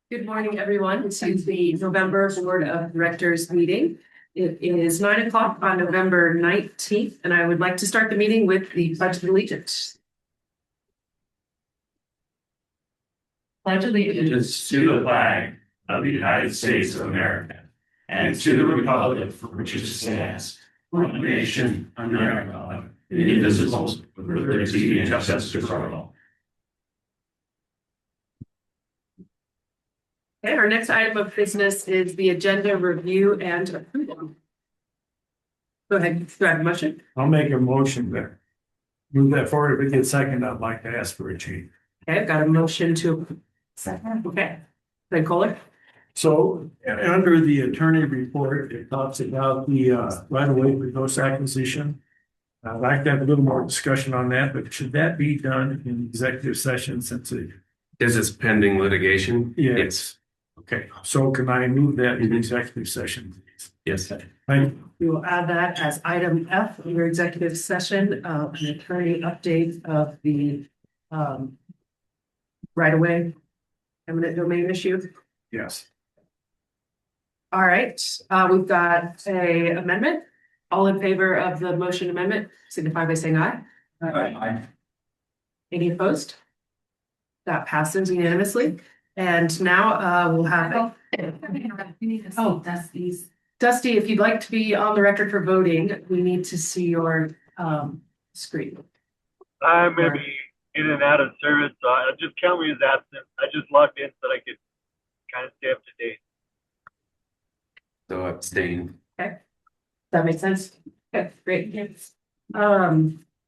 Good morning, everyone, to the November Board of Directors meeting. It is 9 o'clock on November 19th, and I would like to start the meeting with the Pledge of Allegiance. Pledge allegiance To the flag of the United States of America and to the republic for which it stands, one nation under God, indivisible, with liberty and justice for all. Okay, our next item of business is the agenda review and approval. Go ahead, do I have a motion? I'll make a motion there. Move that forward. If it gets second, I'd like to ask for a change. Okay, I've got a motion to second. Okay, then Kohler. So under the attorney report, it talks about the right of way for post acquisition. I'd like to have a little more discussion on that, but should that be done in executive session since it? Is this pending litigation? Yeah. Yes. Okay, so can I move that in executive session, please? Yes. Thank you. We will add that as item F in your executive session, an attorney update of the right of way eminent domain issue. Yes. All right, we've got a amendment. All in favor of the motion amendment, signify by saying aye. Aye. Any opposed? That passes unanimously. And now we'll have. Oh, Dusty's. Dusty, if you'd like to be on the record for voting, we need to see your screen. I'm going to be in and out of service, so just count me as absent. I just logged in so that I could kind of stay up to date. So abstain. Okay, that makes sense. Okay, great.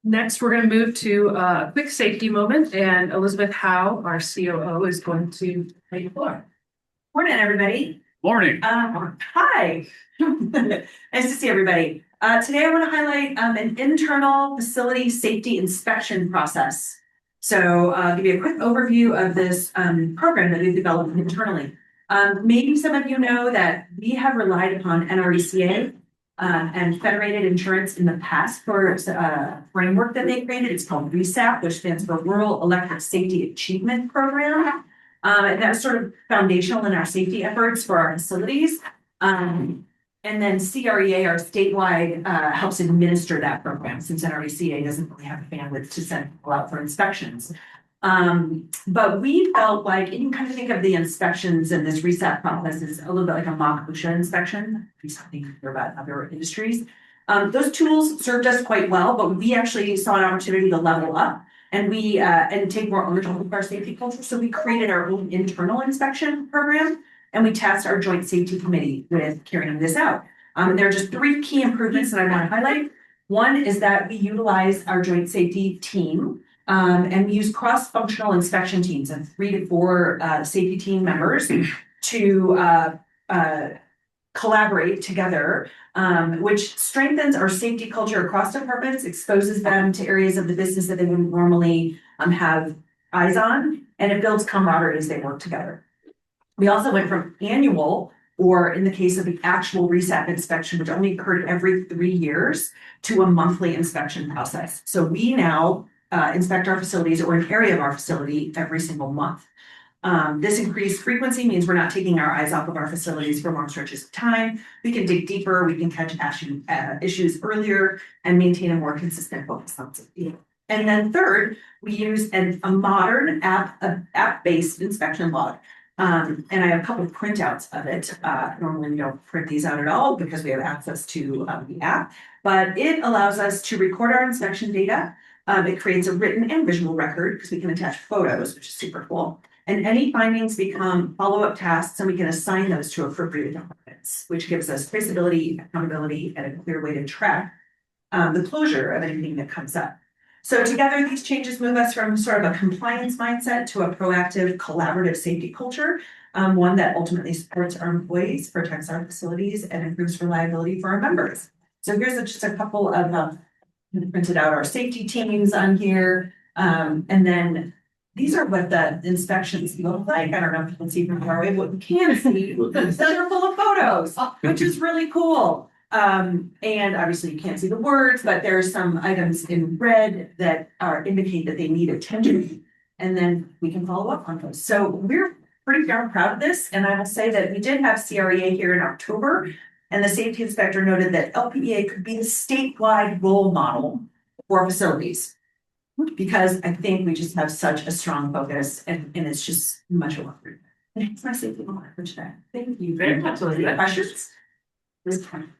Next, we're going to move to a quick safety moment, and Elizabeth Howe, our COO, is going to take the floor. Morning, everybody. Morning. Hi. Nice to see everybody. Today I want to highlight an internal facility safety inspection process. So I'll give you a quick overview of this program that we've developed internally. Maybe some of you know that we have relied upon NRECA and Federated Insurance in the past for a framework that they created. It's called RESAP, which stands for Rural Electric Safety Achievement Program. And that's sort of foundational in our safety efforts for our facilities. And then CREA, our statewide, helps administer that program since NRECA doesn't really have the bandwidth to send people out for inspections. But we felt like you can kind of think of the inspections and this RESAP process as a little bit like a mock OSHA inspection. Be something to hear about other industries. Those tools served us quite well, but we actually saw an opportunity to level up and we and take more ownership of our safety culture. So we created our own internal inspection program and we tasked our joint safety committee with carrying this out. There are just 3 key improvements that I want to highlight. One is that we utilize our joint safety team and we use cross-functional inspection teams of 3 to 4 safety team members to collaborate together, which strengthens our safety culture across departments, exposes them to areas of the business that they wouldn't normally have eyes on, and it builds camaraderie as they work together. We also went from annual, or in the case of the actual RESAP inspection, which only occurred every 3 years, to a monthly inspection process. So we now inspect our facilities or an area of our facility every single month. This increased frequency means we're not taking our eyes off of our facilities for long stretches of time. We can dig deeper, we can catch issues earlier and maintain a more consistent focus on safety. And then third, we use a modern app-based inspection log. And I have a couple of printouts of it. Normally we don't print these out at all because we have access to the app, but it allows us to record our inspection data. It creates a written and visual record because we can attach photos, which is super cool. And any findings become follow-up tasks and we can assign those to appropriate departments, which gives us traceability, accountability, and a clear way to track the closure of anything that comes up. So together, these changes move us from sort of a compliance mindset to a proactive, collaborative safety culture, one that ultimately supports our employees, protects our facilities, and improves reliability for our members. So here's just a couple of printed out our safety teams on here. And then these are what the inspections look like. I don't know if you can see from far away, but you can see they're full of photos, which is really cool. And obviously you can't see the words, but there's some items in red that indicate that they need attention. And then we can follow up on those. So we're pretty darn proud of this, and I will say that we did have CREA here in October. And the safety inspector noted that LPEA could be the statewide role model for facilities. Because I think we just have such a strong focus and it's just much of a. And it's my safety moment for today. Thank you very much, Elizabeth. Questions? This time.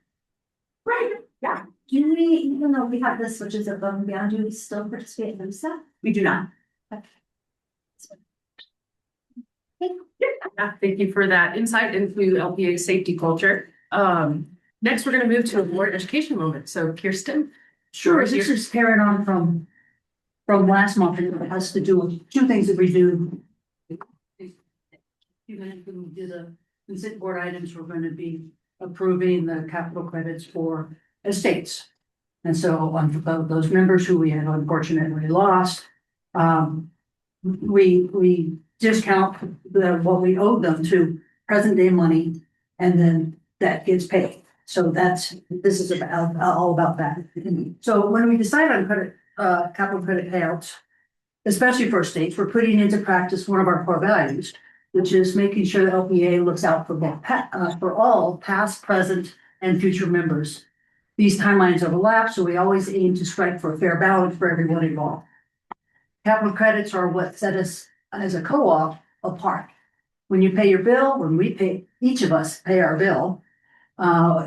Right, yeah, Do we, even though we have this, which is above and beyond, do we still participate in LPEA? we do not. Yeah, thank you for that insight into LPA safety culture. Next, we're gonna move to a board education moment. So Kirsten. Sure, this is carrying on from last month, and it has to do with two things that we do. When we do the consent board items, we're going to be approving the capital credits for estates. And so on those members who we have unfortunately lost, we discount what we owe them to present day money, and then that gets paid. So this is all about that. So when we decide on capital credit payouts, especially for estates, we're putting into practice one of our core values, which is making sure the LPA looks out for all past, present, and future members. These timelines overlap, so we always aim to strike for a fair balance for everyone involved. Capital credits are what set us as a co-op apart. When you pay your bill, when we pay, each of us pay our bill,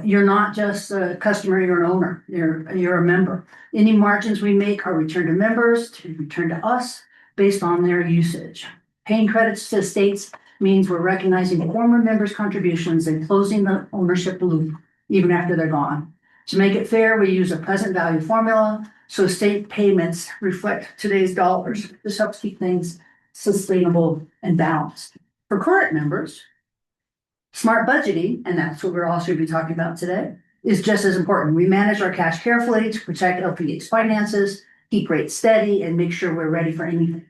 you're not just a customer, you're an owner, you're a member. Any margins we make are returned to members, to return to us based on their usage. Paying credits to states means we're recognizing former members' contributions and closing the ownership loop even after they're gone. To make it fair, we use a present value formula, so state payments reflect today's dollars. This helps keep things sustainable and balanced. For current members, smart budgeting, and that's what we're also be talking about today, is just as important. We manage our cash carefully to protect LPA's finances, keep rates steady, and make sure we're ready for anything.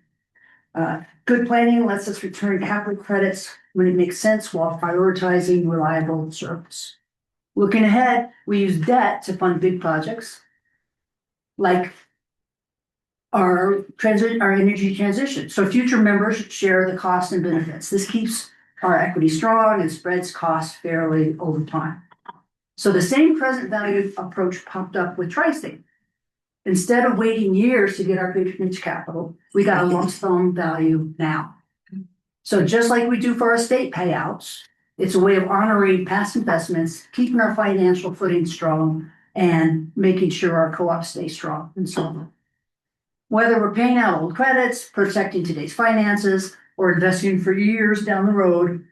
Good planning lets us return capital credits when it makes sense while prioritizing reliable service. Looking ahead, we use debt to fund big projects like our energy transition. So future members share the cost and benefits. This keeps our equity strong and spreads costs fairly over time. So the same present value approach popped up with Tri-State. Instead of waiting years to get our patronage capital, we got a lump sum value now. So just like we do for our state payouts, it's a way of honoring past investments, keeping our financial footing strong, and making sure our co-ops stay strong and so on. Whether we're paying out old credits, protecting today's finances, or investing for years down the road,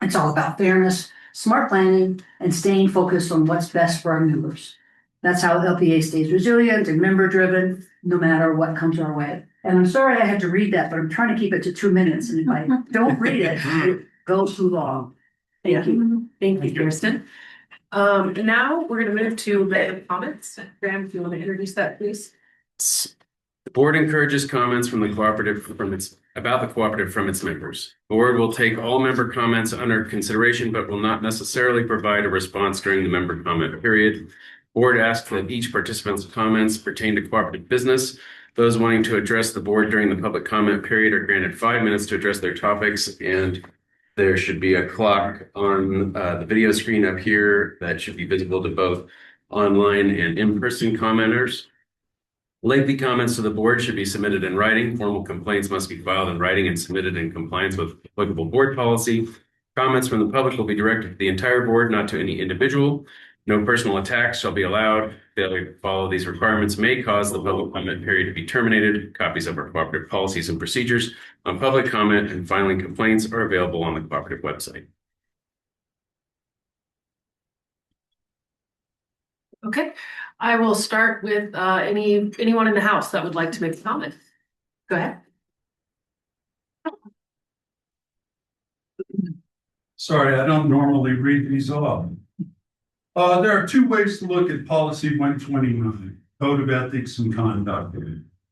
it's all about fairness, smart planning, and staying focused on what's best for our members. That's how LPA stays resilient and member-driven, no matter what comes our way. And I'm sorry I had to read that, but I'm trying to keep it to 2 minutes. And if I don't read it, it goes too long. Thank you. Thank you, Kirsten. Now we're gonna move to the comments. Graham, if you want to introduce that, please. The board encourages comments from the cooperative about the cooperative from its members. The board will take all member comments under consideration, but will not necessarily provide a response during the member comment period. Board asks that each participant's comments pertain to cooperative business. Those wanting to address the board during the public comment period are granted 5 minutes to address their topics, and there should be a clock on the video screen up here that should be visible to both online and in-person commenters. Lengthy comments to the board should be submitted in writing. Formal complaints must be filed in writing and submitted in compliance with applicable board policy. Comments from the public will be directed to the entire board, not to any individual. No personal attacks shall be allowed. Failure to follow these requirements may cause the public comment period to be terminated. Copies of our cooperative policies and procedures on public comment and filing complaints are available on the cooperative website. Okay, I will start with anyone in the house that would like to make a comment. Go ahead. Sorry, I don't normally read these off. There are two ways to look at policy 129, Code of Ethics and Conduct.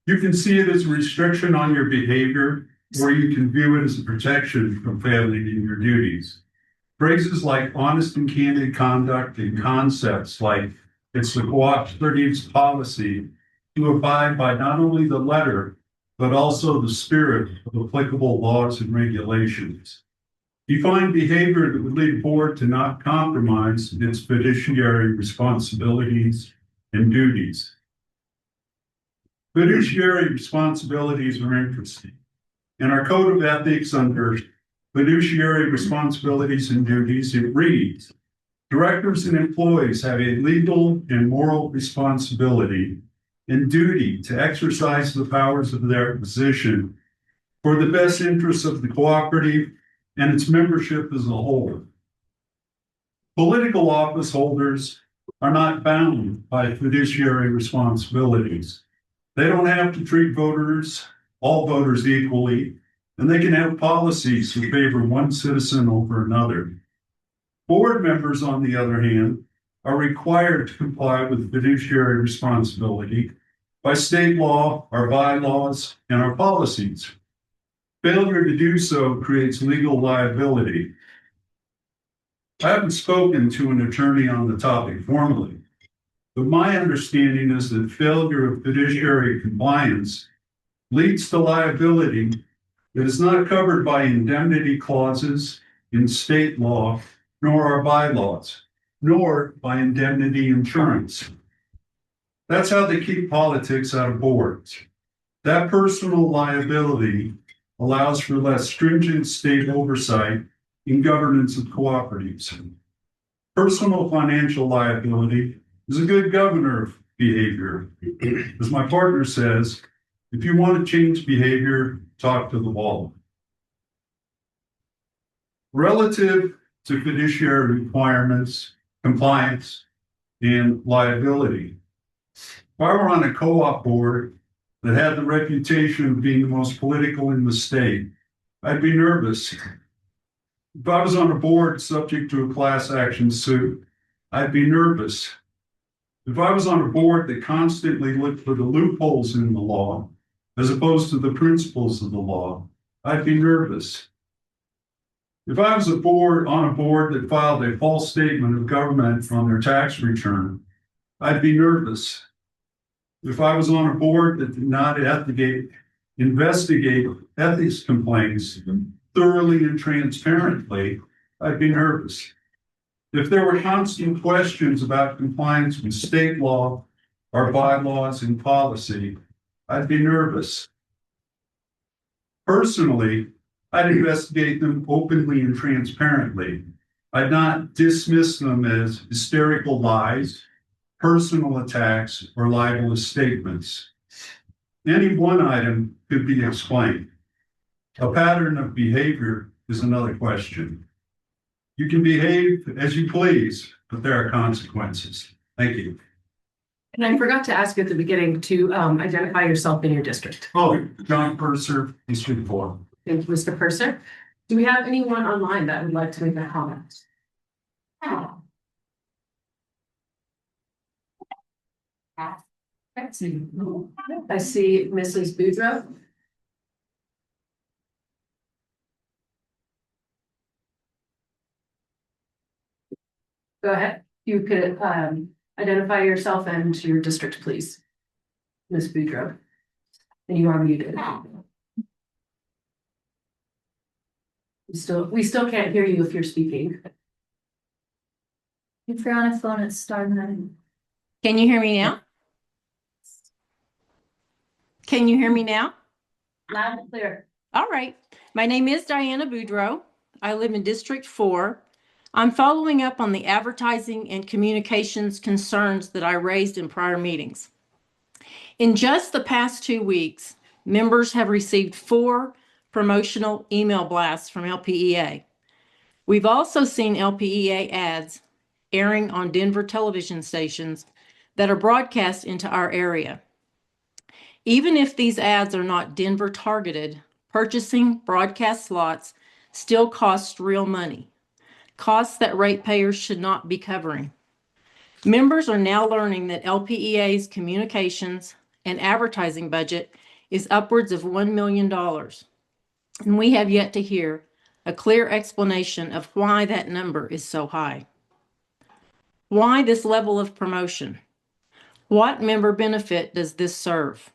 You can see it as a restriction on your behavior, or you can view it as a protection from failing in your duties. Phrases like honest and candid conduct and concepts like it's the cooperative's policy to abide by not only the letter, but also the spirit of applicable laws and regulations. Define behavior that would lead the board to not compromise its fiduciary responsibilities and duties. Fiduciary responsibilities are interesting. In our code of ethics under fiduciary responsibilities and duties, it reads, directors and employees have a legal and moral responsibility and duty to exercise the powers of their position for the best interests of the cooperative and its membership as a whole. Political office holders are not bound by fiduciary responsibilities. They don't have to treat all voters equally, and they can have policies that favor one citizen over another. Board members, on the other hand, are required to comply with fiduciary responsibility by state law, our bylaws, and our policies. Failure to do so creates legal liability. I haven't spoken to an attorney on the topic formally, but my understanding is that failure of fiduciary compliance leads to liability that is not covered by indemnity clauses in state law, nor our bylaws, nor by indemnity insurance. That's how they keep politics out of boards. That personal liability allows for less stringent state oversight in governance of cooperatives. Personal financial liability is a good governor of behavior. As my partner says, if you want to change behavior, talk to the wall. Relative to fiduciary requirements, compliance, and liability. If I were on a co-op board that had the reputation of being the most political in the state, I'd be nervous. If I was on a board subject to a class action suit, I'd be nervous. If I was on a board that constantly looked for the loopholes in the law, as opposed to the principles of the law, I'd be nervous. If I was on a board that filed a false statement of government on their tax return, I'd be nervous. If I was on a board that did not investigate ethics complaints thoroughly and transparently, I'd be nervous. If there were constant questions about compliance with state law, our bylaws, and policy, I'd be nervous. Personally, I'd investigate them openly and transparently. I'd not dismiss them as hysterical lies, personal attacks, or libelous statements. Any one item could be explained. A pattern of behavior is another question. You can behave as you please, but there are consequences. Thank you. And I forgot to ask you at the beginning to identify yourself in your district. Oh, John Purser, District 4. Thank you, Mr. Purser. Do we have anyone online that would like to make a comment? I see Mrs. Boudreaux. Go ahead. You could identify yourself and your district, please. Ms. Boudreaux. And you are muted. We still can't hear you if you're speaking. If you're on a phone, it's star 9. Can you hear me now? Can you hear me now? Loud and clear. All right. My name is Diana Boudreaux. I live in District 4. I'm following up on the advertising and communications concerns that I raised in prior meetings. In just the past 2 weeks, members have received 4 promotional email blasts from LPEA. We've also seen LPEA ads airing on Denver television stations that are broadcast into our area. Even if these ads are not Denver targeted, purchasing broadcast slots still costs real money, costs that ratepayers should not be covering. Members are now learning that LPEA's communications and advertising budget is upwards of $1 million. And we have yet to hear a clear explanation of why that number is so high. Why this level of promotion? What member benefit does this serve?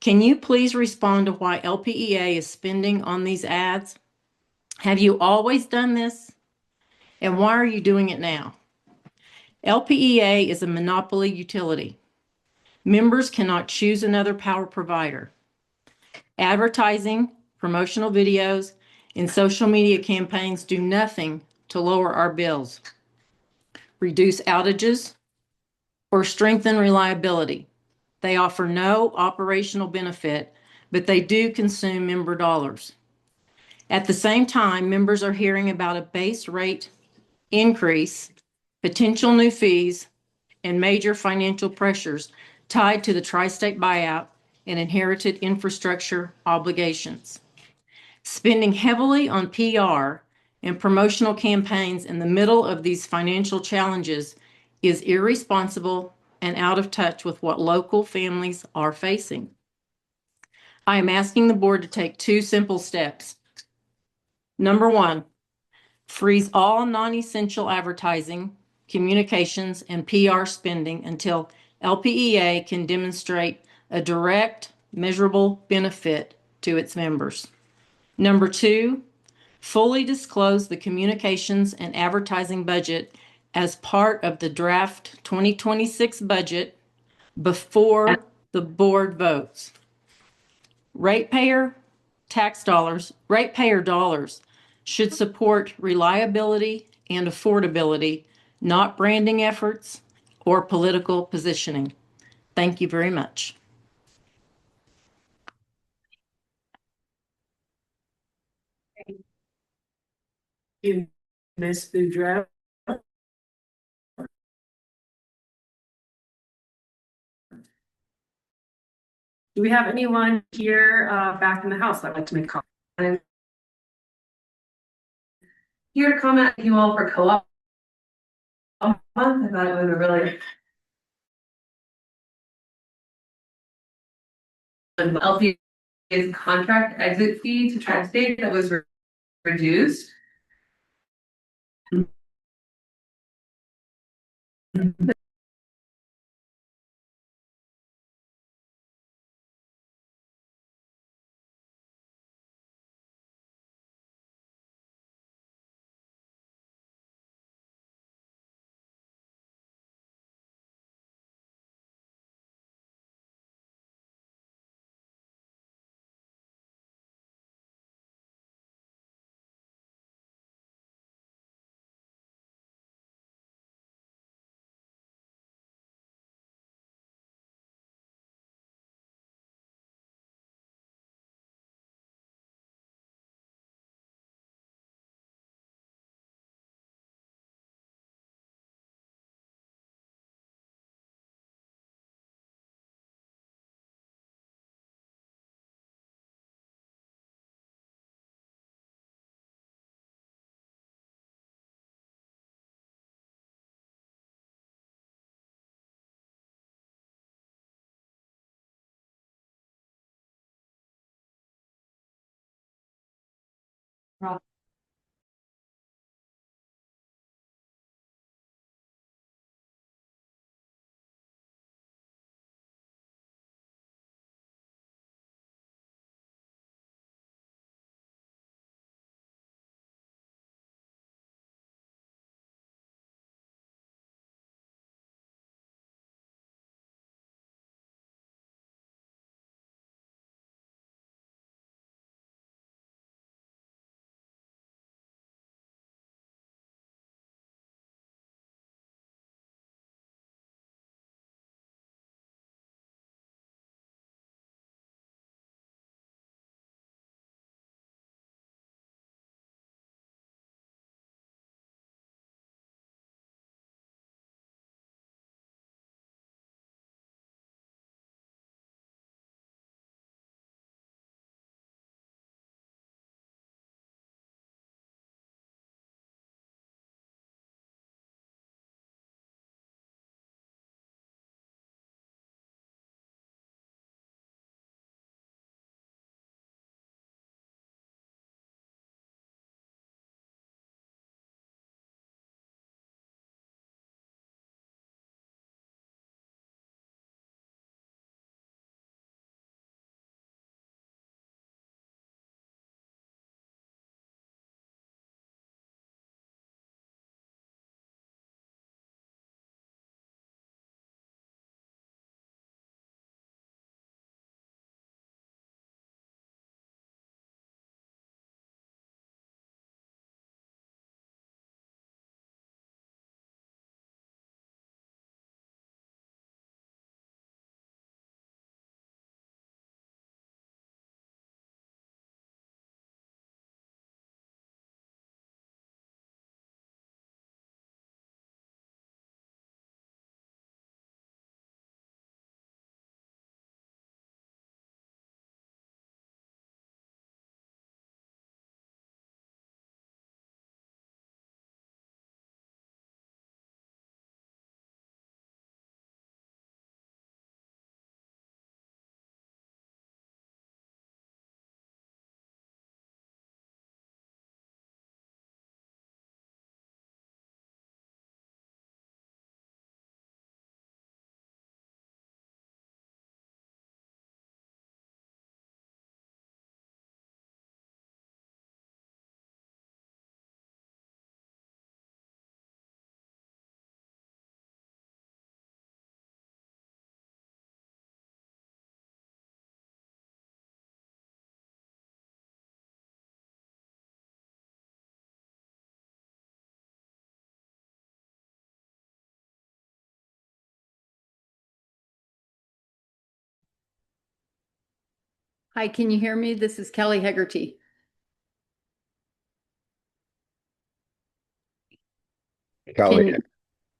Can you please respond to why LPEA is spending on these ads? Have you always done this? And why are you doing it now? LPEA is a monopoly utility. Members cannot choose another power provider. Advertising, promotional videos, and social media campaigns do nothing to lower our bills, reduce outages, or strengthen reliability. They offer no operational benefit, but they do consume member dollars. At the same time, members are hearing about a base rate increase, potential new fees, and major financial pressures tied to the tri-state buyout and inherited infrastructure obligations. Spending heavily on PR and promotional campaigns in the middle of these financial challenges is irresponsible and out of touch with what local families are facing. I am asking the board to take 2 simple steps. Number 1, freeze all non-essential advertising, communications, and PR spending until LPEA can demonstrate a direct, measurable benefit to its members. Number 2, fully disclose the communications and advertising budget as part of the draft 2026 budget before the board votes. Ratepayer dollars should support reliability and affordability, not branding efforts or political positioning. Thank you very much. You, Ms. Boudreaux. Do we have anyone here back in the house that'd like to make a comment? I'm here to comment with you all for co-op. I thought it was a really LPEA's contract exit fee to Tri-State that was reduced. Hi, can you hear me? This is Kelly Hegarty. Kelly, Can-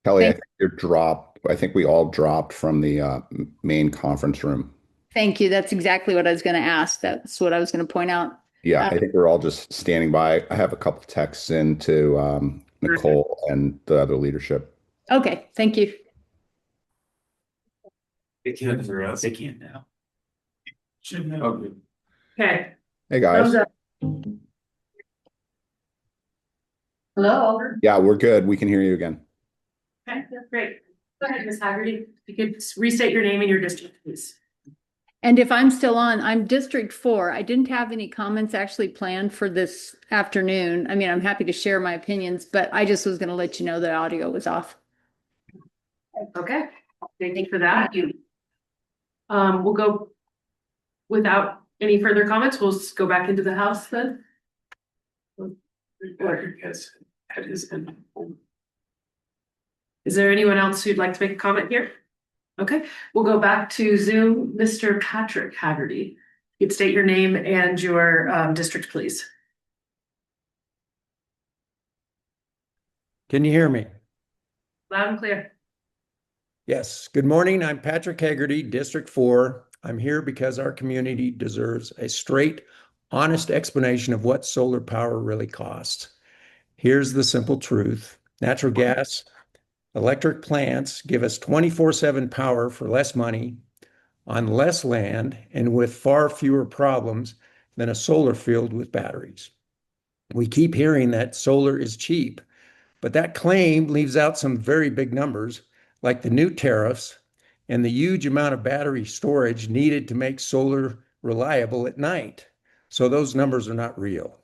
Kelly, I Thank- think you're dropped. I think we all dropped from the main conference room. Thank you. That's exactly what I was going to ask. That's what I was going to point out. Yeah, I think we're all just standing by. I have a couple texts in to Nicole and the other leadership. Okay, thank you. They can't for us. They can't now. Okay. Okay. Hey, guys. Thumbs up. Hello. Yeah, we're good. We can hear you again. Okay, that's great. Go ahead, Ms. Haggerty. If you could restate your name and your district, please. And if I'm still on, I'm District 4. I didn't have any comments actually planned for this afternoon. I mean, I'm happy to share my opinions, but I just was going to let you know the audio was off. Okay, thank you for that. We'll go without any further comments. We'll just go back into the house then. Yes, that is. Is there anyone else who'd like to make a comment here? Okay, we'll go back to Zoom. Mr. Patrick Haggerty. You'd state your name and your district, please. Can you hear me? Loud and clear. Yes. Good morning. I'm Patrick Haggerty, District 4. I'm here because our community deserves a straight, honest explanation of what solar power really costs. Here's the simple truth. Natural gas, electric plants give us 24/7 power for less money, on less land, and with far fewer problems than a solar field with batteries. We keep hearing that solar is cheap, but that claim leaves out some very big numbers, like the new tariffs and the huge amount of battery storage needed to make solar reliable at night. So those numbers are not real.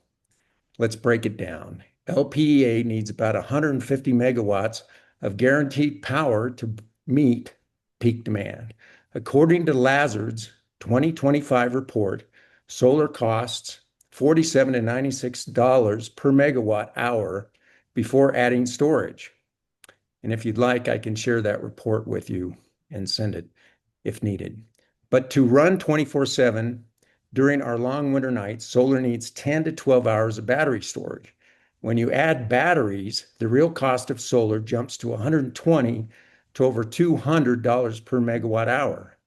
Let's break it down. LPEA needs about 150 megawatts of guaranteed power to meet peak demand. According to Lazard's 2025 report, solar costs $47 to $96 per megawatt hour before adding storage. And if you'd like, I can share that report with you and send it if needed. But to run 24/7 during our long winter nights, solar needs 10 to 12 hours of battery storage. When you add batteries, the real cost of solar jumps to $120 to over $200 per megawatt hour.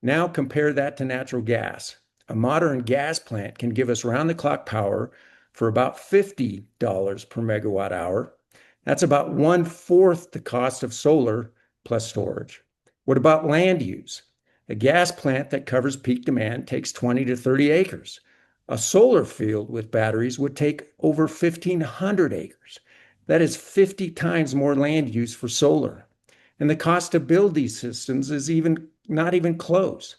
Now compare that to natural gas. A modern gas plant can give us round-the-clock power for about $50 per megawatt hour. That's about 1/4 the cost of solar plus storage. What about land use? A gas plant that covers peak demand takes 20 to 30 acres. A solar field with batteries would take over 1,500 acres. That is 50 times more land use for solar. And the cost to build these systems is not even close.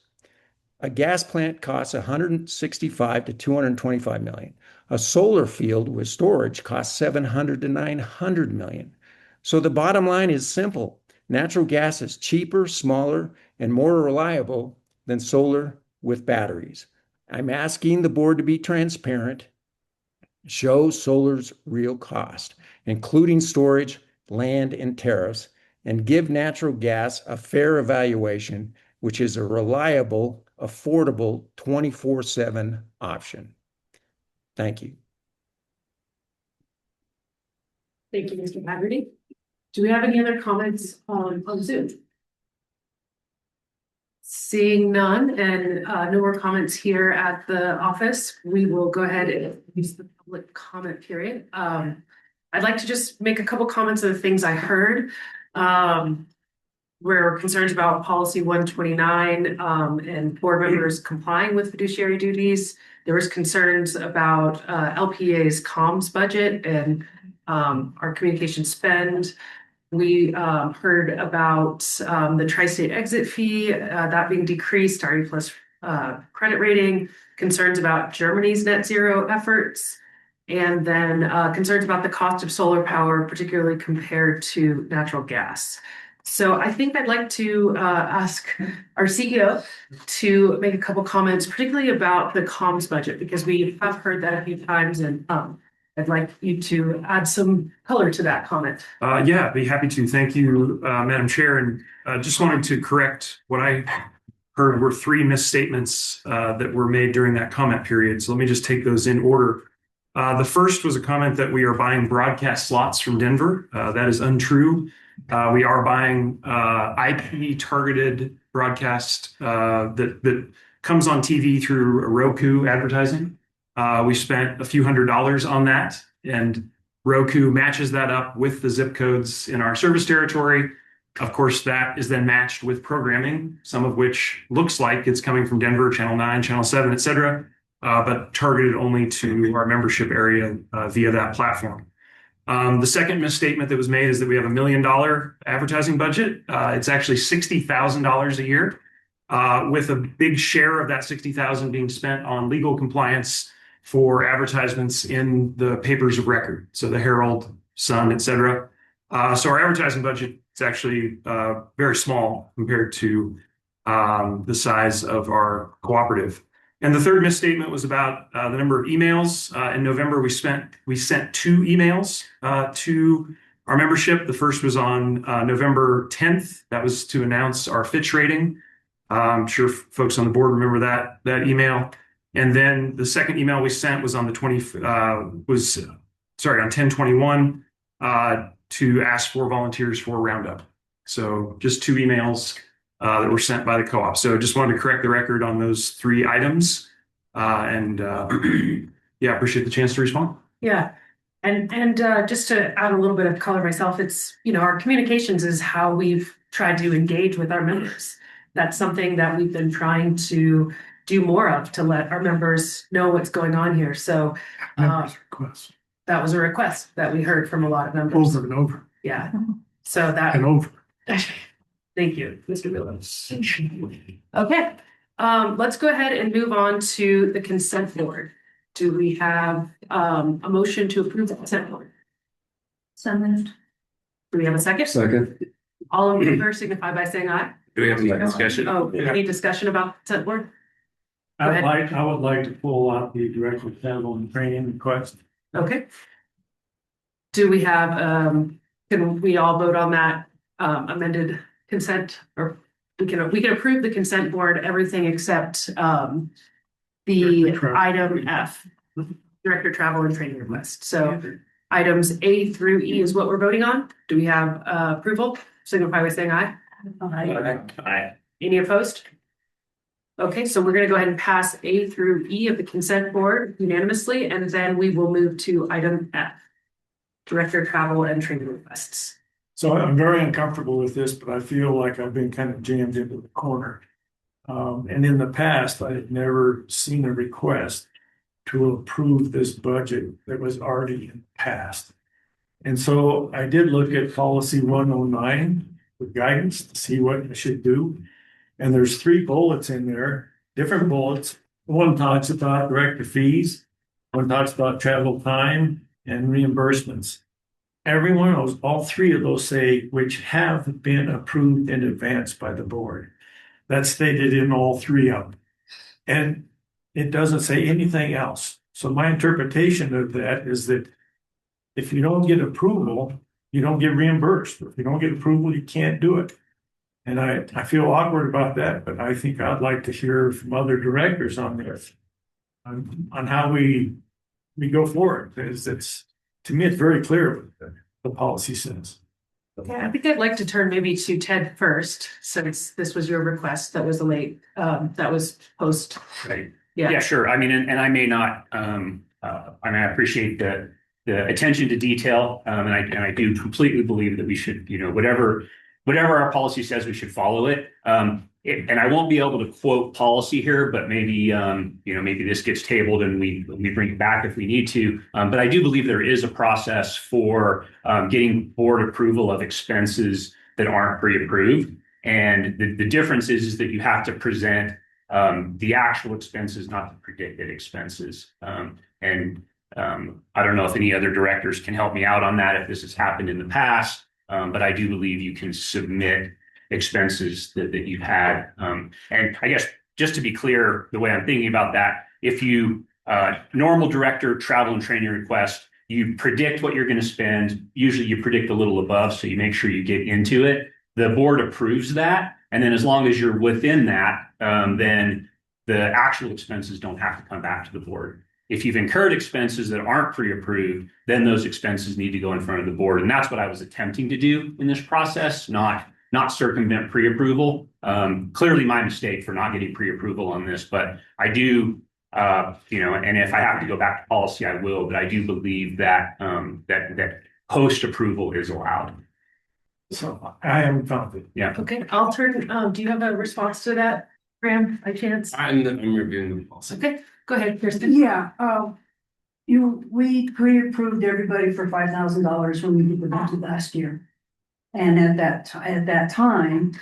A gas plant costs $165 to $225 million. A solar field with storage costs $700 to $900 million. So the bottom line is simple. Natural gas is cheaper, smaller, and more reliable than solar with batteries. I'm asking the board to be transparent, show solar's real cost, including storage, land, and tariffs, and give natural gas a fair evaluation, which is a reliable, affordable 24/7 option. Thank you. Thank you, Mr. Haggerty. Do we have any other comments on Zoom? Seeing none and no more comments here at the office, we will go ahead and use the public comment period. I'd like to just make a couple comments of the things I heard. We're concerned about policy 129 and board members complying with fiduciary duties. There was concerns about LPEA's comms budget and our communication spend. We heard about the tri-state exit fee, that being decreased, RE plus credit rating, concerns about Germany's net zero efforts, and then concerns about the cost of solar power, particularly compared to natural gas. So I think I'd like to ask our CEO to make a couple comments, particularly about the comms budget, because we have heard that a few times, and I'd like you to add some color to that comment. Yeah, I'd be happy to. Thank you, Madam Chair. And just wanted to correct what I heard were three misstatements that were made during that comment period. So let me just take those in order. The first was a comment that we are buying broadcast slots from Denver. That is untrue. We are buying IP targeted broadcast that comes on TV through Roku advertising. We spent a few $100s on that, and Roku matches that up with the zip codes in our service territory. Of course, that is then matched with programming, some of which looks like it's coming from Denver, Channel 9, Channel 7, et cetera, but targeted only to our membership area via that platform. The second misstatement that was made is that we have $1 million advertising budget. It's actually $60,000 a year, with a big share of that $60,000 being spent on legal compliance for advertisements in the papers of record, so the Herald, Sun, et cetera. So our advertising budget is actually very small compared to the size of our cooperative. And the third misstatement was about the number of emails. In November, we sent 2 emails to our membership. The first was on November 10th. That was to announce our Fitch rating. I'm sure folks on the board remember that email. And then the second email we sent was on the 10/21 to ask for volunteers for Roundup. So just 2 emails that were sent by the co-op. So just wanted to correct the record on those 3 items. Yeah, appreciate the chance to respond. Yeah. And just to add a little bit of color myself, it's, our communications is how we've tried to engage with our members. That's something that we've been trying to do more of, to let our members know what's going on here. So Request. that was a request that we heard from a lot of members. Over and over. Yeah. So that. And over. Thank you, Mr. Williams. Okay. Let's go ahead and move on to the consent board. Do we have a motion to approve the consent board? So moved. Do we have a second? Second. All in favor signify by saying aye. Do we have any discussion? Oh, any discussion about consent board? Go ahead. I would like to pull out the director of travel and training request. Okay. Do we have, can we all vote on that amended consent, or we can approve the consent board, everything except the item F, director travel and training request. So items A through E is what we're voting on. Do we have approval? Signify by saying aye. Aye. Any opposed? Okay, so we're going to go ahead and pass A through E of the consent board unanimously, and then we will move to item F, director travel and training requests. So I'm very uncomfortable with this, but I feel like I've been kind of jammed into the corner. And in the past, I had never seen a request to approve this budget that was already in the past. And so I did look at policy 109 with guidance to see what I should do. And there's 3 bullets in there, different bullets. One talks about director fees, one talks about travel time and reimbursements. Every one of those, all 3 of those say which have been approved in advance by the board. That's stated in all 3 of them. And it doesn't say anything else. So my interpretation of that is that if you don't get approval, you don't get reimbursed. If you don't get approval, you can't do it. And I feel awkward about that, but I think I'd like to hear from other directors on this, on how we go forward. It's to me, it's very clear what the policy says. Okay, I think I'd like to turn maybe to Ted first, since this was your request that was that was post. Right. Yeah. Yeah, sure. I mean, and I may not, I appreciate the attention to detail. And I do completely believe that we should, whatever our policy says, we should follow it. And I won't be able to quote policy here, but maybe, maybe this gets tabled and we bring it back if we need to. But I do believe there is a process for getting board approval of expenses that aren't pre-approved. And the difference is that you have to present the actual expenses, not the predicted expenses. And I don't know if any other directors can help me out on that, if this has happened in the past. But I do believe you can submit expenses that you've had. And I guess just to be clear, the way I'm thinking about that, if you normal director travel and training request, you predict what you're going to spend. Usually you predict a little above, so you make sure you get into it. The board approves that. And then as long as you're within that, then the actual expenses don't have to come back to the board. If you've incurred expenses that aren't pre-approved, then those expenses need to go in front of the board. And that's what I was attempting to do in this process, not circumvent pre-approval. Clearly my mistake for not getting pre-approval on this, but I do, and if I have to go back to policy, I will, but I do believe that, that post-approval is allowed. So I am confident. Yeah. Okay, I'll turn, do you have a response to that, Graham, by chance? I'm reviewing the policy. Okay, go ahead, Kirsten. Yeah, we pre-approved everybody for $5,000 when we did the budget last year. And at that time,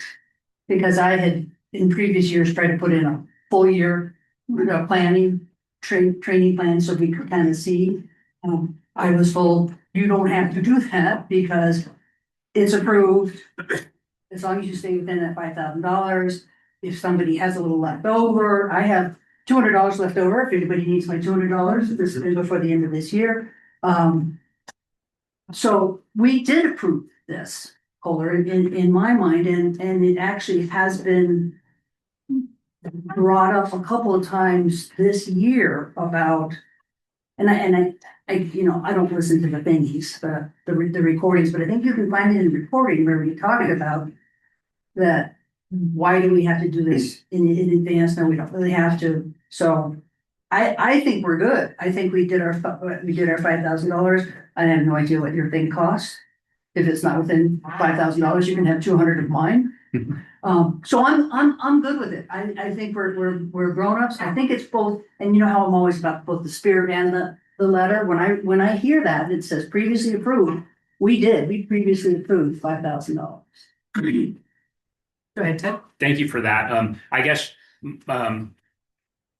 because I had in previous years tried to put in a full year planning, training plan so we could kind of see. I was told, you don't have to do that because it's approved. As long as you stay within that $5,000. If somebody has a little left over, I have $200 left over. If anybody needs my $200, this is before the end of this year. So we did approve this, Kohler, in my mind, and it actually has been brought up a couple of times this year about, and I I don't listen to the thingies, the recordings, but I think you can find it in the recording where we talked about that. Why do we have to do this in advance? No, we don't really have to. So I think we're good. I think we did our $5,000. I have no idea what your thing costs. If it's not within $5,000, you can have 200 of mine. So I'm good with it. I think we're grown-ups. I think it's both, and you know how I'm always about both the spirit and the letter. When I hear that it says previously approved, we previously approved $5,000. Go ahead, Ted. Thank you for that. I guess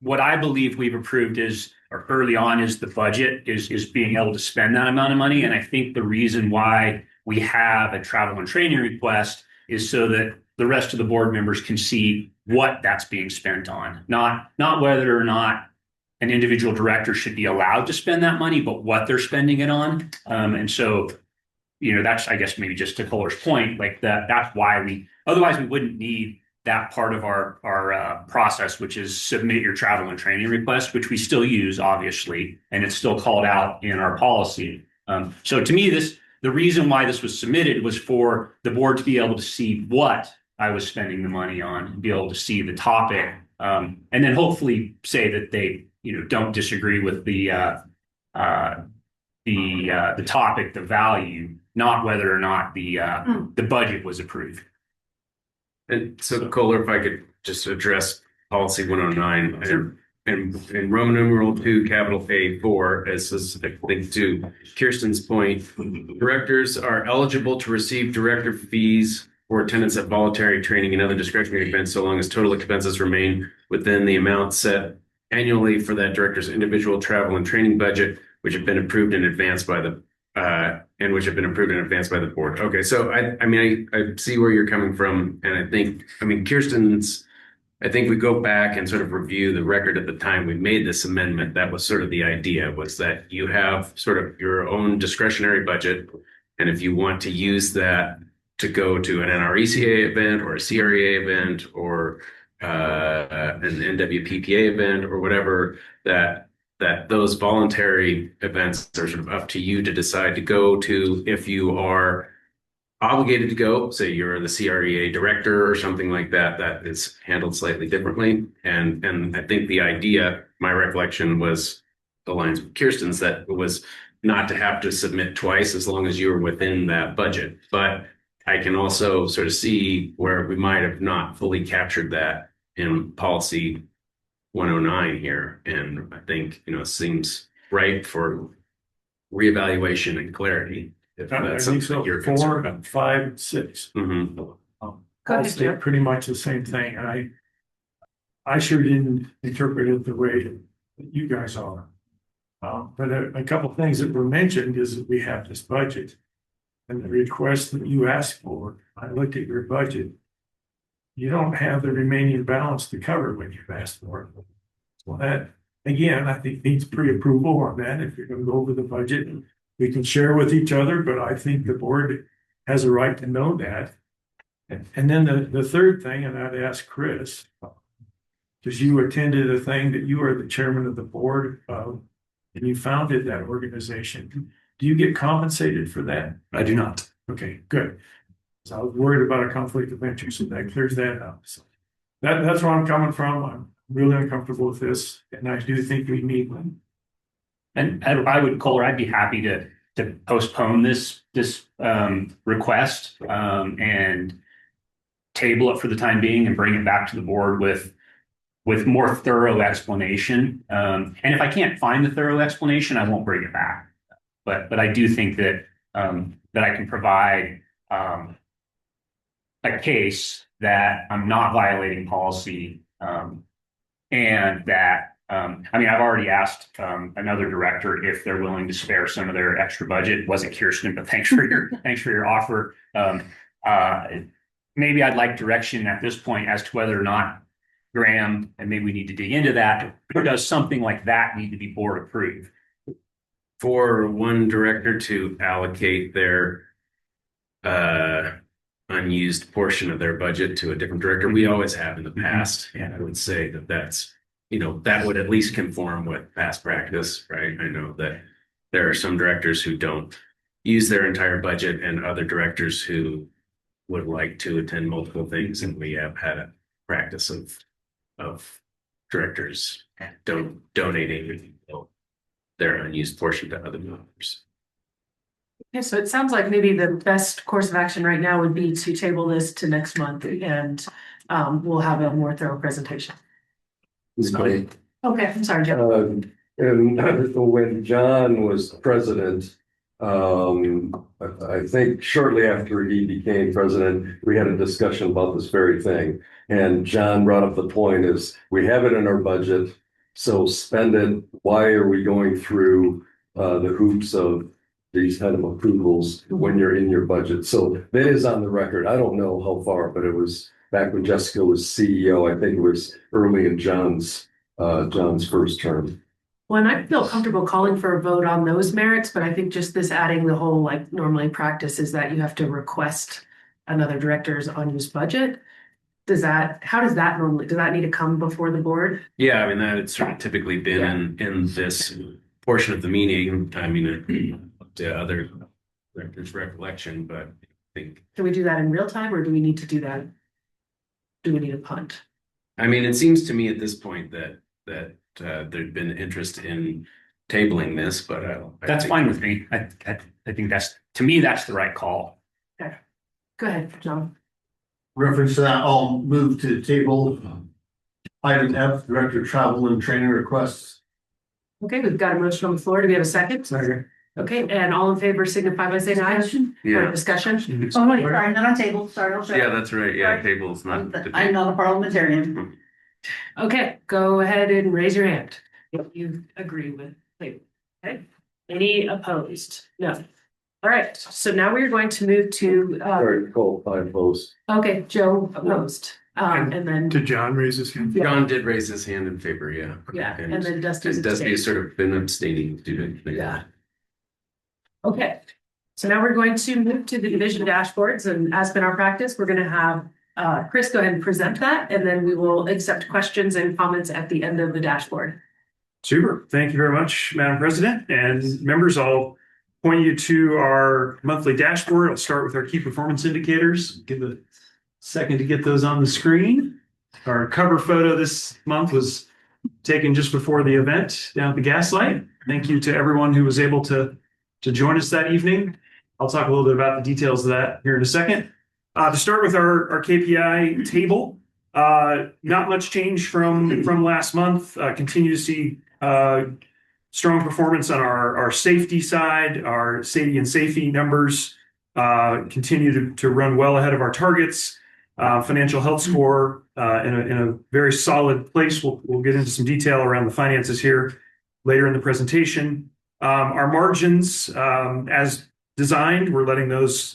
what I believe we've approved is, or early on, is the budget is being able to spend that amount of money. And I think the reason why we have a travel and training request is so that the rest of the board members can see what that's being spent on, not whether or not an individual director should be allowed to spend that money, but what they're spending it on. And so, that's, I guess, maybe just to Kohler's point, like that's why otherwise we wouldn't need that part of our process, which is submit your travel and training request, which we still use, obviously, and it's still called out in our policy. So to me, the reason why this was submitted was for the board to be able to see what I was spending the money on, be able to see the topic, and then hopefully say that they, don't disagree with the topic, the value, not whether or not the budget was approved. And so, Kohler, if I could just address policy 109 and Roman numeral 2, capital A4, as is, I think, to Kirsten's point, directors are eligible to receive director fees for attendance at voluntary training and other discretionary events, so long as total expenses remain within the amount set annually for that director's individual travel and training budget, which have been approved in advance by the board. Okay, so I see where you're coming from, and I think Kirsten's. I think we go back and sort of review the record at the time we made this amendment. That was sort of the idea, was that you have sort of your own discretionary budget, and if you want to use that to go to an NRECA event or a CREA event or an NWPPA event or whatever, that those voluntary events are sort of up to you to decide to go to. If you are obligated to go, say you're the CREA director or something like that, that is handled slightly differently. And I think the idea, my recollection was the lines with Kirsten's, that it was not to have to submit twice as long as you were within that budget. But I can also sort of see where we might have not fully captured that in policy 109 here. And I think, it seems right for reevaluation and clarity. If I that's think something so. you're 4, concerned about. 5, and 6. Mhm. Go All ahead, state Jeff. pretty much the same thing. And I sure didn't interpret it the way that you guys are. But a couple of things that were mentioned is that we have this budget. And the request that you asked for, I looked at your budget. You don't have the remaining balance to cover what you've asked for. So that, again, I think needs pre-approval on that. If you're going to go over the budget, we can share with each other, but I think the board has a right to know that. And then the third thing, and I'd ask Chris, because you attended a thing that you are the chairman of the board of, and you founded that organization. Do you get compensated for that? I do not. Okay, good. So I was worried about a conflict of interest, so that clears that up. So that's where I'm coming from. I'm really uncomfortable with this, and I do think we need one. And I would, Kohler, I'd be happy to postpone this request and table it for the time being and bring it back to the board with more thorough explanation. And if I can't find the thorough explanation, I won't bring it back. But I do think that that I can provide a case that I'm not violating policy and that I mean, I've already asked another director if they're willing to spare some of their extra budget. It wasn't Kirsten, but thanks for your offer. Maybe I'd like direction at this point as to whether or not Graham, and maybe we need to dig into that, or does something like that need to be board approved? For one director to allocate their unused portion of their budget to a different director, we always have in the past. And I would say that that's, that would at least conform with past practice, right? I know that there are some directors who don't use their entire budget and other directors who would like to attend multiple things. And we have had a practice of directors donating their unused portion to other members. Okay, so it sounds like maybe the best course of action right now would be to table this to next month, and we'll have a more thorough presentation. Okay, I'm sorry, Joe. And when John was president, I think shortly after he became president, we had a discussion about this very thing. And John brought up the point is, we have it in our budget, so spend it. Why are we going through the hoops of these kind of approvals when you're in your budget? So that is on the record. I don't know how far, but it was back when Jessica was CEO. I think it was early in John's first term. Well, and I feel comfortable calling for a vote on those merits, but I think just this adding the whole, like, normally practice is that you have to request another director's unused budget. How does that normally, does that need to come before the board? Yeah, I mean, that had sort of typically been in this portion of the meeting. I mean, to other directors' recollection, but I think. Can we do that in real time, or do we need to do that? Do we need a punt? I mean, it seems to me at this point that there'd been interest in tabling this, but that's fine with me. I think that's, to me, that's the right call. Okay, go ahead, John. Reference to that, I'll move to table item F, director travel and training requests. Okay, we've got a motion on the floor. Do we have a second? Sorry. Okay, and all in favor signify by saying aye. Yeah. Discussion. Oh, wait, sorry, not on table, sorry, I'll show. Yeah, that's right. Yeah, table's not. I'm not a parliamentarian. Okay, go ahead and raise your hand if you agree with table. Okay, any opposed? No. All right, so now we're going to move to Sorry, Cole, I oppose. okay, Joe opposed. And then Did John raise his hand? John did raise his hand in favor, yeah. yeah, and then Dusty. And Dusty has sort of been abstaining due to. Yeah. Okay, so now we're going to move to the division dashboards, and as been our practice, we're going to have Chris go ahead and present that, and then we will accept questions and comments at the end of the dashboard. Super. Thank you very much, Madam President. And members, I'll point you to our monthly dashboard. I'll start with our key performance indicators. Give a second to get those on the screen. Our cover photo this month was taken just before the event down at the Gaslight. Thank you to everyone who was able to join us that evening. I'll talk a little bit about the details of that here in a second. To start with our KPI table, not much change from last month. Continue to see strong performance on our safety side. Our SAIDI and safety numbers continue to run well ahead of our targets. Financial health score in a very solid place. We'll get into some detail around the finances here later in the presentation. Our margins, as designed, we're letting those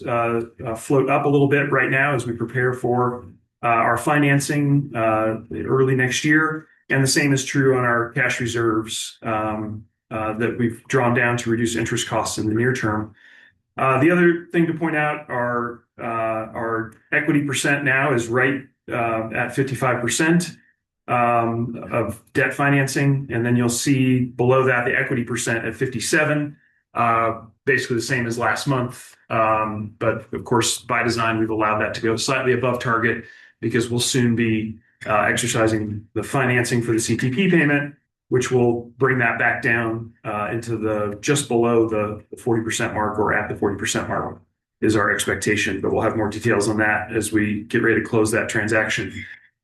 float up a little bit right now as we prepare for our financing early next year. And the same is true on our cash reserves that we've drawn down to reduce interest costs in the near term. The other thing to point out are our equity percent now is right at 55% of debt financing. And then you'll see below that the equity percent at 57, basically the same as last month. But of course, by design, we've allowed that to go slightly above target because we'll soon be exercising the financing for the CTP payment, which will bring that back down into the just below the 40% mark, or at the 40% mark is our expectation. But we'll have more details on that as we get ready to close that transaction.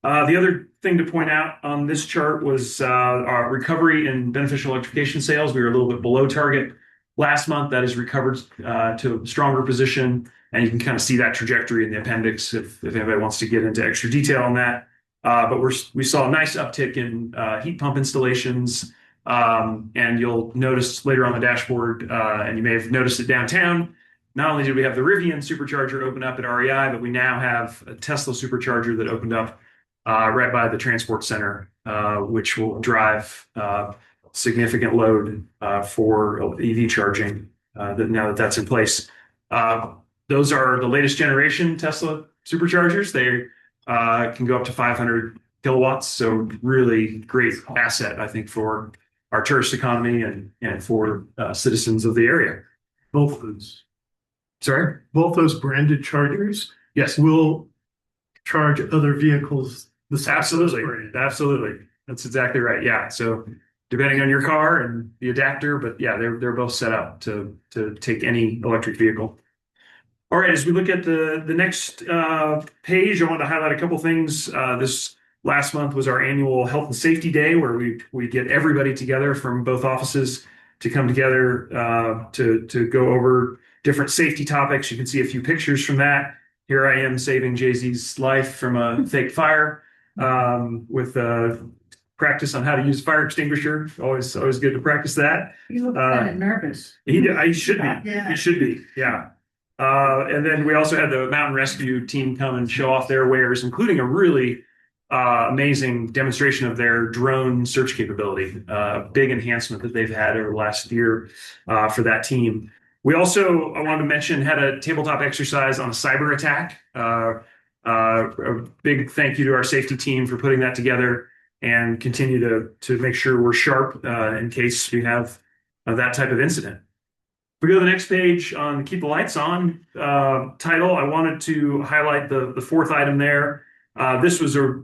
The other thing to point out on this chart was our recovery in beneficial electrification sales. We were a little bit below target last month. That has recovered to a stronger position, and you can kind of see that trajectory in the appendix if anybody wants to get into extra detail on that. But we saw a nice uptick in heat pump installations, and you'll notice later on the dashboard, and you may have noticed it downtown. Not only did we have the Rivian supercharger open up at REI, but we now have a Tesla supercharger that opened up right by the transport center, which will drive significant load for EV charging. Now that's in place, those are the latest generation Tesla superchargers. They can go up to 500 kilowatts, so really great asset, I think, for our tourist economy and for citizens of the area. Both those. Sorry? Both those branded chargers. Yes. Will charge other vehicles. Absolutely. That's exactly right. Yeah. So depending on your car and the adapter, but yeah, they're both set up to take any electric vehicle. All right, as we look at the next page, I want to highlight a couple things. This last month was our annual Health and Safety Day, where we get everybody together from both offices to come together to go over different safety topics. You can see a few pictures from that. Here I am saving Jay-Z's life from a fake fire with practice on how to use a fire extinguisher. Always good to practice that. You look kind of nervous. He should be. Yeah. He should be. Yeah. And then we also had the mountain rescue team come and show off their wares, including a really amazing demonstration of their drone search capability. A big enhancement that they've had over the last year for that team. We also, I wanted to mention, had a tabletop exercise on a cyber attack. A big thank you to our safety team for putting that together and continue to make sure we're sharp in case we have that type of incident. If we go to the next page on Keep the Lights On title, I wanted to highlight the fourth item there. This was a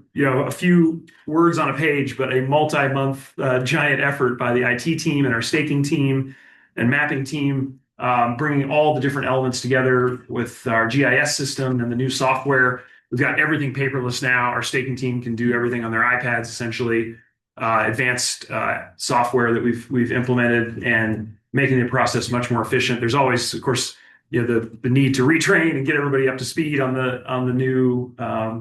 few words on a page, but a multi-month giant effort by the IT team and our staking team and mapping team, bringing all the different elements together with our GIS system and the new software. We've got everything paperless now. Our staking team can do everything on their iPads, essentially. Advanced software that we've implemented and making the process much more efficient. There's always, of course, the need to retrain and get everybody up to speed on the new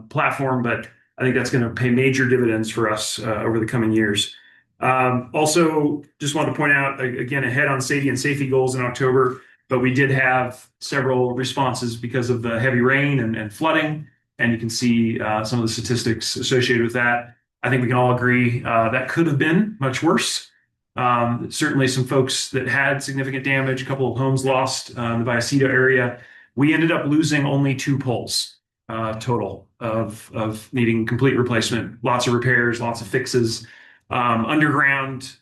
platform, but I think that's going to pay major dividends for us over the coming years. Also, just wanted to point out, again, ahead on safety goals in October, but we did have several responses because of the heavy rain and flooding, and you can see some of the statistics associated with that. I think we can all agree that could have been much worse. Certainly some folks that had significant damage, a couple of homes lost in the Vallecito area. We ended up losing only 2 poles total of needing complete replacement. Lots of repairs, lots of fixes. Underground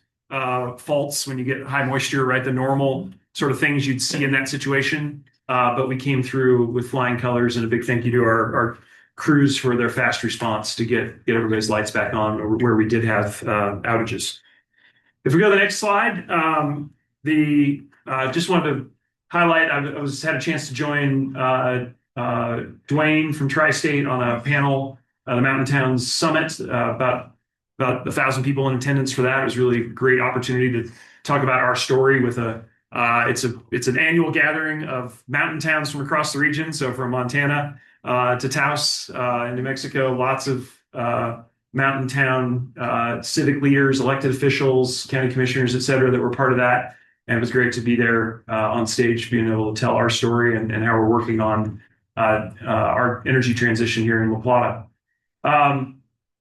faults when you get high moisture, right? The normal sort of things you'd see in that situation. But we came through with flying colors, and a big thank you to our crews for their fast response to get everybody's lights back on where we did have outages. If we go to the next slide, just wanted to highlight, I had a chance to join Dwayne from Tri-State on a panel, the Mountain Towns Summit, about 1,000 people in attendance for that. It was really a great opportunity to talk about our story with it's an annual gathering of mountain towns from across the region. So from Montana to Taos in New Mexico, lots of mountain town civic leaders, elected officials, county commissioners, et cetera, that were part of that. And it was great to be there on stage, being able to tell our story and how we're working on our energy transition here in La Plata.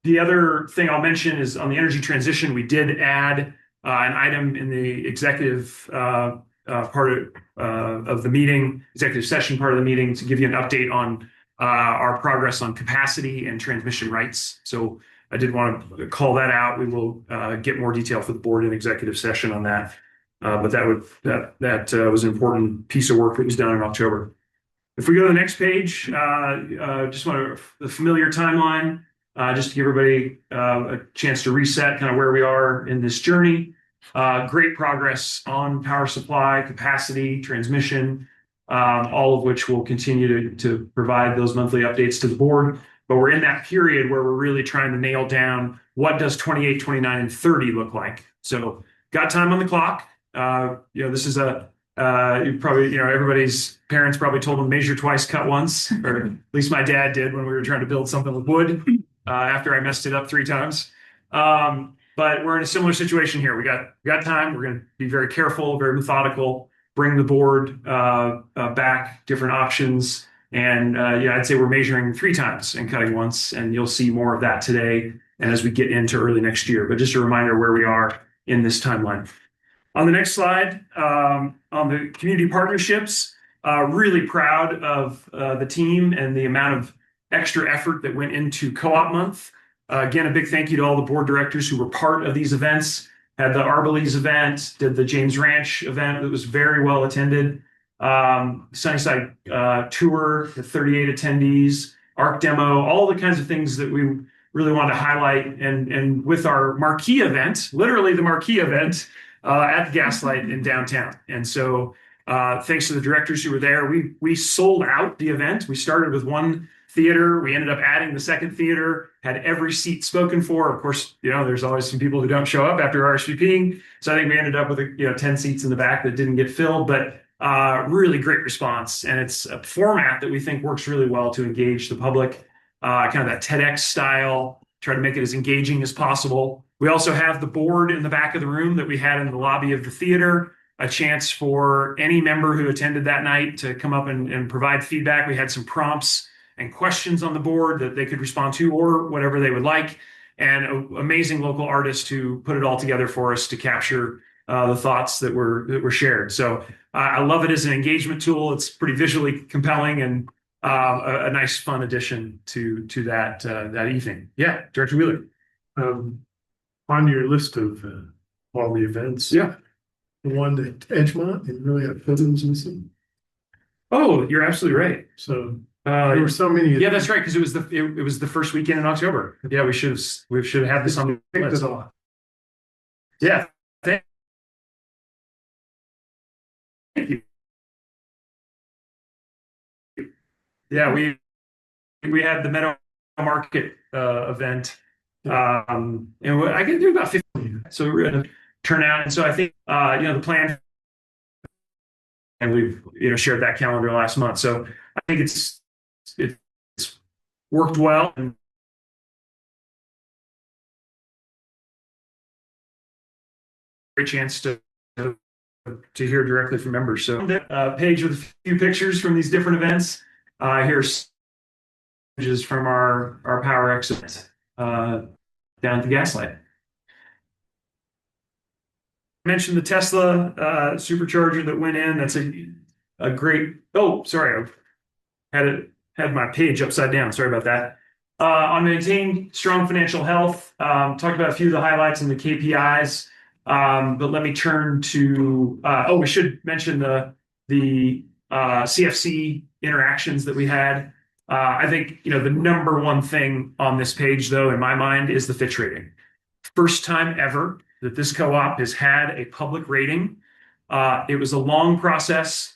The other thing I'll mention is on the energy transition, we did add an item in the executive part of the meeting, executive session part of the meeting, to give you an update on our progress on capacity and transmission rights. So I did want to call that out. We will get more detail for the board in executive session on that. But that was an important piece of work that was done in October. If we go to the next page, just want the familiar timeline, just to give everybody a chance to reset kind of where we are in this journey. Great progress on power supply, capacity, transmission, all of which will continue to provide those monthly updates to the board. But we're in that period where we're really trying to nail down what does 28, 29, and 30 look like. So got time on the clock. This is you probably, everybody's parents probably told them measure twice, cut once, or at least my dad did when we were trying to build something with wood after I messed it up 3 times. But we're in a similar situation here. We got time. We're going to be very careful, very methodical, bring the board back, different options. And I'd say we're measuring 3 times and cutting once, and you'll see more of that today and as we get into early next year. But just a reminder where we are in this timeline. On the next slide, on the community partnerships, really proud of the team and the amount of extra effort that went into Co-op Month. Again, a big thank you to all the board directors who were part of these events. Had the Arbalese event, did the James Ranch event that was very well attended. Sunnyside tour, the 38 attendees, ARC demo, all the kinds of things that we really wanted to highlight. And with our marquee event, literally the marquee event, at the Gaslight in downtown. And so thanks to the directors who were there, we sold out the event. We started with 1 theater. We ended up adding the 2nd theater, had every seat spoken for. Of course, there's always some people who don't show up after RSVPing. So I think we ended up with 10 seats in the back that didn't get filled, but really great response. And it's a format that we think works really well to engage the public, kind of that TEDx style, try to make it as engaging as possible. We also have the board in the back of the room that we had in the lobby of the theater, a chance for any member who attended that night to come up and provide feedback. We had some prompts and questions on the board that they could respond to or whatever they would like. And amazing local artists who put it all together for us to capture the thoughts that were shared. So I love it as an engagement tool. It's pretty visually compelling and a nice, fun addition to that evening. Yeah, Director Wheeler. On your list of all the events, the one at Edgemont, it really had photos missing. Oh, you're absolutely right. So there were so many. Yeah, that's right, because it was the first weekend in October. Yeah, we should have had this on the list. Yeah, thank you. Yeah, we had the Meadow Market event. And I can do about 50, so we're going to turn out. And so I think, the plan, and we've, shared that calendar last month. So I think it's worked well. And great chance to hear directly from members. So page with a few pictures from these different events. Here's images from our Power X event. Down at the Gaslight. I mentioned the Tesla supercharger that went in. That's a great. Oh, sorry, I had my page upside down. Sorry about that. On maintain strong financial health. Talked about a few of the highlights and the KPIs. But let me turn to. We should mention the CFC interactions that we had. I think, the number one thing on this page, though, in my mind, is the Fitch rating. First time ever that this co-op has had a public rating. It was a long process.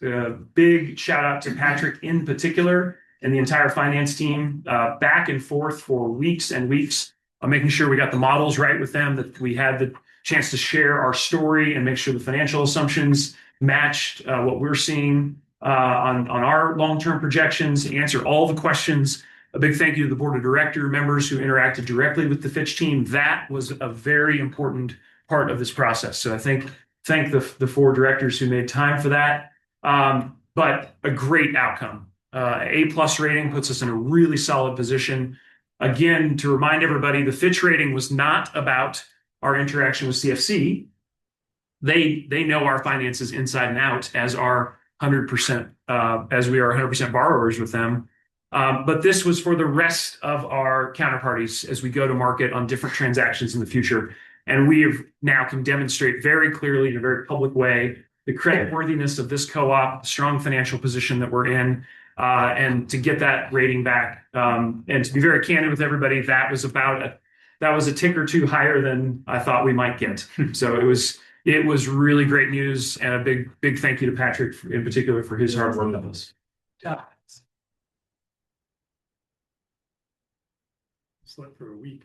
Big shout out to Patrick in particular and the entire finance team, back and forth for weeks and weeks, making sure we got the models right with them, that we had the chance to share our story and make sure the financial assumptions matched what we're seeing on our long-term projections, answer all the questions. A big thank you to the board of director members who interacted directly with the Fitch team. That was a very important part of this process. So I thank the 4 directors who made time for that. But a great outcome. A+ rating puts us in a really solid position. Again, to remind everybody, the Fitch rating was not about our interaction with CFC. they know our finances inside and out as our 100%, as we are 100% borrowers with them. But this was for the rest of our counterparties as we go to market on different transactions in the future. And we have now can demonstrate very clearly in a very public way the creditworthiness of this co-op, strong financial position that we're in, and to get that rating back. And to be very candid with everybody, that was a tick or two higher than I thought we might get. So it was really great news, and a big thank you to Patrick in particular for his hard work on this. Slept for a week.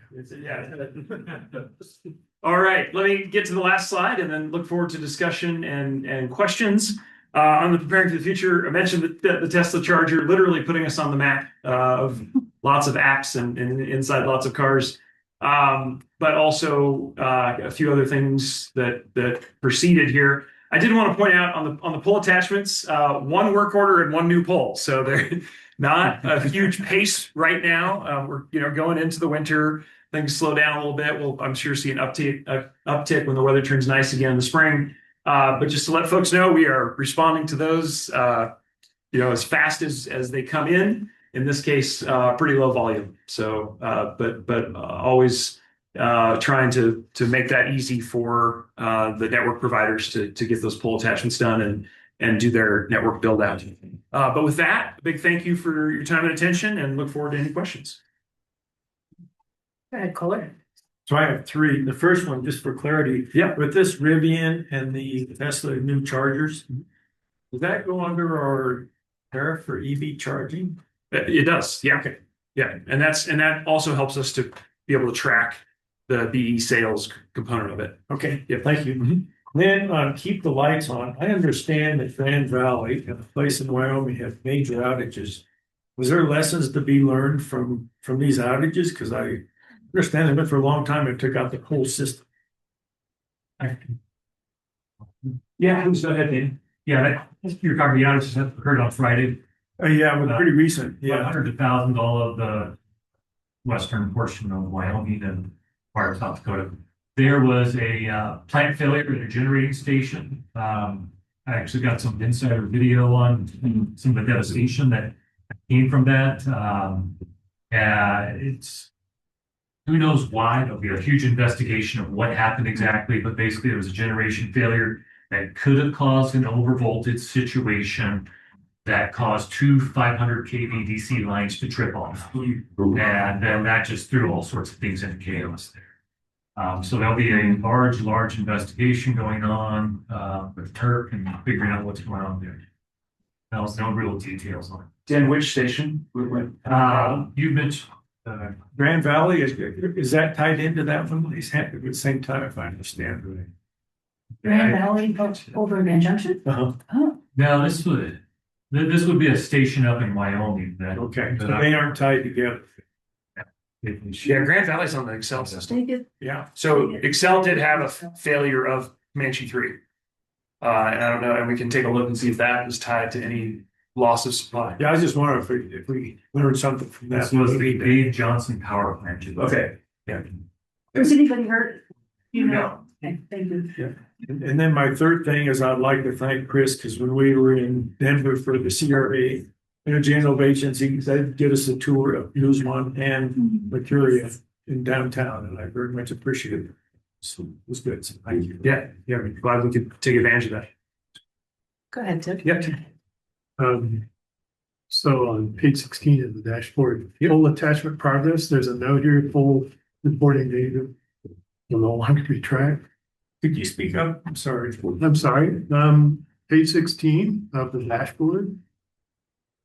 All right, let me get to the last slide and then look forward to discussion and questions. On the preparing for the future, I mentioned the Tesla charger literally putting us on the map of lots of apps and inside lots of cars. But also a few other things that preceded here. I did want to point out on the pull attachments, one work order and one new pull. So they're not a huge pace right now. We're going into the winter. Things slow down a little bit. We'll, I'm sure, see an uptick when the weather turns nice again in the spring. But just to let folks know, we are responding to those, as fast as they come in. In this case, pretty low volume. So, but always trying to make that easy for the network providers to get those pull attachments done and do their network build out. But with that, a big thank you for your time and attention, and look forward to any questions. Go ahead, Kohler. So I have three. The first one, just for clarity. Yeah. With this Rivian and the Tesla new chargers, does that go under our tariff for EV charging? It does. Yeah. Okay. Yeah. And that also helps us to be able to track the BE sales component of it. Okay. Yeah. Thank you. Then keep the lights on. I understand that Grand Valley and a place in Wyoming have major outages. Was there lessons to be learned from these outages? Because I understand they went for a long time and took out the whole system. Yeah, go ahead, Dan. Yeah, you're talking the outages that occurred on Friday. Yeah, it was pretty recent. Yeah, hundreds of thousands all of the western portion of Wyoming and part of South Dakota. There was a plant failure at a generating station. I actually got some insider video on some of the devastation that came from that. It's who knows why. There'll be a huge investigation of what happened exactly, but basically there was a generation failure that could have caused an overvoltage situation that caused two 500 kV DC lines to trip off. And then that just threw all sorts of things into chaos there. So there'll be a large investigation going on with Turk and figuring out what's going on there. There's no real details on it. Dan, which station? You mentioned Grand Valley, is that tied into that one? These happened at the same time, if I understand right. Grand Valley over in Van Junction? Oh. No, this would be a station up in Wyoming. Okay, so they aren't tied together. Yeah, Grand Valley's on the Excel system. Yeah. So Excel did have a failure of Comanche 3. And I don't know, and we can take a look and see if that is tied to any loss of supply. Yeah, I was just wondering if we learned something from that. This was the Dave Johnson power plant. Okay. Yeah. Was anybody hurt? No. Okay, thank you. Yeah. And then my third thing is I'd like to thank Chris, because when we were in Denver for the CRA Energy Innovations, he did get us a tour of Guzman and Mercuria in downtown, and I very much appreciate it. So it was good. So thank you. Yeah. I'm glad we could take advantage of that. Go ahead, Tim. Yep. So on page 16 of the dashboard, full attachment progress, there's a note here, full reporting data will no longer be tracked. Could you speak up? I'm sorry. Page 16 of the dashboard.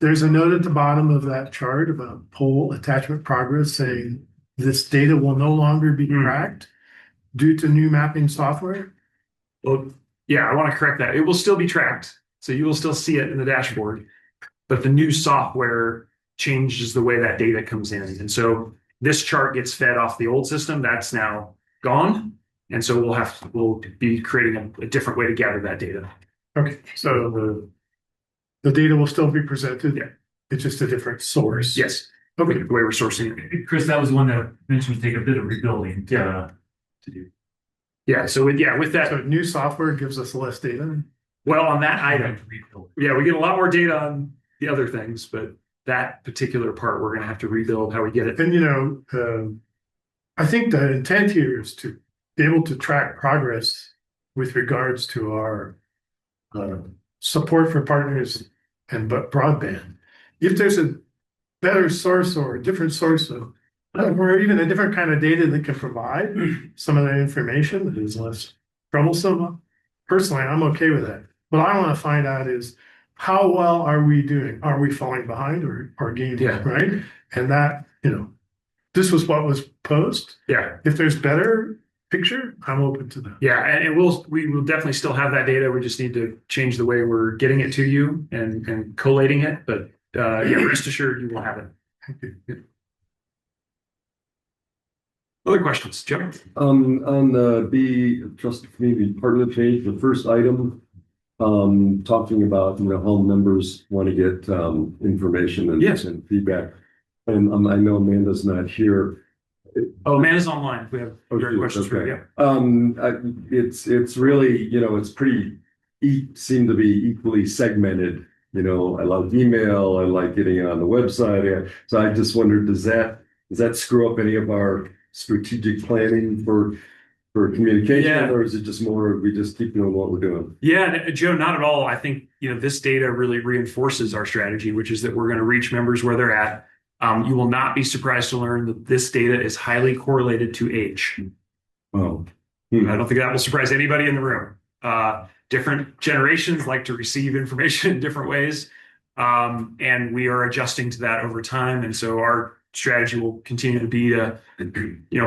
There's a note at the bottom of that chart about poll attachment progress saying this data will no longer be tracked due to new mapping software. Well, yeah, I want to correct that. It will still be tracked. So you will still see it in the dashboard, but the new software changes the way that data comes in. And so this chart gets fed off the old system. That's now gone. And so we'll be creating a different way to gather that data. Okay, so the data will still be presented. Yeah. It's just a different source. Yes. Okay. The way we're sourcing it. Chris, that was the one that mentioned would take a bit of rebuilding to do. Yeah, so with So that, new software gives us less data. well, on that item, yeah, we get a lot more data on the other things, but that particular part, we're gonna have to rebuild how we get it. And I think the intent here is to be able to track progress with regards to our support for partners and broadband. If there's a better source or a different source of, or even a different kind of data that can provide some of that information that is less troublesome, personally, I'm okay with that. What I want to find out is how well are we doing? Are we falling behind or gaining, Yeah. right? And that, this was what was posed. Yeah. If there's better picture, I'm open to that. Yeah, and we will definitely still have that data. We just need to change the way we're getting it to you and collating it. But rest assured, you will have it. Thank you. Other questions, Joe? On the trusted community partner page, the first item, talking about, how members want to get information and feedback. And I know Amanda's not here. Oh, Amanda's online. We have questions for you. It's really, it's pretty seem to be equally segmented. I love email. I like getting it on the website. So I just wondered, does that screw up any of our strategic planning for communication, or is it just more we just keep doing what we're doing? Yeah, Joe, not at all. I think this data really reinforces our strategy, which is that we're going to reach members where they're at. You will not be surprised to learn that this data is highly correlated to age. Oh, I don't think that will surprise anybody in the room. Different generations like to receive information in different ways, and we are adjusting to that over time. And so our strategy will continue to be to,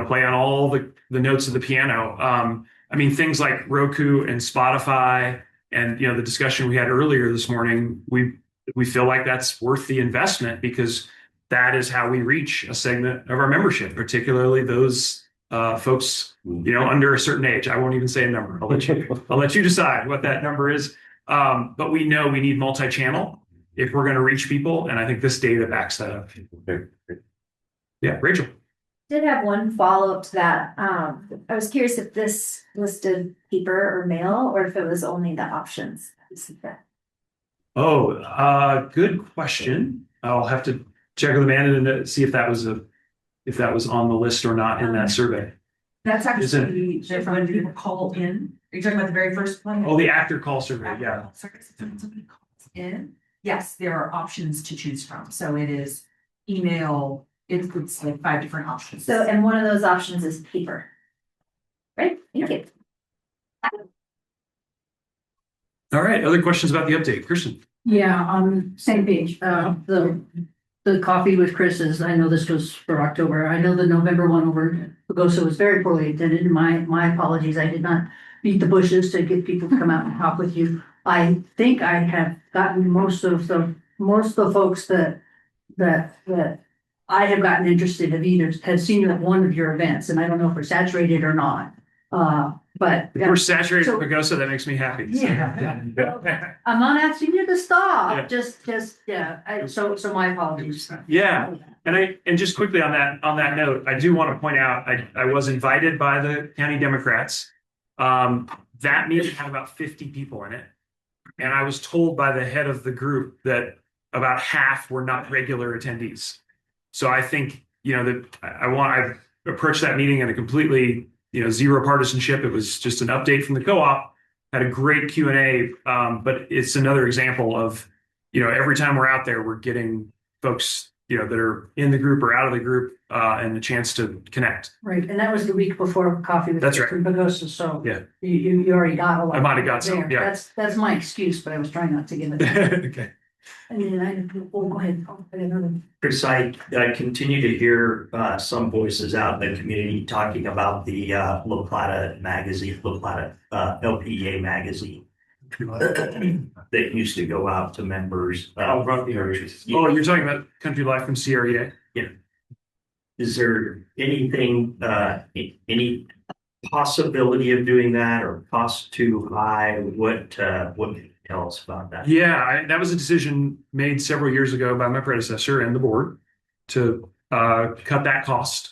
play on all the notes of the piano. Things like Roku and Spotify, and the discussion we had earlier this morning. We feel like that's worth the investment because that is how we reach a segment of our membership, particularly those folks, under a certain age. I won't even say a number. I'll let you decide what that number is. But we know we need multi-channel if we're going to reach people, and I think this data backs that up. Yeah, Rachel. Did have one follow-up to that. I was curious if this listed paper or mail, or if it was only the options. Oh, good question. I'll have to check with Amanda and see if that was on the list or not in that survey. That's actually when people call in. Are you talking about the very first one? Oh, the actor call survey. Yeah. Somebody calls in. Yes, there are options to choose from. So it is email. It's like 5 different options. So, and one of those options is paper. Right? Thank you. All right. Other questions about the update, Kristen? Yeah, on same page, the coffee with Chris's, I know this was for October, I know the November one over Pagosa was very poorly attended, my apologies, I did not beat the bushes to get people to come out and talk with you. I think I have gotten most of the folks that I have gotten interested have seen one of your events, and I don't know if we're saturated or not. But if we're saturated with Pagosa, that makes me happy. Yeah. I'm not asking you to stop. Yeah. So my apologies. Yeah. And just quickly on that note, I do want to point out I was invited by the county Democrats. That meeting had about 50 people in it. And I was told by the head of the group that about half were not regular attendees. So I think, that I approached that meeting in a completely, zero partisanship. It was just an update from the co-op, had a great Q&A. But it's another example of, every time we're out there, we're getting folks, that are in the group or out of the group, and the chance to connect. Right. And that was the week before coffee with That's right. Pagosa. So yeah, you already got a lot. I might have got some. Yeah. That's my excuse, but I was trying not to give it. Okay. And then go ahead. Chris, I continue to hear some voices out in the community talking about the La Plata magazine, La Plata LPEA magazine that used to go out to members. You're talking about Country Life from CREA? Yeah. Is there anything, any possibility of doing that, or cost too high? What can you tell us about that? Yeah, that was a decision made several years ago by my predecessor and the board to cut that cost.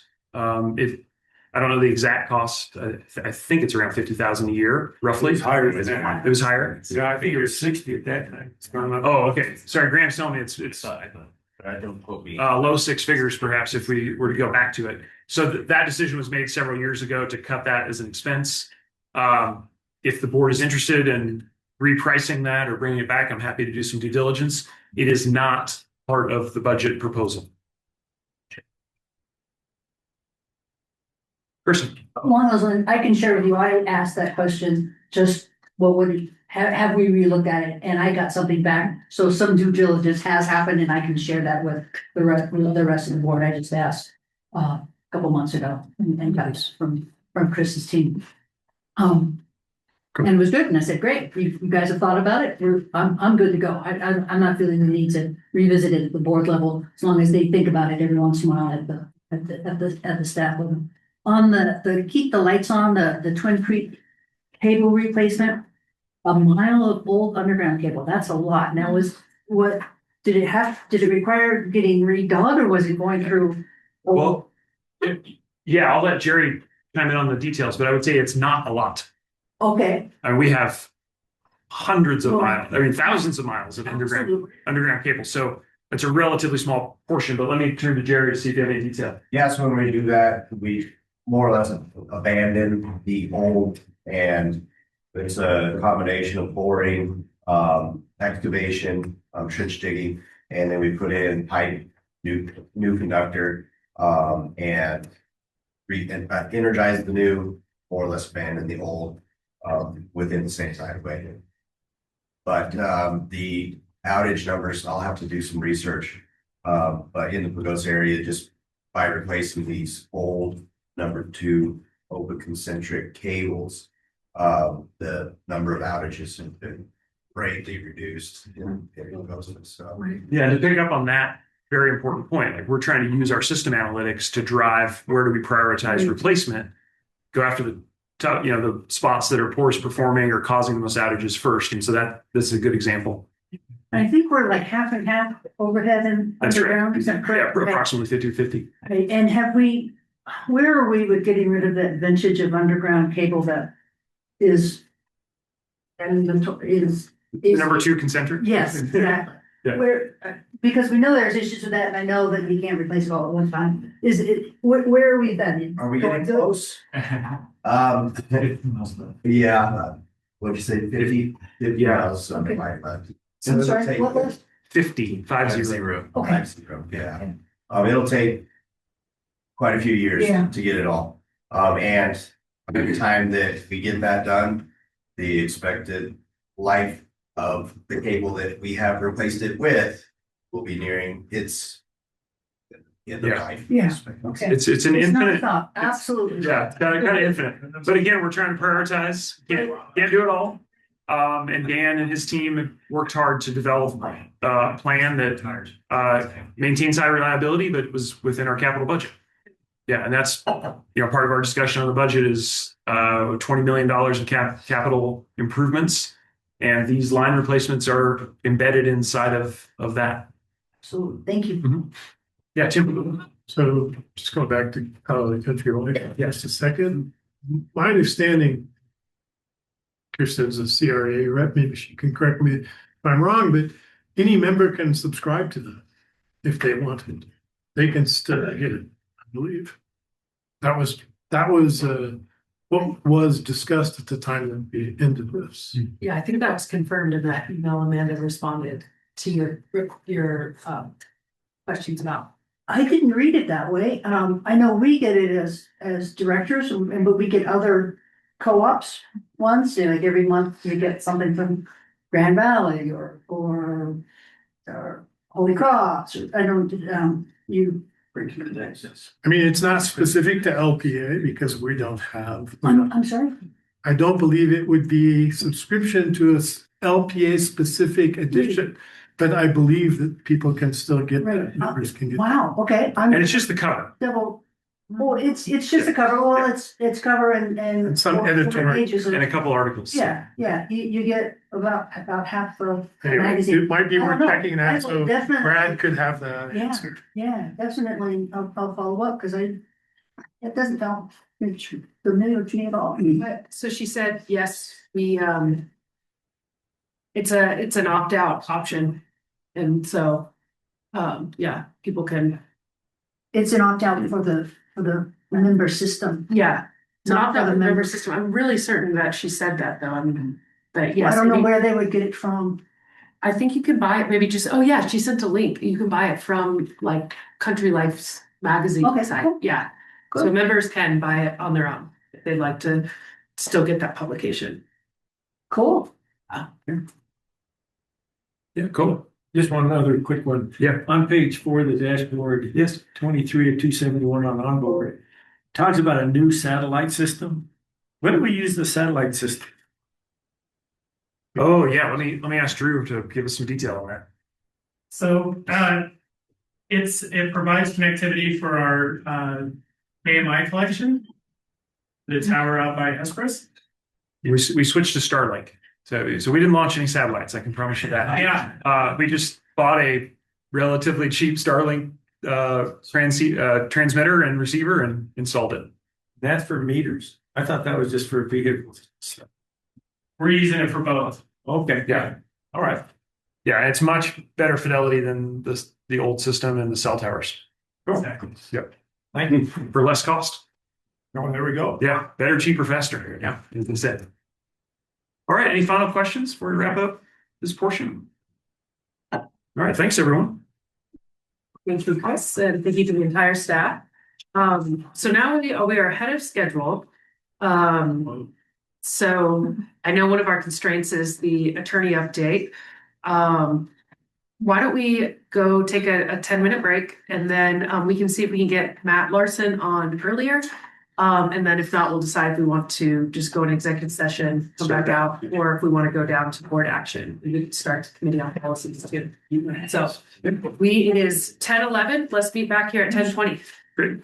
I don't know the exact cost. I think it's around 50,000 a year, roughly. It was higher than that. It was higher. Yeah, I think it was 60 at that time. It's gone up. Oh, okay. Sorry, Graham's telling me it's Don't quote me. low six figures, perhaps, if we were to go back to it. So that decision was made several years ago to cut that as an expense. If the board is interested in repricing that or bringing it back, I'm happy to do some due diligence. It is not part of the budget proposal. Person. One of those, I can share with you, I asked that question, just what would, have we relooked at it? And I got something back. So some due diligence has happened and I can share that with the rest of the board. I just asked a couple months ago and got it from Chris's team. And it was good. And I said, great, you guys have thought about it. I'm good to go. I'm not feeling the need to revisit it at the board level, as long as they think about it every once in a while at the staff level. On the keep the lights on, the Twin Creek cable replacement, a mile of old underground cable, that's a lot. Now did it require getting redug or was it going through? Well, yeah, I'll let Jerry chime in on the details, but I would say it's not a lot. Okay. And we have hundreds of miles, thousands of miles of underground cable. So it's a relatively small portion, but let me turn to Jerry to see if you have any detail. Yeah, so when we do that, we more or less abandon the old, and it's a combination of boring, excavation, trench digging, and then we put in pipe, new conductor, and energize the new, more or less abandon the old, within the same side of way. But the outage numbers, I'll have to do some research. But in the Pagosa area, just by replacing these old number 2 open concentric cables, the number of outages have been greatly reduced in Pagosa. So yeah, and to pick up on that very important point, like we're trying to use our system analytics to drive where do we prioritize replacement, go after the the spots that are poorest performing or causing the most outages first. And so this is a good example. I think we're like half and half overhead and underground. Is that correct? Yeah, approximately 50-50. Okay. And where are we with getting rid of that vintage of underground cable that is Number 2 concentric? Yes, exactly. Yeah. Because we know there's issues with that, and I know that we can't replace it all at one time. Where are we then? are we getting close? Yeah, what'd you say, 50 miles, something like that. So I'm it'll sorry, take what was? 50. Okay. Yeah, it'll take quite a few years to get it all. And by the time that we get that done, the expected life of the cable that we have replaced it with will be nearing its end of life. Yeah. Okay. It's an infinite. Absolutely. Yeah, kind of infinite. But again, we're trying to prioritize. Can't do it all. And Dan and his team have worked hard to develop a plan that maintains high reliability, but was within our capital budget. Yeah, and that's part of our discussion on the budget is $20 million in capital improvements, and these line replacements are embedded inside of that. So thank you. Mm-hmm. Yeah, Tim. So just going back to the country road, just a second. My understanding, Kirsten's a CRA rep, maybe she can correct me if I'm wrong, but any member can subscribe to them if they wanted. They can still get it, I believe. That was what was discussed at the time that we ended this. Yeah, I think that was confirmed in that email Amanda responded to your questions about. I didn't read it that way. I know we get it as directors, but we get other co-ops ones, like every month we get something from Grand Valley or Holy Cross. I don't, I mean, it's not specific to LPA because we don't have. I'm sorry? I don't believe it would be subscription to a LPA specific edition, but I believe that people can still get that. Members can get. Wow, okay. And it's just the cover. Well, it's just a cover. Well, it's cover and some editorial pages and a couple articles. Yeah. You get about half the Anyway, magazine. it might be worth checking that, so Definitely. Brad could have that answer. Yeah, definitely. I'll follow up because it doesn't sound familiar to me at all. So she said, yes, it's an opt-out option. And so, yeah, people can, It's an opt-out for the member system. yeah. It's an Not for opt-out the member member. system. I'm really certain that she said that though. I mean, but I yes. don't know where they would get it from. I think you can buy it, maybe just, oh yeah, she sent a link. You can buy it from like Country Life's magazine Okay, site. cool. Yeah. So Good. members can buy it on their own if they'd like to still get that publication. Cool. Yeah, cool. Just one other quick one. Yeah. On page 4 of the dashboard, yes, 23 of 271 on onboard, talks about a new satellite system. When do we use the satellite system? Oh, yeah, let me ask Drew to give us some detail on that. So it provides connectivity for our AMI collection, the tower out by Hesperus. We switched to Starlink. So we didn't launch any satellites, I can promise you that. Yeah. We just bought a relatively cheap Starlink transmitter and receiver and installed it. That's for meters. I thought that was just for vehicles. We're using it for both. Okay, Yeah. all right. Yeah, it's much better fidelity than the old system and the cell towers. Cool. Exactly. Yep. Thank you. For less cost. Oh, there we go. Yeah, better, cheaper, faster. Yeah, as they said. All right, any final questions before we wrap up this portion? All right, thanks everyone. Thank you, Chris, and thank you to the entire staff. So now we are ahead of schedule. So I know one of our constraints is the attorney update. Why don't we go take a 10-minute break and then we can see if we can get Matt Larson on earlier. And then if not, we'll decide if we want to just go in executive session, come back out, or if we want to go down to board action. We could start the committee on policies too. So it is 10:11. Let's be back here at 10:20. Great.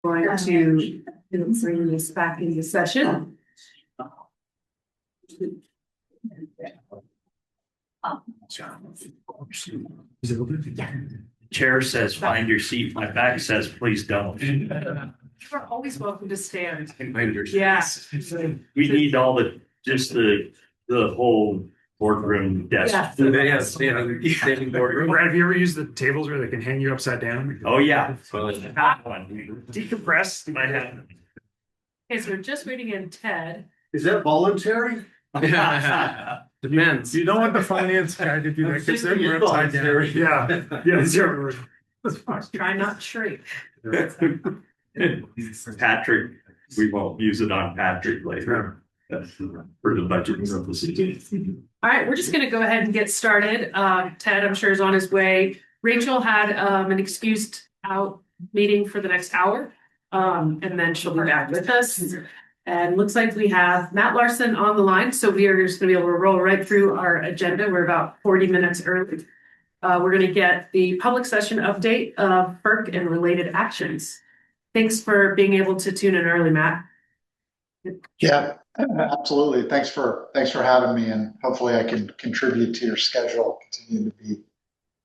Going to bring this back into session. Chair says, find your seat. My back says, please don't. You are always welcome to stand. Yeah. We need all the whole boardroom desk. Yes. Brad, have you ever used the tables where they can hang you upside down? Oh, yeah. That one. Decompress my head. Okay, so we're just waiting in Ted. Is that voluntary? Depends. You don't want the finance guy to do that because then we're upside down. Yeah, zero. Try not to shrink. Patrick, we won't use it on Patrick later. That's for the budget purposes. All right, we're just gonna go ahead and get started. Ted, I'm sure, is on his way. Rachel had an excused out meeting for the next hour. And then she'll be back with us. And looks like we have Matt Larson on the line, so we are just gonna be able to roll right through our agenda. We're about 40 minutes early. We're gonna get the public session update of FERC and related actions. Thanks for being able to tune in early, Matt. Yeah, absolutely. Thanks for having me, and hopefully I can contribute to your schedule, continue to be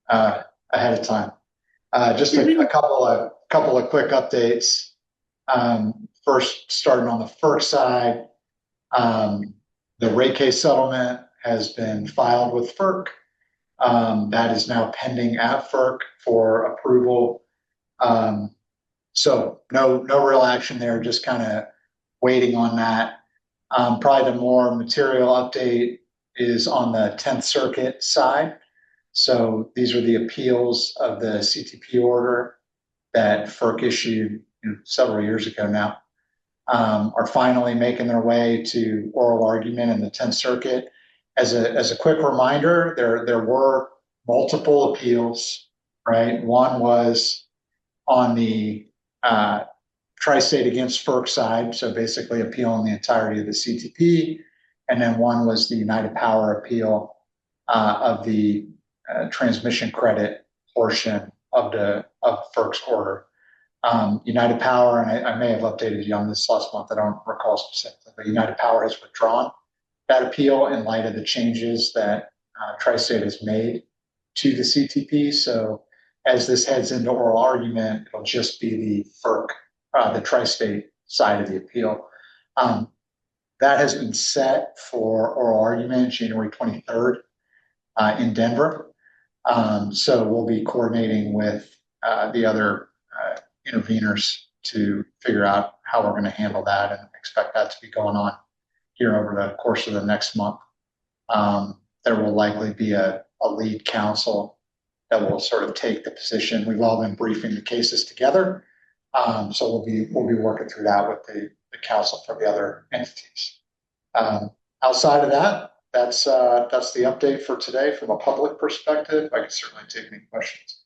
ahead of time. Just a couple of quick updates. First, starting on the FERC side, the rate case settlement has been filed with FERC. That is now pending at FERC for approval. So no real action there, just kind of waiting on that. Probably the more material update is on the 10th Circuit side. So these are the appeals of the CTP order that FERC issued several years ago now, are finally making their way to oral argument in the 10th Circuit. As a quick reminder, there were multiple appeals, right? One was on the tri-state against FERC side, so basically appealing the entirety of the CTP, and then one was the United Power appeal of the transmission credit portion of FERC's order. United Power, and I may have updated you on this last month, I don't recall specifically, but United Power has withdrawn that appeal in light of the changes that Tri-State has made to the CTP. So as this heads into oral argument, it'll just be the FERC, the Tri-State side of the appeal. That has been set for oral argument January 23rd in Denver. So we'll be coordinating with the other interveners to figure out how we're going to handle that, and expect that to be going on here over the course of the next month. There will likely be a lead counsel that will sort of take the position. We've all been briefing the cases together. So we'll be working through that with the counsel for the other entities. Outside of that, that's the update for today from a public perspective. I can certainly take any questions.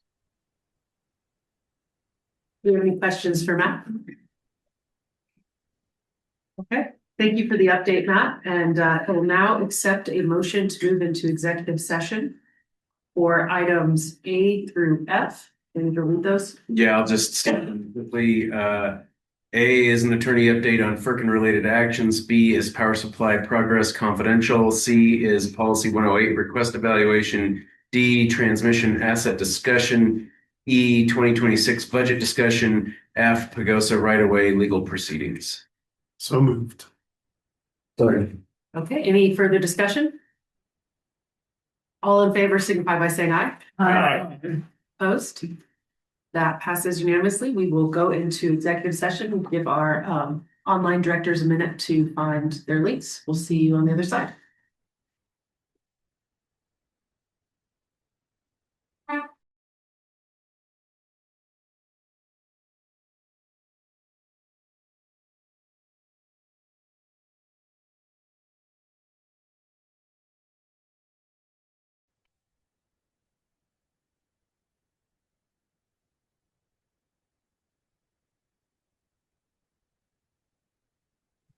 Do you have any questions for Matt? Okay, thank you for the update, Matt. And I will now accept a motion to move into executive session for items A through F. Can you read those? Yeah, I'll just state them quickly. A is an attorney update on FERC and related actions. B is power supply progress confidential. C is policy 108 request evaluation. D, transmission asset discussion. E, 2026 budget discussion. F, Pagosa right-of-way legal proceedings. So moved. Sorry. Okay, any further discussion? All in favor signify by saying aye. Aye. Opposed? That passes unanimously. We will go into executive session. We'll give our online directors a minute to find their links. We'll see you on the other side.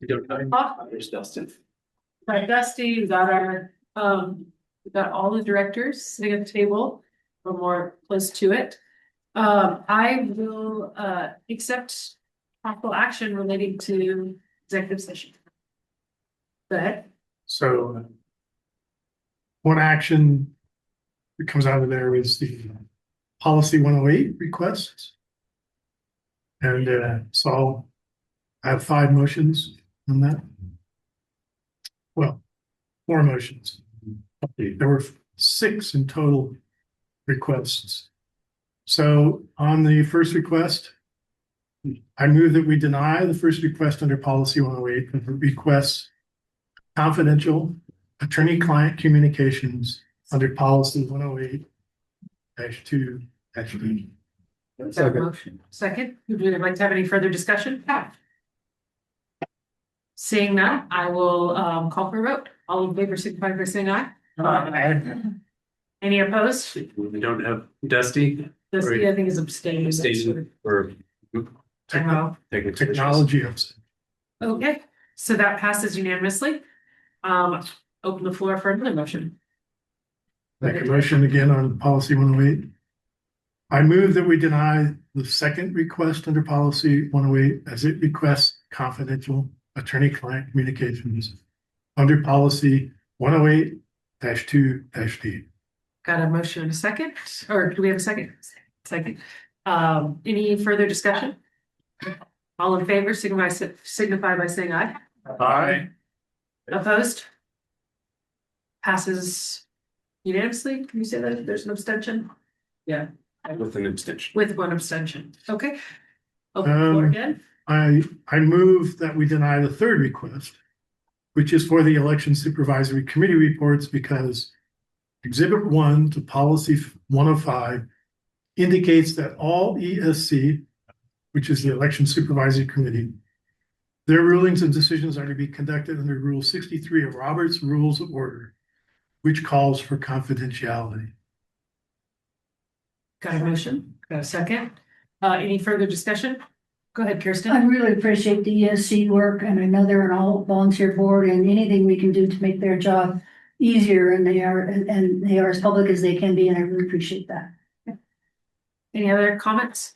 There's Dustin. Right, Dusty, we got our, we got all the directors sitting at the table or more close to it. I will, accept possible action relating to executive session. Go ahead. So one action that comes out of there is the policy 108 requests. And so I have 5 motions on that. Well, 4 motions. There were 6 in total requests. So on the first request, I move that we deny the first request under policy 108 and request confidential attorney-client communications under policy 108-2-3. Motion. Second, would you like to have any further discussion? Seeing none, I will call for a vote. All in favor signify by saying aye. Any opposed? We don't have Dusty. Dusty, I think, is abstaining. Abstaining or Technology. Okay, so that passes unanimously. Open the floor for another motion. Make a motion again on policy 108. I move that we deny the second request under policy 108 as it requests confidential attorney-client communications under policy 108-2-D. Got a motion and a second, or do we have a second? Second. Any further discussion? All in favor, signify by saying aye. Aye. Opposed? Passes unanimously. Can you say that there's an abstention? Yeah. with an abstention. With one abstention. Okay. Open the floor again. I move that we deny the third request, which is for the election supervisory committee reports, because Exhibit 1 to Policy 105 indicates that all ESC, which is the Election Supervisory Committee, their rulings and decisions are to be conducted under Rule 63 of Robert's Rules of Order, which calls for confidentiality. Got a motion? Got a second? Any further discussion? Go ahead, Kirsten. I really appreciate the ESC work, and I know they're an all volunteer board, and anything we can do to make their job easier, and they are as public as they can be, and I really appreciate that. Any other comments?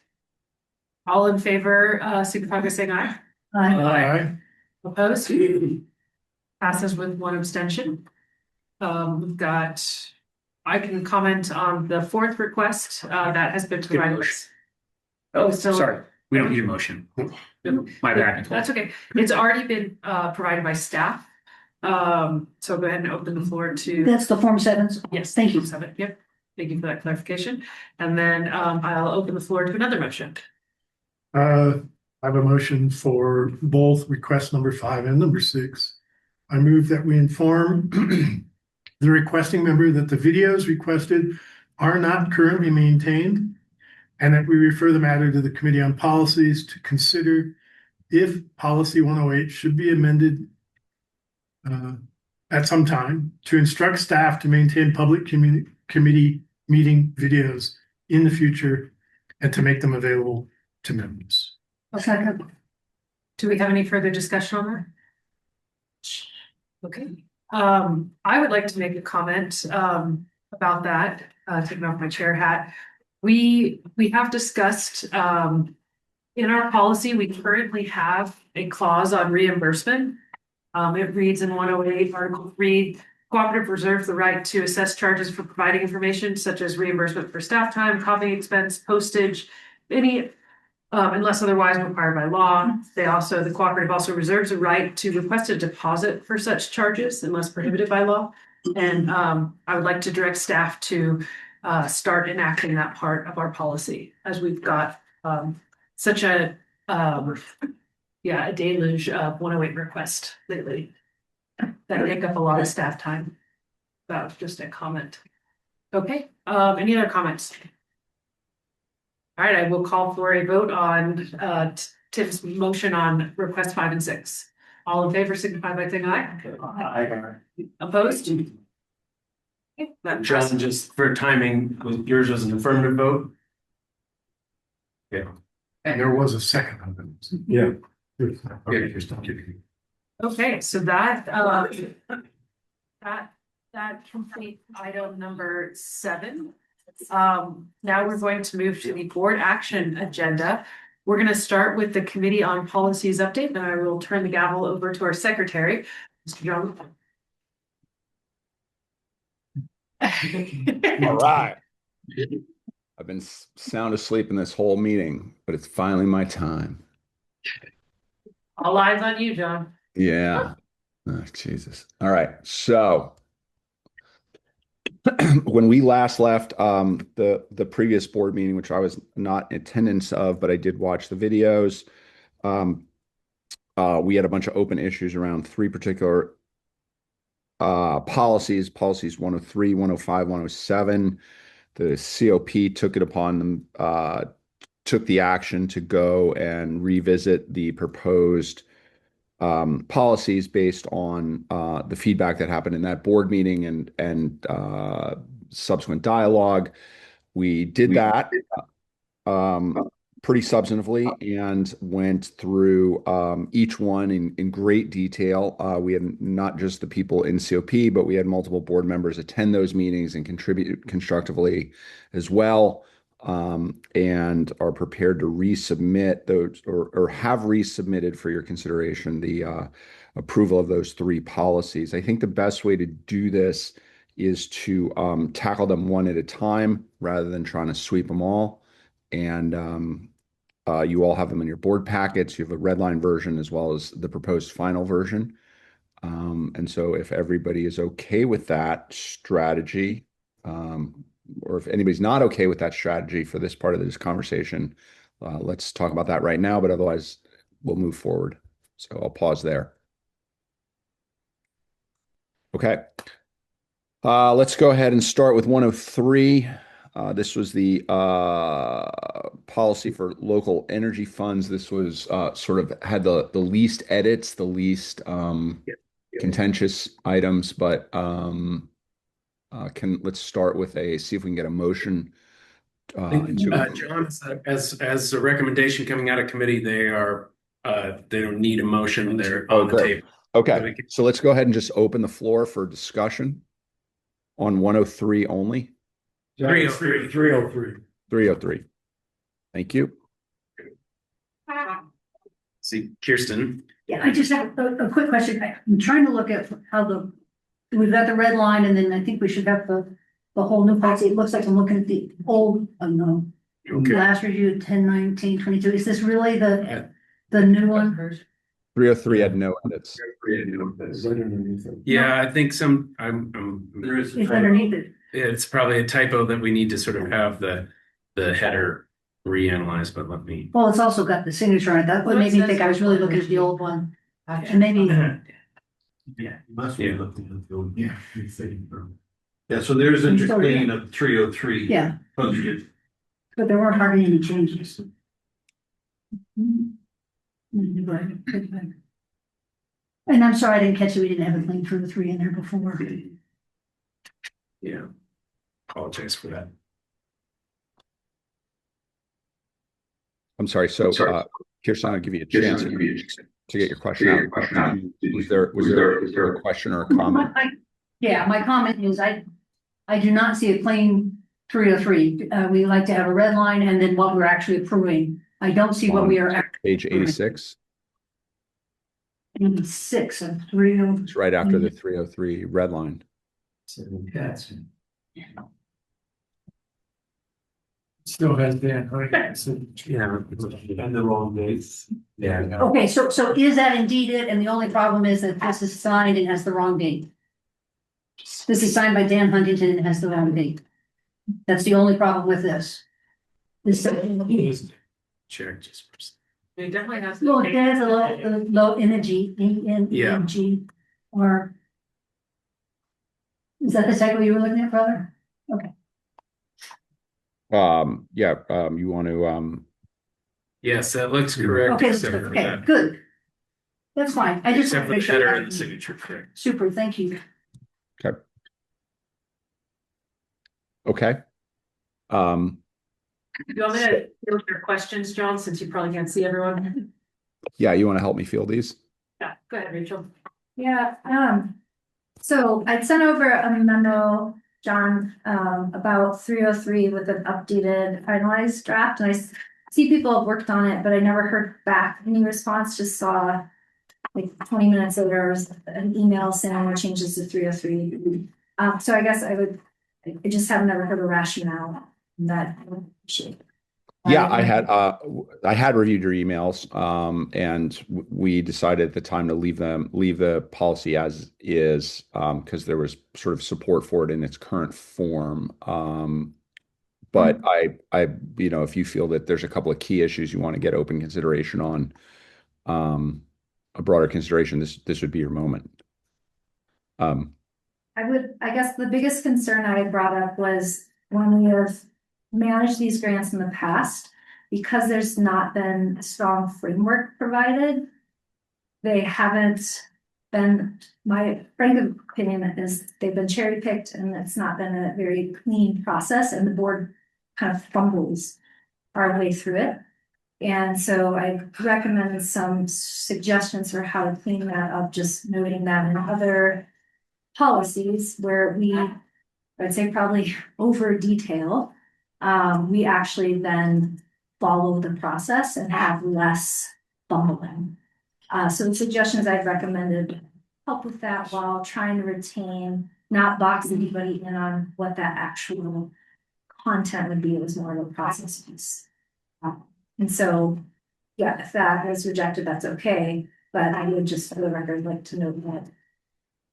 All in favor, signify by saying aye. Aye. Opposed? Passes with one abstention. We've got, I can comment on the fourth request, that has been provided. Oh, so- sorry, we don't need a motion. My bad. That's okay. It's already been provided by staff. So go ahead and open the floor to. That's the Form 7s. Yes, Thank you. Form 7. Yep. Thank you for that clarification. And then I'll open the floor to another motion. I have a motion for both request number 5 and number 6. I move that we inform the requesting member that the videos requested are not currently maintained, and that we refer the matter to the Committee on Policies to consider if Policy 108 should be amended at some time to instruct staff to maintain public committee meeting videos in the future and to make them available to members. Second. Do we have any further discussion on that? Okay. I would like to make a comment about that, taking off my chair hat. We have discussed in our policy, we currently have a clause on reimbursement. It reads in 108, Article 3, cooperative reserves the right to assess charges for providing information such as reimbursement for staff time, copying expense, postage, any unless otherwise required by law. The cooperative also reserves a right to request a deposit for such charges unless prohibited by law. And I would like to direct staff to start enacting that part of our policy, as we've got such a deluge of 108 requests lately that take up a lot of staff time. That was just a comment. Okay, any other comments? All right, I will call for a vote on Tim's motion on request 5 and 6. All in favor, signify by saying aye. Aye. Opposed? Okay, that John, passes. just for timing, yours was an affirmative vote? Yeah. And there was a second of it. Yeah. Okay, you're still kidding. Okay, so that completes item number 7. Now we're going to move to the board action agenda. We're going to start with the Committee on Policies update, and I will turn the gavel over to our secretary, Mr. John. All right. I've been sound asleep in this whole meeting, but it's finally my time. All eyes on you, John. Yeah. Oh, Jesus. All right. So when we last left the previous board meeting, which I was not in attendance of, but I did watch the videos, we had a bunch of open issues around 3 particular policies 103, 105, 107. The COP took it upon them, took the action to go and revisit the proposed policies based on the feedback that happened in that board meeting and subsequent dialogue. We did that pretty substantively and went through each one in great detail. We had not just the people in COP, but we had multiple board members attend those meetings and contribute constructively as well, and are prepared to resubmit those or have resubmitted for your consideration the approval of those 3 policies. I think the best way to do this is to tackle them one at a time rather than trying to sweep them all. And you all have them in your board packets. You have a red line version as well as the proposed final version. And so if everybody is okay with that strategy, or if anybody's not okay with that strategy for this part of this conversation, let's talk about that right now. But otherwise, we'll move forward. So I'll pause there. Okay. Let's go ahead and start with 103. This was the policy for local energy funds. This was sort of had the least edits, the least contentious items, but let's start with see if we can get a motion. John, as a recommendation coming out of committee, they don't need a motion. They're on the table. Okay, so let's go ahead and just open the floor for discussion on 103 only. 303. 303. Thank you. See, Kirsten. Yeah, I just have a quick question. I'm trying to look at how we've got the red line, and then I think we should have the whole new policy. It looks like I'm looking at the old, last review, 10/19/22. Is this really the new one? 303 had no edits. Yeah, I think it's underneath it. It's probably a typo that we need to sort of have the header reanalyzed, but let me. Well, it's also got the signature on it. That what made me think I was really looking at the old one. And maybe. Yeah, you must be looking at the old. Yeah. Yeah, so there's a clean of 303. Yeah. Posted. But there weren't hardly any changes. And I'm sorry I didn't catch it. We didn't have a clean for the 3 in there before. Yeah. Apologize for that. I'm sorry. So, Kirsten, I'll give you a chance to get your question out. Was there a question or a comment? My comment is I do not see a clean 303. We like to have a red line and then what we're actually approving. I don't see what we are. Page 86. 86 of 303. It's right after the 303 red line. Still has Dan. Yeah, and the wrong dates. Yeah. Okay, so is that indeed it? And the only problem is that this is signed and has the wrong date. This is signed by Dan Huntington and has the wrong date. That's the only problem with this. Chair, just. It definitely has. Well, it has a low energy, ENG, or. Is that the cycle you were looking at, brother? Okay. You want to Yes, that looks correct. Okay, except for okay, that. good. That's fine. I just. Except for the header and the signature correct. Super, thank you. Okay. Do you want me to field your questions, John, since you probably can't see everyone? Yeah, you want to help me field these? Yeah, go ahead, Rachel. Yeah, so I'd sent over a memo, John, about 303 with an updated finalized draft, and I see people have worked on it, but I never heard back any response, just saw like 20 minutes later an email saying no changes to 303. So I guess I just have never heard a rationale that. Yeah, I had reviewed your emails, and we decided at the time to leave the policy as is, because there was sort of support for it in its current form. But if you feel that there's a couple of key issues you want to get open consideration on, a broader consideration, this would be your moment. I guess the biggest concern I had brought up was when we have managed these grants in the past, because there's not been a strong framework provided, they haven't been, my frank opinion is they've been cherry picked and it's not been a very clean process, and the board kind of fumbles our way through it. And so I recommend some suggestions for how to clean that up, just noting that in other policies where I'd say probably over detail, we actually then follow the process and have less fumbling. So the suggestions I've recommended help with that while trying to retain, not box anybody in on what that actual content would be. It was more of a process piece. And so, yeah, if that is rejected, that's okay. But I would just, for the record, like to note that if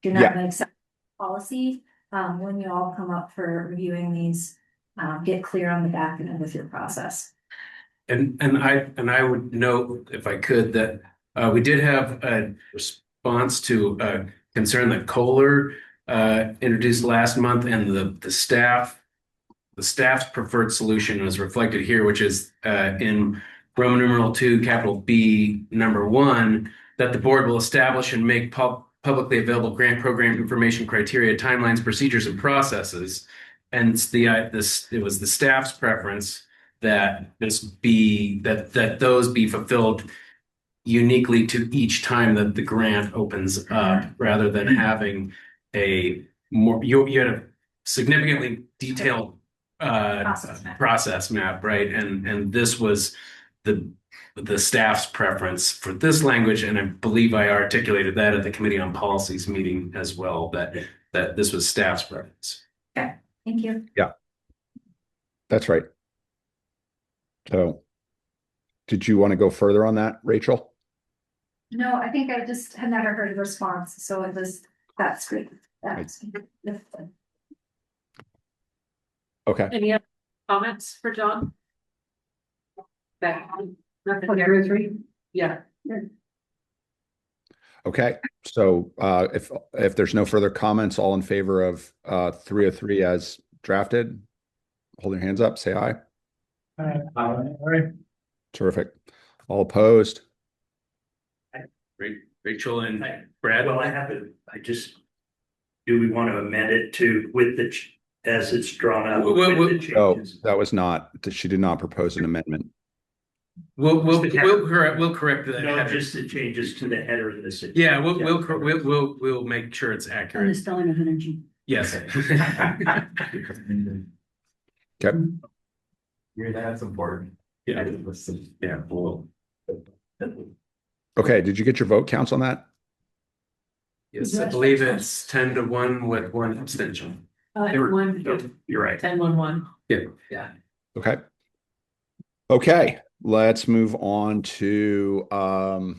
you're not going to accept policy, when you all come up for reviewing these, get clear on the back end with your process. And I would note, if I could, that we did have a response to a concern that Kohler introduced last month, and the staff's preferred solution was reflected here, which is in Roman numeral 2, capital B, number 1, that the board will establish and make publicly available grant program information, criteria, timelines, procedures, and processes. And it was the staff's preference that those be fulfilled uniquely to each time that the grant opens up, rather than having you had a significantly detailed process map, right? And this was the staff's preference for this language, and I believe I articulated that at the Committee on Policies meeting as well, that this was staff's preference. Okay, thank you. Yeah, that's right. So, did you want to go further on that, Rachel? No, I think I just had never heard a response, so that's great. That's Okay. Any other comments for John? Yeah. Okay, so if there's no further comments, all in favor of 303 as drafted, hold your hands up, say aye. Aye. Terrific. All opposed? Rachel and Brad. Well, do we want to amend it to as it's drawn up? Oh, that was not, she did not propose an amendment. We'll correct that. No, just the changes to the header of the city. Yeah, we'll make sure it's And the accurate. spelling of energy. Yes. Okay. Yeah, that's important. Yeah. Yeah. Well. Okay, did you get your vote counts on that? Yes, I believe it's 10-1 with 1 abstention. You're right. 10-1-1. Yeah. Yeah. Okay. Okay, let's move on to how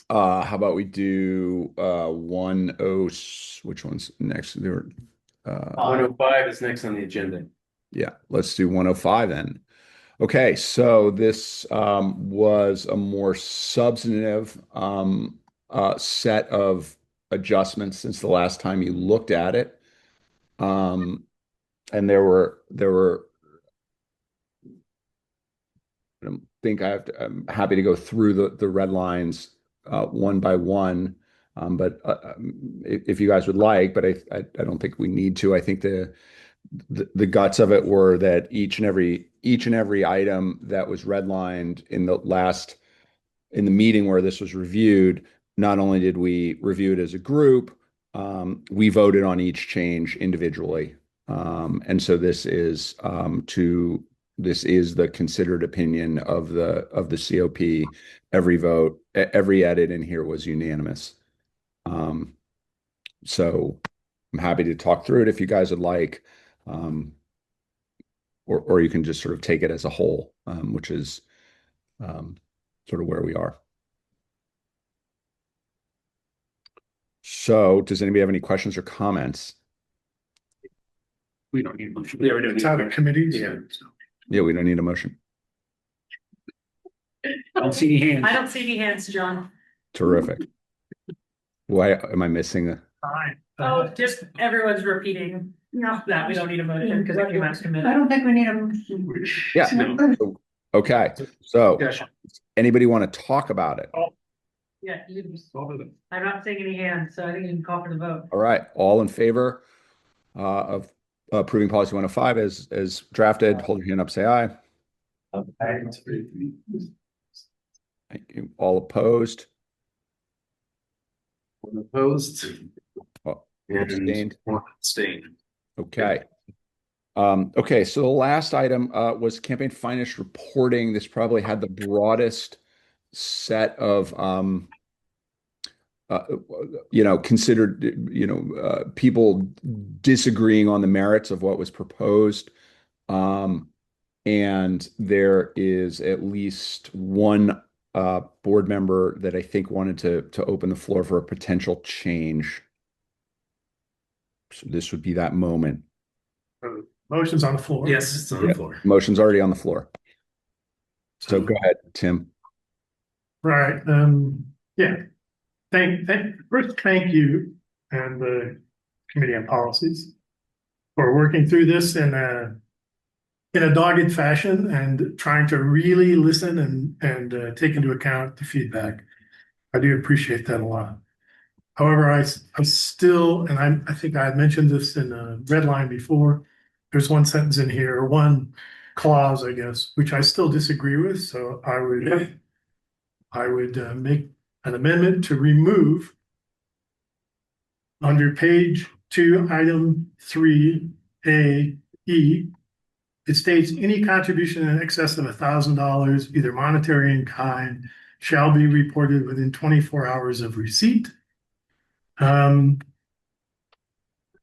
about we do 10, which one's next? There were 105 is next on the agenda. yeah, let's do 105 then. Okay, so this was a more substantive set of adjustments since the last time you looked at it. And there were I don't think I'm happy to go through the red lines one by one. But if you guys would like, but I don't think we need to. I think the guts of it were that each and every item that was redlined in the meeting where this was reviewed, not only did we review it as a group, we voted on each change individually. And so this is the considered opinion of the COP. Every vote, every edit in here was unanimous. So I'm happy to talk through it if you guys would like, or you can just sort of take it as a whole, which is sort of where we are. So does anybody have any questions or comments? We don't need a motion. Yeah, we don't. It's out of committees. Yeah, we don't need a motion. I don't see any hands. I don't see any hands, John. Terrific. Why am I missing a? Oh, just everyone's repeating. No, that we don't need a motion because it came out of committee. I don't think we need a motion. Yeah. Okay. So anybody want to talk about it? Yeah, you can just. I'm not seeing any hands, so I think you can call for the vote. All right. All in favor of approving policy 105 as drafted, hold your hand up, say aye. Thank you. All opposed? One opposed. Abstained. Abstained. Okay. Okay, so the last item was campaign finance reporting. This probably had the broadest set of considered, people disagreeing on the merits of what was proposed. And there is at least one board member that I think wanted to open the floor for a potential change. So this would be that moment. Motion's on the floor. Yes, it's on the floor. Motion's already on the floor. So go ahead, Tim. Right, yeah. First, thank you and the Committee on Policies for working through this in a dogged fashion and trying to really listen and take into account the feedback. I do appreciate that a lot. However, I still, and I think I had mentioned this in a red line before, there's one sentence in here, or one clause, I guess, which I still disagree with. So I would make an amendment to remove under page 2, item 3A, E. It states any contribution in excess of $1,000, either monetary in kind, shall be reported within 24 hours of receipt.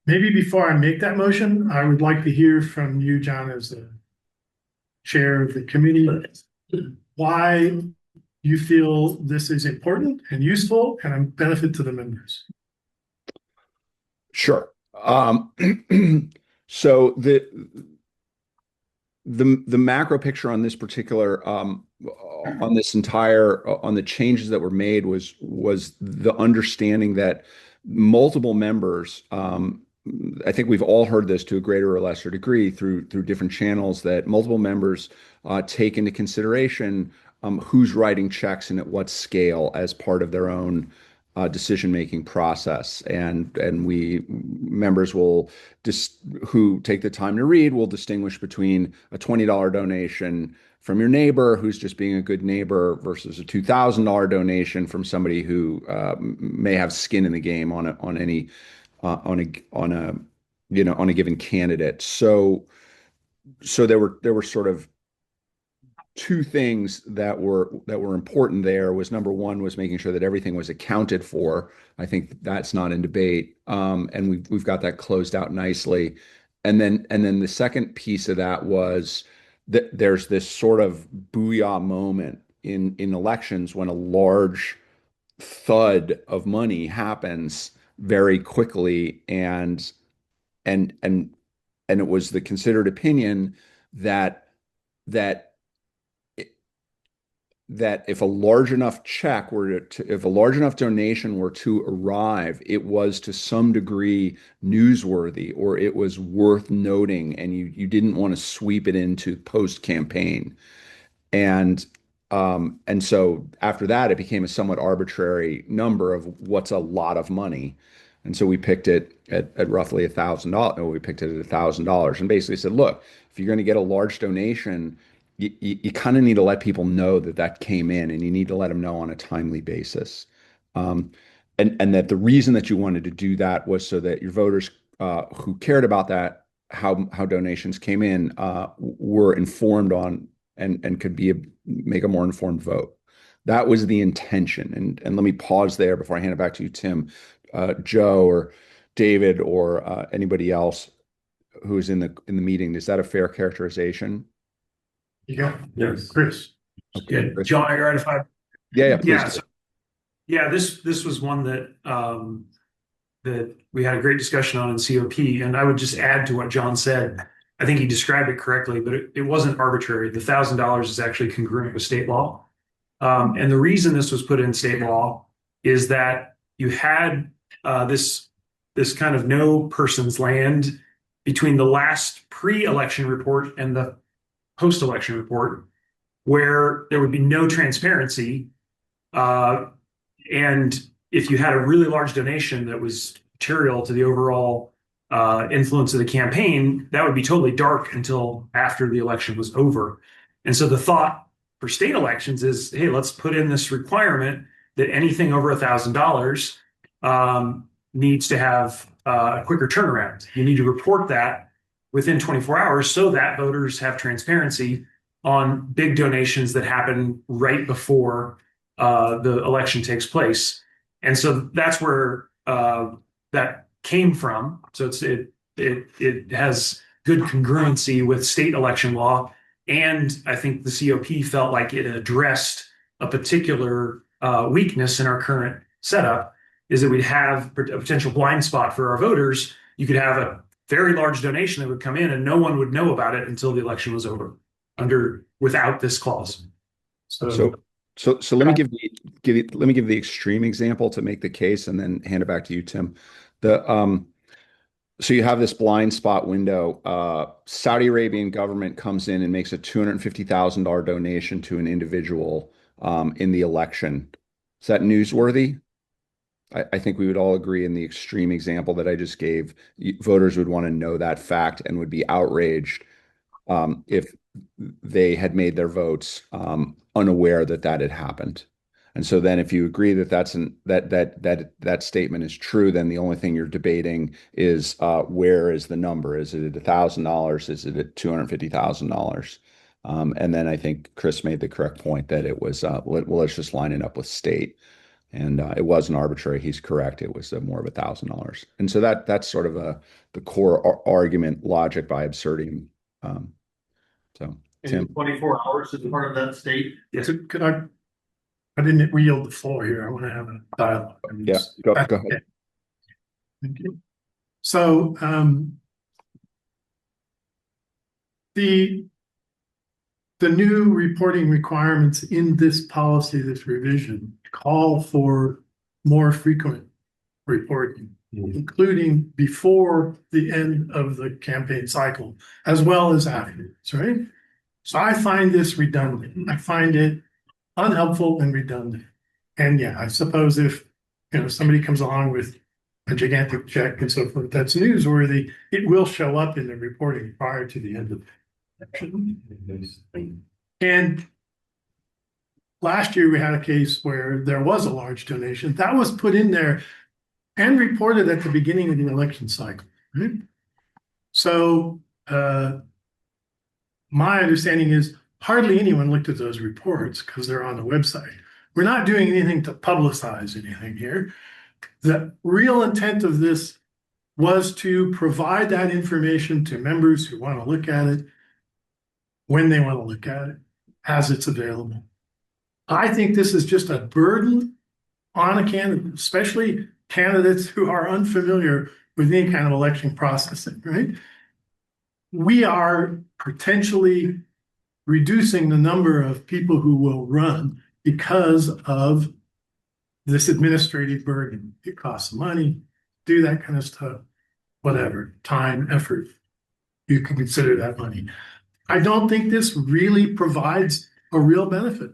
Maybe before I make that motion, I would like to hear from you, John, as the chair of the committee, why you feel this is important and useful and a benefit to the members. Sure. So the macro picture on this particular on the changes that were made was the understanding that multiple members, I think we've all heard this to a greater or lesser degree through different channels, that multiple members take into consideration who's writing checks and at what scale as part of their own decision-making process. And we members will who take the time to read will distinguish between a $20 donation from your neighbor who's just being a good neighbor versus a $2,000 donation from somebody who may have skin in the game on a given candidate. So there were sort of two things that were important. There was, number one, was making sure that everything was accounted for. I think that's not in debate, and we've got that closed out nicely. And then the second piece of that was that there's this sort of booyah moment in elections when a large thud of money happens very quickly, and it was the considered opinion that if a large enough if a large enough donation were to arrive, it was to some degree newsworthy, or it was worth noting, and you didn't want to sweep it into post-campaign. And so after that, it became a somewhat arbitrary number of what's a lot of money. And so we picked it at roughly $1,000. We picked it at $1,000 and basically said, look, if you're going to get a large donation, you kind of need to let people know that came in, and you need to let them know on a timely basis. And that the reason that you wanted to do that was so that your voters who cared about that, how donations came in, were informed on and could make a more informed vote. That was the intention. And let me pause there before I hand it back to you, Tim, Joe, or David, or anybody else who's in the meeting. Is that a fair characterization? Yeah. Yes. Chris. Okay. Yeah, John, I ratified. Yeah, please. Yeah. This was one that that we had a great discussion on in COP. And I would just add to what John said. I think he described it correctly, but it wasn't arbitrary. The $1,000 is actually congruent with state law. And the reason this was put in state law is that you had this kind of no person's land between the last pre-election report and the post-election report, where there would be no transparency. And if you had a really large donation that was material to the overall influence of the campaign, that would be totally dark until after the election was over. And so the thought for state elections is, hey, let's put in this requirement that anything over $1,000 needs to have a quicker turnaround. You need to report that within 24 hours so that voters have transparency on big donations that happen right before the election takes place. And so that's where that came from. So it has good congruency with state election law. And I think the COP felt like it addressed a particular weakness in our current setup, is that we'd have a potential blind spot for our voters. You could have very large donation that would come in and no one would know about it until the election was over without this clause. So let me give the extreme example to make the case and then hand it back to you, Tim. So you have this blind spot window. Saudi Arabian government comes in and makes a $250,000 donation to an individual in the election. Is that newsworthy? I think we would all agree in the extreme example that I just gave, voters would want to know that fact and would be outraged if they had made their votes unaware that that had happened. And so then if you agree that that statement is true, then the only thing you're debating is where is the number? Is it at $1,000? Is it at $250,000? And then I think Chris made the correct point that it was, let's just line it up with state. And it wasn't arbitrary. He's correct. It was more of $1,000. And so that's sort of the core argument logic by absurdum. So Tim, 24 hours is part of that state. Yes. Could I didn't yield the floor here. I want to have a dialogue. Yeah, go ahead. Thank you. So the new reporting requirements in this policy, this revision, call for more frequent reporting, including before the end of the campaign cycle, as well as afterwards, right? So I find this redundant. I find it unhelpful and redundant. And yeah, I suppose if somebody comes along with a gigantic check and so forth, that's newsworthy, it will show up in the reporting prior to the end of the election. And last year we had a case where there was a large donation that was put in there and reported at the beginning of the election cycle. Right? So my understanding is hardly anyone looked at those reports because they're on the website. We're not doing anything to publicize anything here. The real intent of this was to provide that information to members who want to look at it when they want to look at it, as it's available. I think this is just a burden on a candidate, especially candidates who are unfamiliar with any kind of election processing, right? We are potentially reducing the number of people who will run because of this administrative burden. It costs money, do that kind of stuff, whatever, time, effort. You can consider that money. I don't think this really provides a real benefit.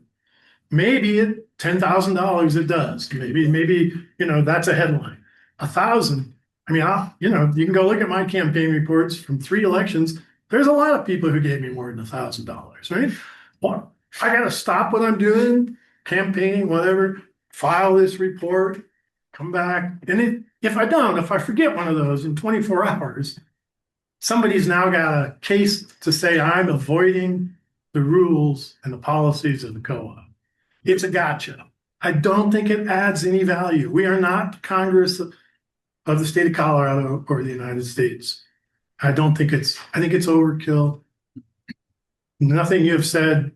Maybe at $10,000 it does. Maybe that's a headline. 1,000. I mean, you can go look at my campaign reports from 3 elections. There's a lot of people who gave me more than $1,000, right? Well, I got to stop what I'm doing, campaigning, whatever, file this report, come back. And if I forget one of those in 24 hours, somebody's now got a case to say I'm avoiding the rules and the policies of the co-op. It's a gotcha. I don't think it adds any value. We are not Congress of the state of Colorado or the United States. I think it's overkill. Nothing you have said,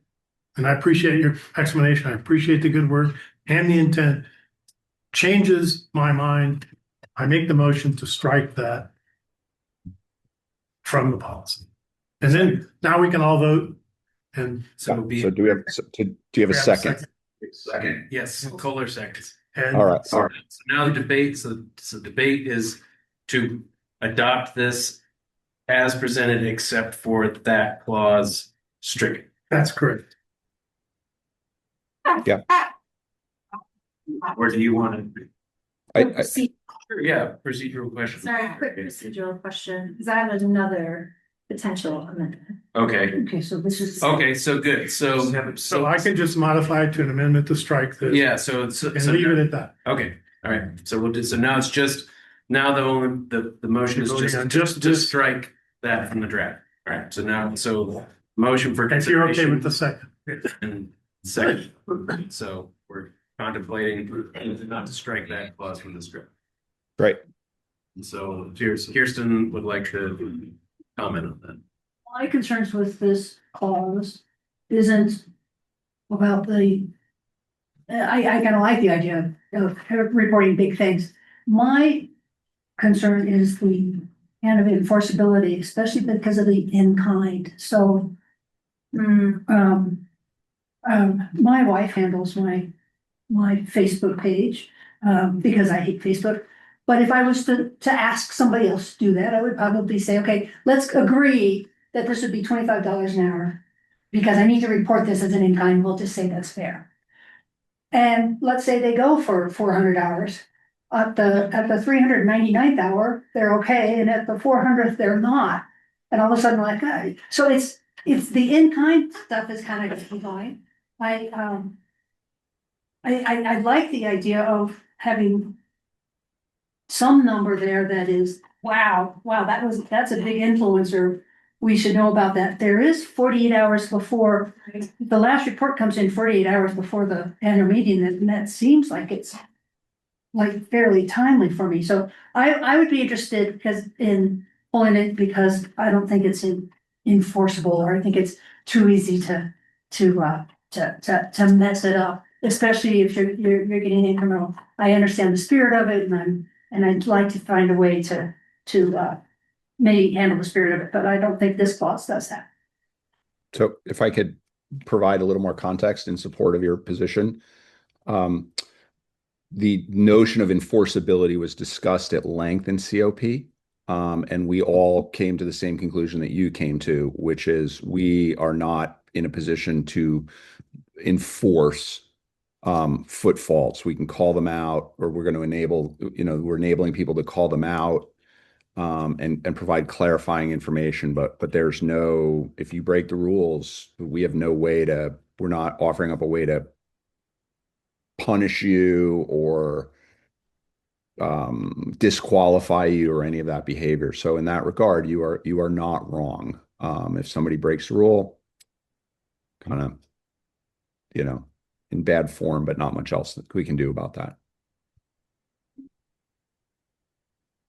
and I appreciate your explanation. I appreciate the good work and the intent, changes my mind. I make the motion to strike that from the policy. And then now we can all vote. And so do you have a second? Second. Yes, Kohler seconds. All right. So now the debate. So debate is to adopt this as presented, except for that clause stricken. That's correct. Yeah. Or do you want to? Procedural question. Sorry, quick procedural question, because I have another potential amendment. Okay. So this is. Okay, so good. So I can just modify it to an amendment to strike this. Yeah. So leave it at that. Okay. All right. So we'll do. So now it's just the motion is just to strike that from the draft. All right. So motion for If you're okay consideration. with the second. And second. So we're contemplating not to strike that clause from the script. Right. And so Kirsten would like to comment on that. My concerns with this clause isn't about I kind of like the idea of reporting big things. My concern is the kind of enforceability, especially because of the in-kind. So, my wife handles my Facebook page, because I hate Facebook. But if I was to ask somebody else to do that, I would probably say, okay, let's agree that this would be $25 an hour. Because I need to report this as an in-kind, we'll just say that's fair. And let's say they go for 400 hours. At the 399th hour, they're okay, and at the 400th, they're not. And all of a sudden, like, so it's the in-kind stuff is kind of fine. I like the idea of having some number there that is, wow, that's a big influencer. We should know about that. There is 48 hours before, the last report comes in 48 hours before the annual meeting, and that seems like it's like fairly timely for me. So I would be interested in pulling it, because I don't think it's enforceable, or I think it's too easy to mess it up, especially if you're getting incremental. I understand the spirit of it, and I'd like to find a way to maybe handle the spirit of it, but I don't think this clause does that. So if I could provide a little more context in support of your position, the notion of enforceability was discussed at length in COP, and we all came to the same conclusion that you came to, which is we are not in a position to enforce foot faults. We can call them out, or we're going to enable, we're enabling people to call them out, and provide clarifying information. But there's no, if you break the rules, we have no way to, we're not offering up a way to punish you or disqualify you or any of that behavior. So in that regard, you are not wrong. If somebody breaks the rule, kind of, in bad form, but not much else that we can do about that.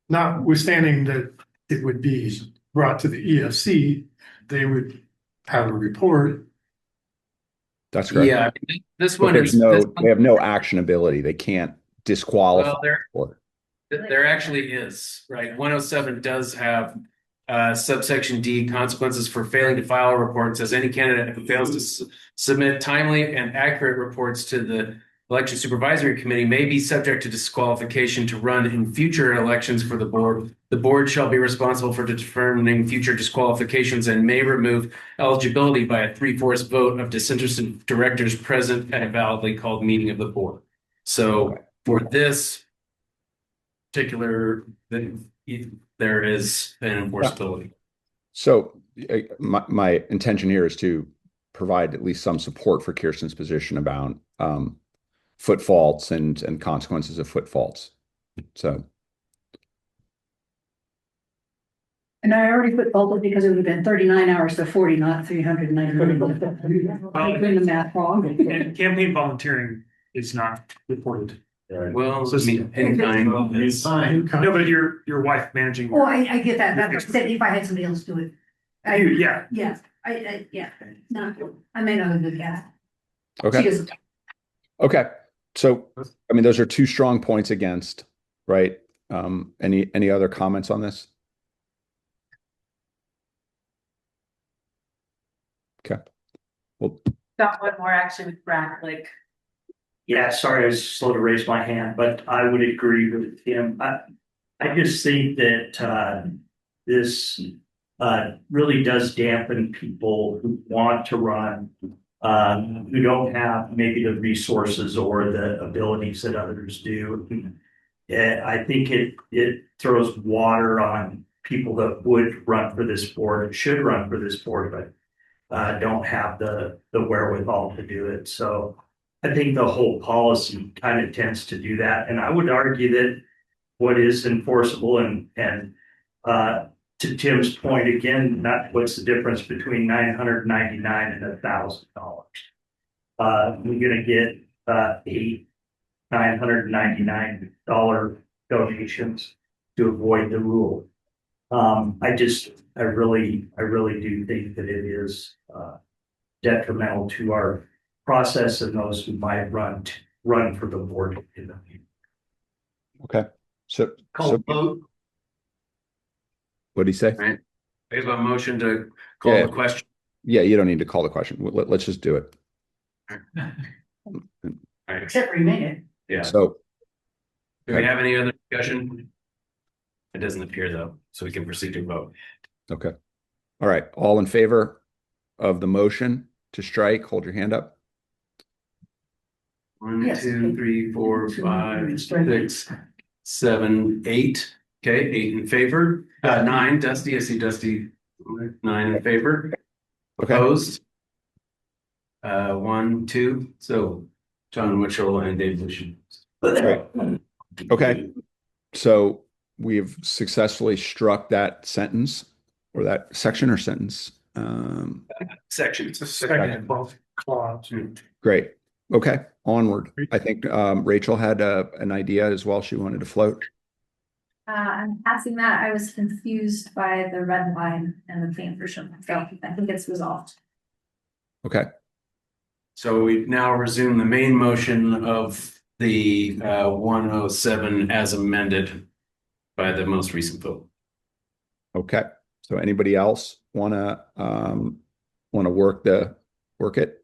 Notwithstanding that it would be brought to the EFC, they would have a report. That's correct. Yeah, this one is they have no actionability. They can't disqualify. Well, there actually is, right? 107 does have subsection D, consequences for failing to file a report. It says any candidate who fails to submit timely and accurate reports to the Election Supervisory Committee may be subject to disqualification to run in future elections for the board. The board shall be responsible for determining future disqualifications and may remove eligibility by a 3/4 vote of disinterested directors present at a validly called meeting of the board. So for this particular, there is an enforceability. So my intention here is to provide at least some support for Kirsten's position about foot faults and consequences of foot faults. So. And I already put faulted because it would have been 39 hours to 40, not 390. I'm doing the math wrong. And campaign volunteering is not reported. Well, So no, but your wife managing. Oh, I get that. That's what I said, if I had somebody else do it. Yeah. Yeah, yeah, no, I may not have a good guess. Okay. Okay. So, I mean, those are two strong points against, right? Any other comments on this? Okay. Well, got one more actually with Brad, like. Yeah, sorry, I was slow to raise my hand, but I would agree with him. I just think that this really does dampen people who want to run, who don't have maybe the resources or the abilities that others do. I think it throws water on people that would run for this board, should run for this board, but don't have the wherewithal to do it. So I think the whole policy kind of tends to do that. And I would argue that what is enforceable and to Tim's point, again, not what's the difference between $999 and $1,000. We're going to get $800, $999 donations to avoid the rule. I really do think that it is detrimental to our process and those who might run for the board in the future. Okay. So vote. What'd he say? Right. We have a motion to call Yeah. the question. Yeah, you don't need to call the question. Let's just do it. Except for you made it. Yeah. So, Do we have any other discussion? It doesn't appear though, so we can proceed to vote. okay. All right. All in favor of the motion to strike, hold your hand up. 1, Yes. 2, 3, 4, 5, 6, 7, 8. Okay, 8 in favor. 9, Dusty. I see Dusty. 9 in favor. Okay. Opposed. 1, 2. So John Mitchell and Dave Lucian. Right. Okay. So we've successfully struck that sentence or that section or sentence. Section. It's a second clause. Great. Okay. Onward. I think Rachel had an idea as well she wanted to float. I'm passing that. I was confused by the red line and the plan version. So I think it's resolved. Okay. So we now resume the main motion of the 107 as amended by the most recent vote. Okay. So anybody else wanna work it?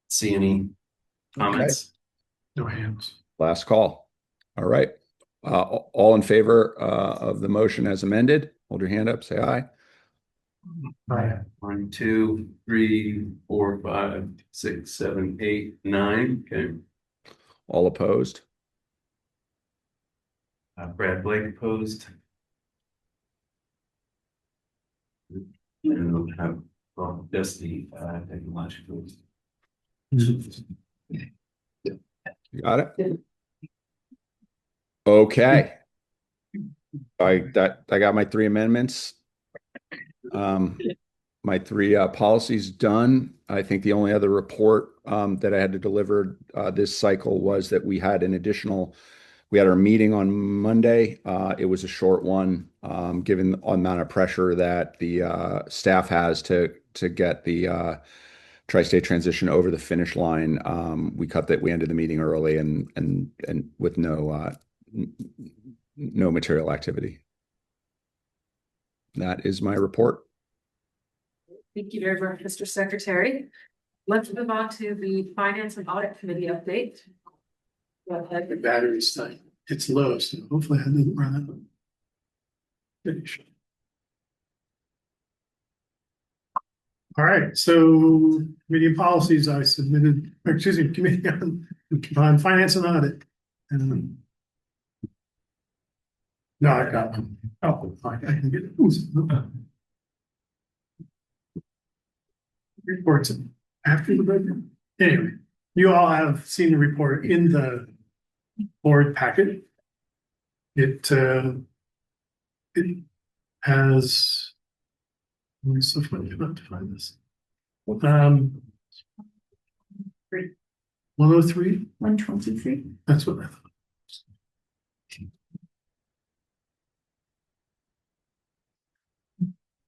See any comments? No hands. Last call. All right. All in favor of the motion as amended, hold your hand up, say aye. Aye. 1, 2, 3, 4, 5, 6, 7, 8, 9. Okay. All opposed? Brad Blake opposed. And we'll have Dusty technological. You got it? Okay. I got my 3 amendments. My 3 policies done. I think the only other report that I had to deliver this cycle was that we had our meeting on Monday. It was a short one, given the amount of pressure that the staff has to get the tri-state transition over the finish line. We ended the meeting early and with no material activity. That is my report. Thank you very much, Mr. Secretary. Let's move on to the Finance and Audit Committee update. Go ahead. The battery's thing. It's low, so hopefully I didn't run out. Finish. All right, so committee on policies I submitted, committee on finance and audit. And no, I got one. Oh, fine, I can get it. Reports after the budget. Anyway, you all have seen the report in the board packet. It has. Let me see if I can find this. 103. 123. That's what I thought.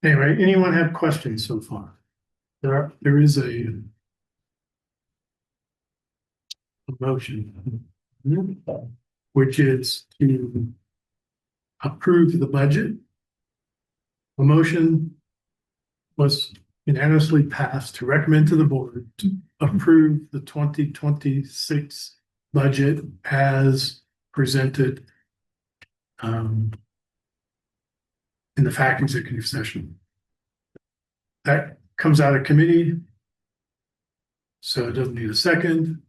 Anyway, anyone have questions so far? There is a motion, which is to approve the budget. A motion was unanimously passed to recommend to the board to approve the 2026 budget as presented in the fact executive session. That comes out of committee, so it doesn't need a second.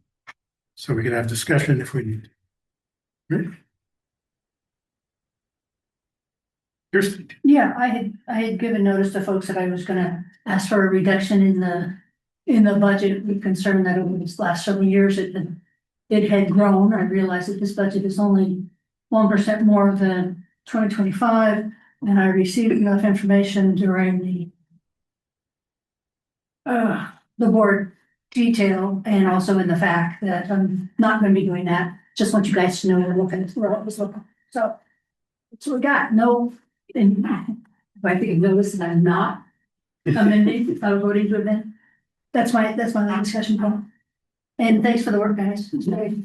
So we can have discussion if we need. Right? Yeah, I had given notice to folks that I was gonna ask for a reduction in the budget. We're concerned that over these last several years it had grown. I realized that this budget is only 1% more than 2025, and I received enough information during the board detail and also in the fact that I'm not going to be doing that. Just want you guys to know we're looking where it was looking. So we got no. And if I think notice that I'm not amending, voting to amend. That's my discussion point. And thanks for the work, guys. It's great.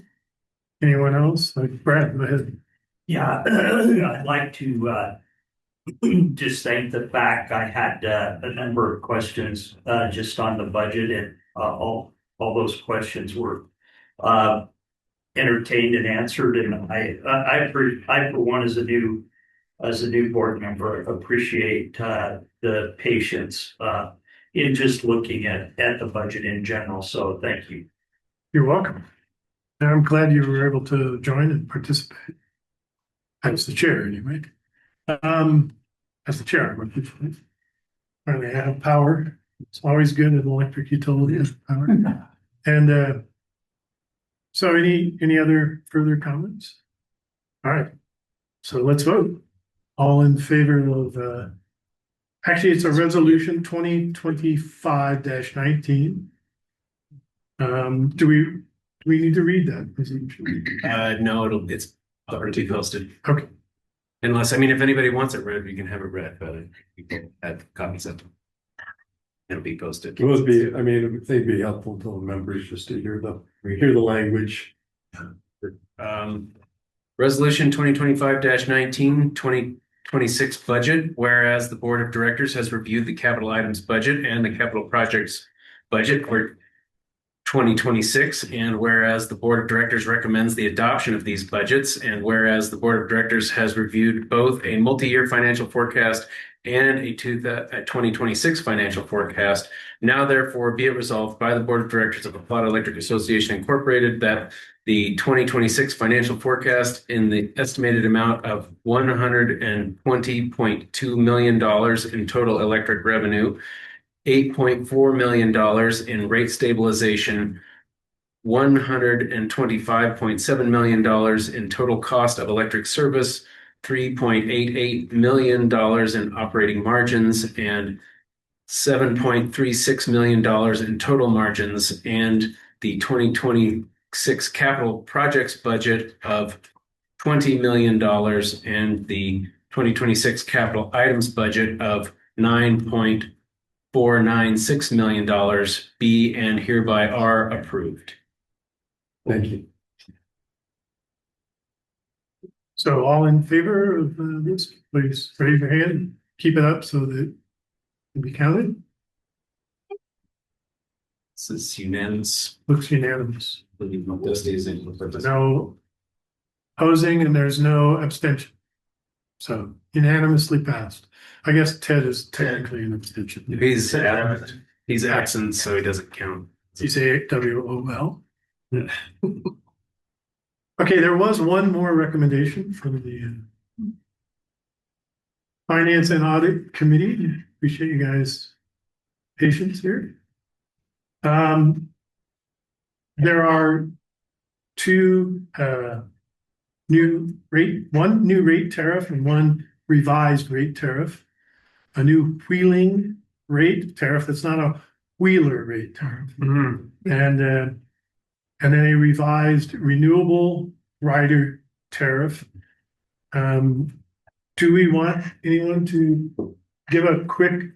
Anyone else? Like Brad, go ahead. Yeah, I'd like to just thank the fact I had a number of questions just on the budget, and all those questions were entertained and answered. And I for one, as a new board member, appreciate the patience in just looking at the budget in general. So thank you. You're welcome. And I'm glad you were able to join and participate. As the chair, anyway. As the chair, I have power. It's always good in electric utility as power. And so any other further comments? All right. So let's vote. All in favor of actually it's a resolution 2025-19. Do we need to read that resolution? No, it's already posted. Okay. Unless, I mean, if anybody wants it read, we can have it read, but people have copies of it. It'll be posted. It would be, I mean, it would be helpful to the members just to hear the language. Resolution 2025-19, 2026 budget, whereas the Board of Directors has reviewed the capital items budget and the capital projects budget for 2026, and whereas the Board of Directors recommends the adoption of these budgets, and whereas the Board of Directors has reviewed both a multi-year financial forecast and a 2026 financial forecast, now therefore be it resolved by the Board of Directors of the Plata Electric Association Incorporated that the 2026 financial forecast in the estimated amount of $120.2 million in total electric revenue, $8.4 million in rate stabilization, $125.7 million in total cost of electric service, $3.88 million in operating margins, and $7.36 million in total margins, and the 2026 capital projects budget of $20 million and the 2026 capital items budget of $9.496 million be and hereby are approved. Thank you. So all in favor of this, please raise your hand. Keep it up so that it can be counted. This is unanimous. Looks unanimous. Dusty's in. No opposing and there's no abstention. So unanimously passed. I guess Ted is technically an abstention. He's absent, so he doesn't count. He's AWOL. Okay, there was one more recommendation from the Finance and Audit Committee. Appreciate you guys' patience here. There are one new rate tariff and one revised rate tariff. A new wheeling rate tariff that's not a wheeler rate tariff. And then a revised renewable rider tariff. Do we want anyone to give a quick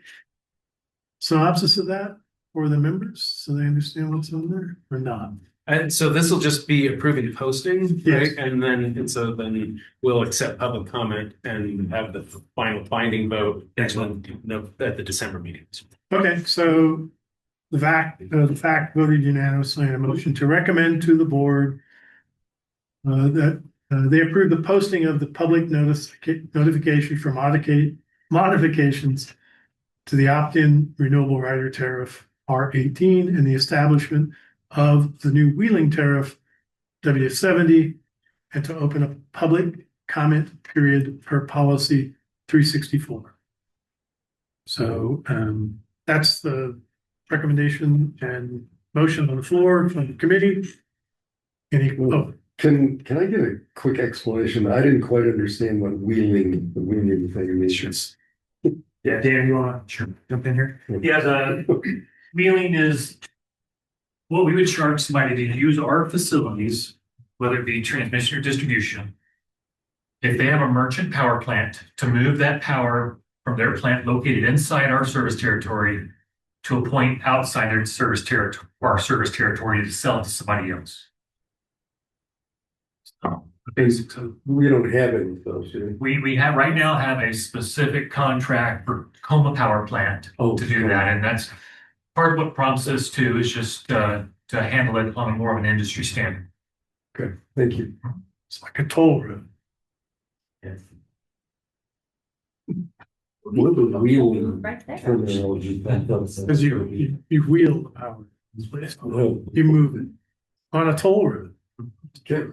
synopsis of that for the members so they understand what's on there or not? And so this will just be approving posting, Yes. right? And then we'll accept public comment and have the final binding vote at the December meetings. Okay, so the fact voted unanimously on a motion to recommend to the board that they approve the posting of the public notification for modifications to the opt-in renewable rider tariff R18 and the establishment of the new wheeling tariff W70 and to open a public comment period per policy 364. So that's the recommendation and motion on the floor from the committee. Can I get a quick explanation? I didn't quite understand what the wheeling thing means. Yeah, Dan, you want to jump in here? Yeah, the wheeling is what we would charge somebody to use our facilities, whether it be transmission or distribution. If they have a merchant power plant, to move that power from their plant located inside our service territory to a point outside their service territory, our service territory, to sell it to somebody else. Basics of. We don't have any of those, do We have right now have a specific contract for Tacoma Power Plant to do that, and that's part of what prompts us to is just to handle it on a more of an industry standard. Okay, thank you. It's like a toll road. Yes. What the wheel Right there. terminology that does. Because you wheel the power. No. You move it on a toll road. Okay.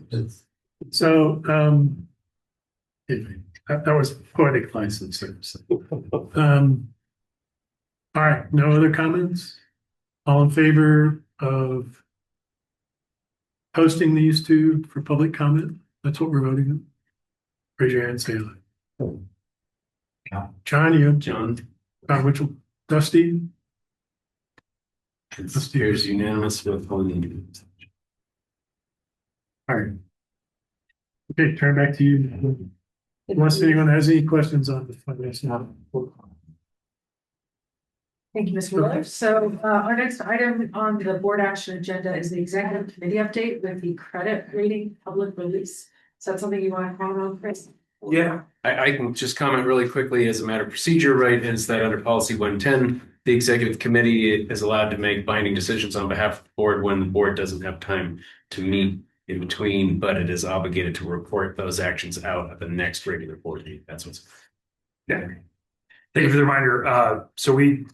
So, anyway, that was poetic license. All right, no other comments? All in favor of posting these two for public comment? That's what we're voting on. Raise your hand, say aye. John, John, which one? Dusty? it's here's unanimous with one. All right. Okay, turn back to you. Unless anyone has any questions on the finance model. Thank you, Mr. Miller. So our next item on the board action agenda is the executive committee update with the credit rating public release. Is that something you want to comment on, Chris? Yeah, I can just comment really quickly as a matter of procedure, right, is that under policy 110, the executive committee is allowed to make binding decisions on behalf of the board when the board doesn't have time to meet in between, but it is obligated to report those actions out at the next regular board meeting. That's what's. Yeah. Thank you for the reminder. So we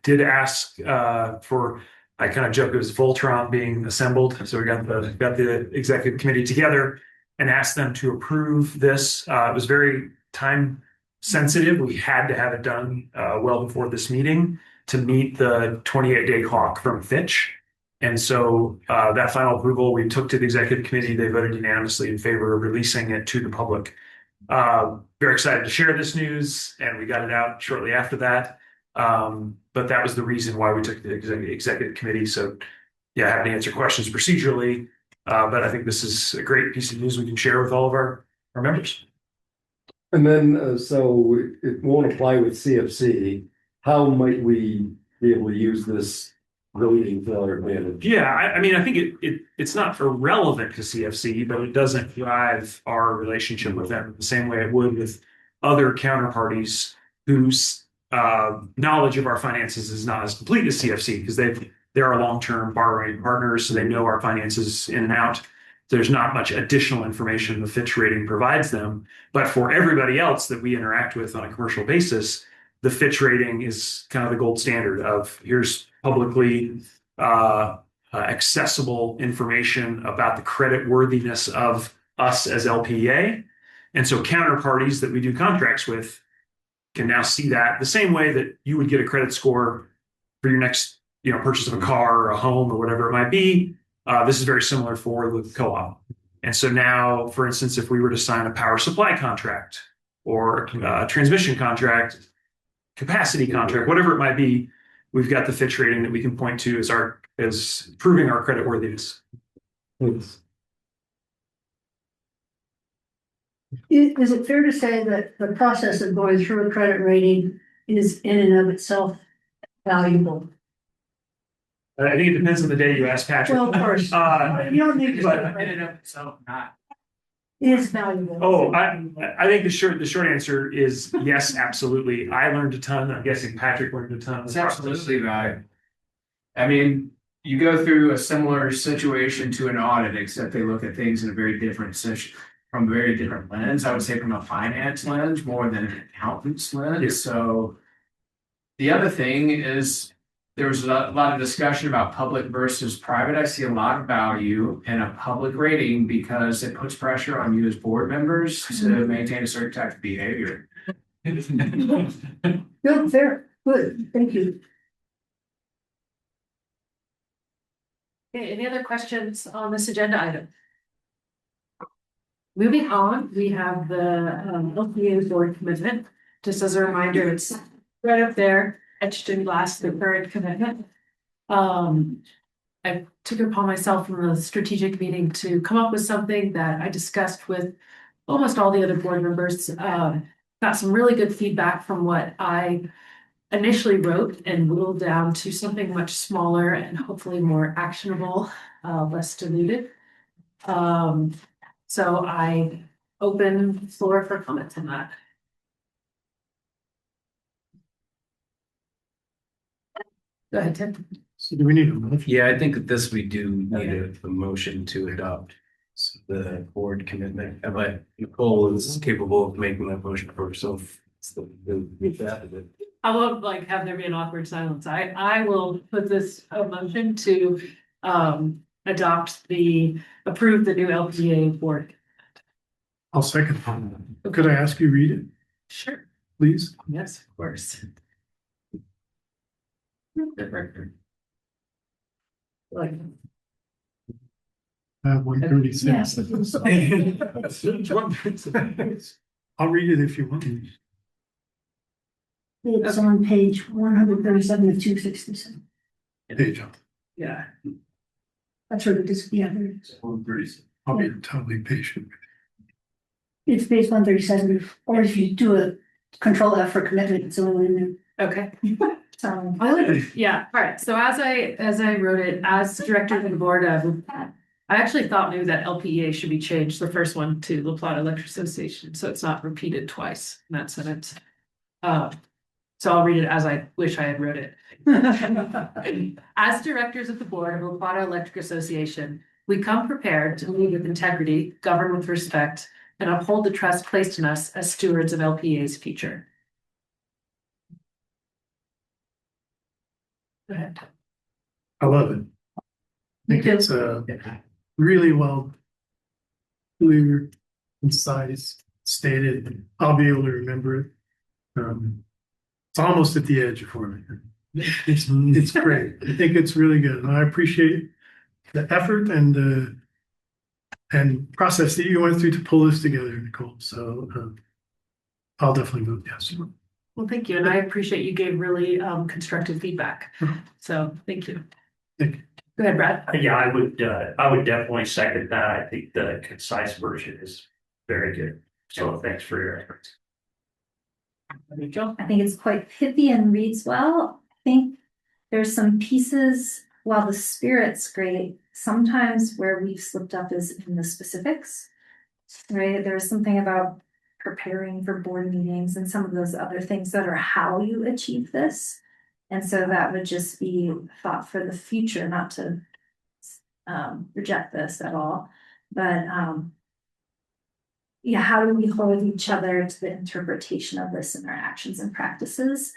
did ask for, I kind of joke it was Voltron being assembled. So we got the executive committee together and asked them to approve this. It was very time sensitive. We had to have it done well before this meeting to meet the 28-day clock from Fitch. And so that final approval we took to the executive committee. They voted unanimously in favor of releasing it to the public. Very excited to share this news, and we got it out shortly after that. But that was the reason why we took the executive committee. So yeah, happy to answer questions procedurally. But I think this is a great piece of news we can share with all of our members. And then, so it won't apply with CFC. How might we be able to use this rating to our advantage? Yeah, I mean, I think it's not irrelevant to CFC, but it doesn't drive our relationship with them the same way it would with other counterparties whose knowledge of our finances is not as complete as CFC because they're our long-term borrowing partners, so they know our finances in and out. There's not much additional information the Fitch rating provides them, but for everybody else that we interact with on a commercial basis, the Fitch rating is kind of the gold standard of here's publicly accessible information about the credit worthiness of us as LPEA. And so counterparties that we do contracts with can now see that the same way that you would get a credit score for your next purchase of a car or a home or whatever it might be. This is very similar for the co-op. And so now, for instance, if we were to sign a power supply contract or a transmission contract, capacity contract, whatever it might be, we've got the Fitch rating that we can point to as proving our credit worthiness. Thanks. Is it fair to say that the process of going through a credit rating is in and of itself valuable? I think it depends on the day you ask Patrick. Well, of course. You don't need to. In and of itself, not. It is valuable. Oh, I think the short answer is yes, absolutely. I learned a ton. I'm guessing Patrick learned a ton. It's absolutely valuable. I mean, you go through a similar situation to an audit, except they look at things in a very different from a very different lens. I would say from a finance lens more than an accountant's lens. Yeah. So the other thing is there was a lot of discussion about public versus private. I see a lot of value in a public rating because it puts pressure on you as board members to maintain a certain type of behavior. No, fair. Good. Thank you. Okay, any other questions on this agenda item? Moving on, we have the LPEA board commitment. Just as a reminder, it's right up there, etched in glass, the current commitment. I took it upon myself from the strategic meeting to come up with something that I discussed with almost all the other board members. Got some really good feedback from what I initially wrote and whittled down to something much smaller and hopefully more actionable, less diluted. So I open the floor for comments on that. Go ahead, Tim. So do we need a motion? Yeah, I think that this we do need a motion to adopt the board commitment, but Nicole is capable of making that motion for herself. I won't like have there be an awkward silence. I will put this a motion to approve the new LPEA board. I'll second. Could I ask you read it, Sure. please? Yes, of course. Like, 136. I'll read it if you want. It's on page 137 of 267. Page up. yeah. That's what it is, yeah, there it is. I'll be totally patient. It's page 137, or if you do a control F for commitment, it's only in there. Okay. So, Yeah, all right. So as I wrote it, as director of the board, I actually knew that LPEA should be changed, the first one to La Plata Electric Association, so it's not repeated twice in that sentence. So I'll read it as I wish I had wrote it. As directors of the board of La Plata Electric Association, we come prepared to lead with integrity, govern with respect, and uphold the trust placed in us as stewards of LPEA's future. Go ahead. I love it. I think it's really well clear, concise, stated. I'll be able to remember it. It's almost at the edge for me. It's great. I think it's really good. And I appreciate the effort and process that you went through to pull this together, Nicole. So I'll definitely vote yes. Well, thank you. And I appreciate you gave really constructive feedback. So thank you. Thank you. Go ahead, Brad. Yeah, I would definitely second that. I think the concise version is very good. So thanks for your efforts. Rachel? I think it's quite pithy and reads well. I think there's some pieces, while the spirit's great, sometimes where we've slipped up is in the specifics, right? There's something about preparing for board meetings and some of those other things that are how you achieve this. And so that would just be thought for the future, not to reject this at all, but yeah, how do we hold each other to the interpretation of this in our actions and practices?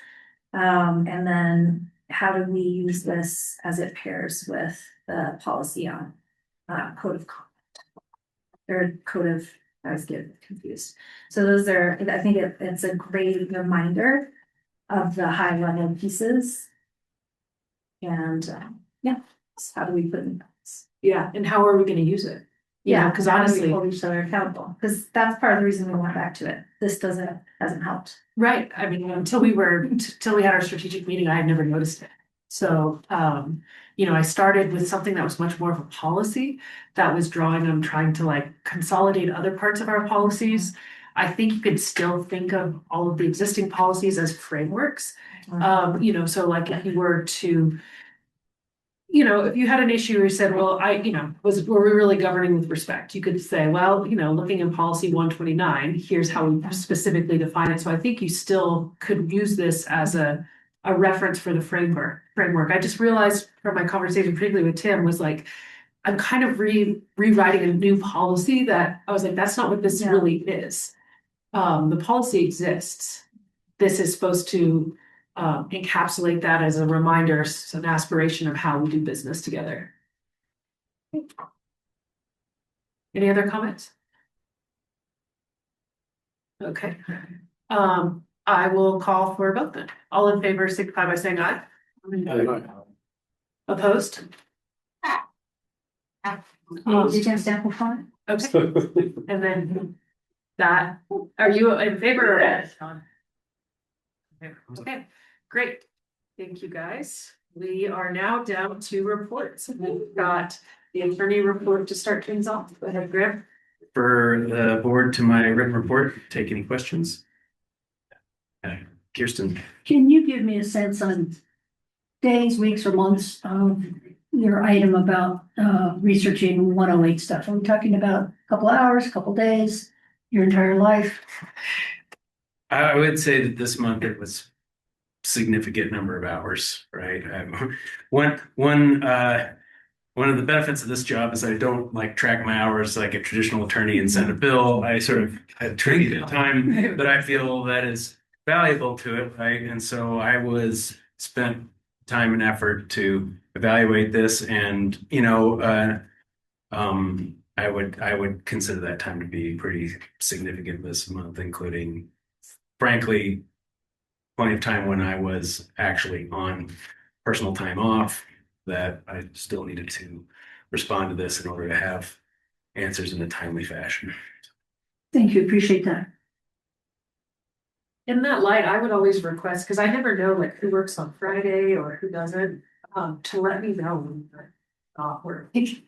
And then how do we use this as it pairs with the policy on code of conduct or code of, I was getting confused. So those are, I think it's a great reminder of the high level pieces. And yeah, how do we put in place? Yeah, and how are we going to use it? Yeah, because how do we honestly, hold each other accountable? Because that's part of the reason we went back to it. This hasn't helped. right. I mean, until we had our strategic meeting, I had never noticed it. So, I started with something that was much more of a policy that was drawing on trying to like consolidate other parts of our policies. I think you could still think of all of the existing policies as frameworks. So like if you were to, if you had an issue where you said, well, were we really governing with respect? You could say, well, looking in policy 129, here's how we specifically define it. So I think you still could use this as a reference for the framework. I just realized from my conversation previously with Tim was like, I'm kind of rewriting a new policy that I was like, that's not what this really is. The policy exists. This is supposed to encapsulate that as a reminder, an aspiration of how we do business together. Any other comments? Okay. I will call for a vote then. All in favor, signify by saying aye. Opposed? You can sample file? Okay. And then that, are you in favor or against? Okay, great. Thank you, guys. We are now down to reports. We've got the attorney report to start things off. Go ahead, Graham. For the board to my written report, take any questions? Kirsten. Can you give me a sense on days, weeks, or months of your item about researching 108 stuff? Are we talking about a couple hours, a couple days, your entire life? I would say that this month it was significant number of hours, right? One of the benefits of this job is I don't like track my hours like a traditional attorney and send a bill. I sort of attribute time that I feel that is valuable to it, right? And so I was spent time and effort to evaluate this, and I would consider that time to be pretty significant this month, including, frankly, plenty of time when I was actually on personal time off that I still needed to respond to this in order to have answers in a timely fashion. Thank you, appreciate that. In that light, I would always request, because I never know like who works on Friday or who doesn't, to let me know when you're not working.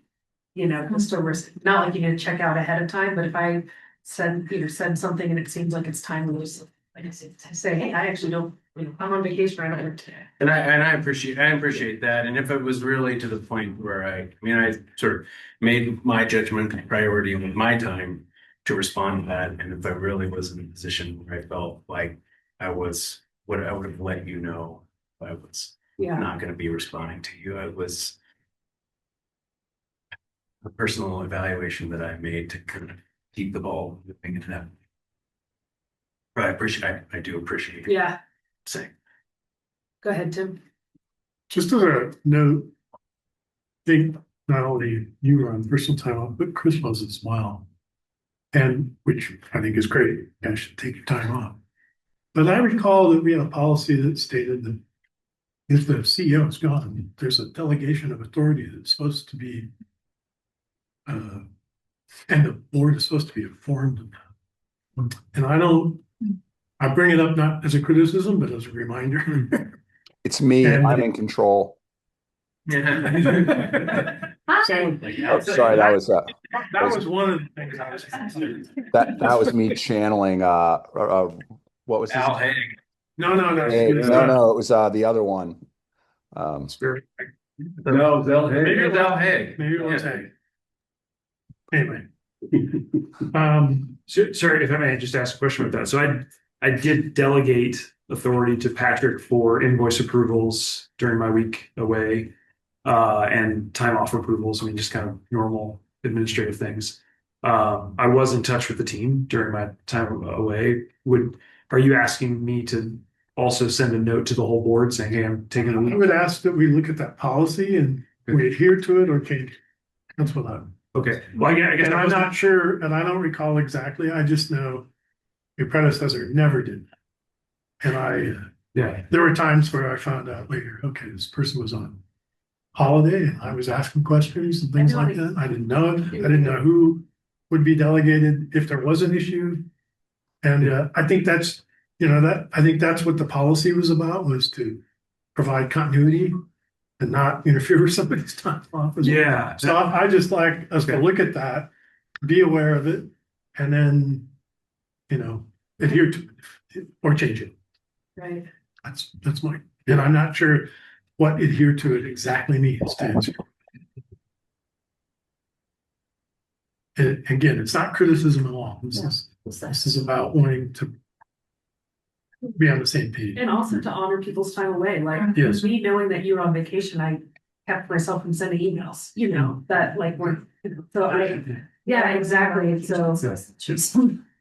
Just over, not like you need to check out ahead of time, but if I said something and it seems like it's time to say, hey, I actually don't, I'm on vacation right now today. And I appreciate that. And if it was really to the point where I sort of made my judgment a priority with my time to respond to that. And if I really was in a position where I felt like I would have let you know if I was not going to be responding to you. It was a personal evaluation that I made to kind of keep the ball moving in that. But I do appreciate Yeah. saying. Go ahead, Tim. Just as a note, I think not only you were on personal time off, but Chris was as well. And which I think is great. You guys should take your time off. But I recall that we had a policy that stated that if the CEO is gone, there's a delegation of authority that's supposed to be and the board is supposed to be informed of that. And I bring it up not as a criticism, but as a reminder. It's me. And I'm in control. Oh, sorry, that was one of the things I was considering. that was me channeling what was his Al name? Haig. No, Hey, no, it was the other one. Spirit. No, Al Haig. Maybe it was Al Haig. Maybe it was Haig. Anyway. Sorry, if I may just ask a question about that. So I did delegate authority to Patrick for invoice approvals during my week away, and time off approvals. I mean, just kind of normal administrative things. I was in touch with the team during my time away. Are you asking me to also send a note to the whole board saying, hey, I'm taking a I week? would ask that we look at that policy and we adhere to it or change it. That's what I'm. Okay. Well, I guess And I'm not sure, and I don't recall exactly. I just know your predecessor never did that. And there were times where I found out later, okay, this person was on holiday and I was asking questions and things like that. I didn't know it. I didn't know who would be delegated if there was an issue. And I think that's, I think that's what the policy was about, was to provide continuity and not interfere with somebody's time off. Yeah. So I just like us to look at that, be aware of it, and then, adhere to it or change it. Right. That's my, and I'm not sure what adhere to it exactly means to answer. And again, it's not criticism at all. This is about wanting to be on the same page. And also to honor people's time away. Like Yes. me knowing that you were on vacation, I kept myself from sending emails, that like were, yeah, exactly. So,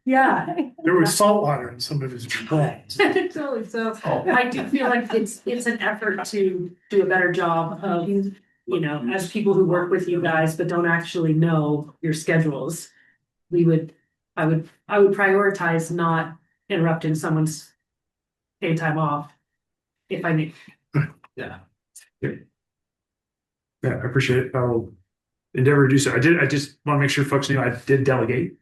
yeah. There was salt water in some of his replies. Totally. So I do feel like it's an effort to do a better job of, as people who work with you guys, but don't actually know your schedules. I would prioritize not interrupting someone's paid time off if I need. Yeah. Yeah, I appreciate it. I'll endeavor to do so. I just want to make sure folks knew I did delegate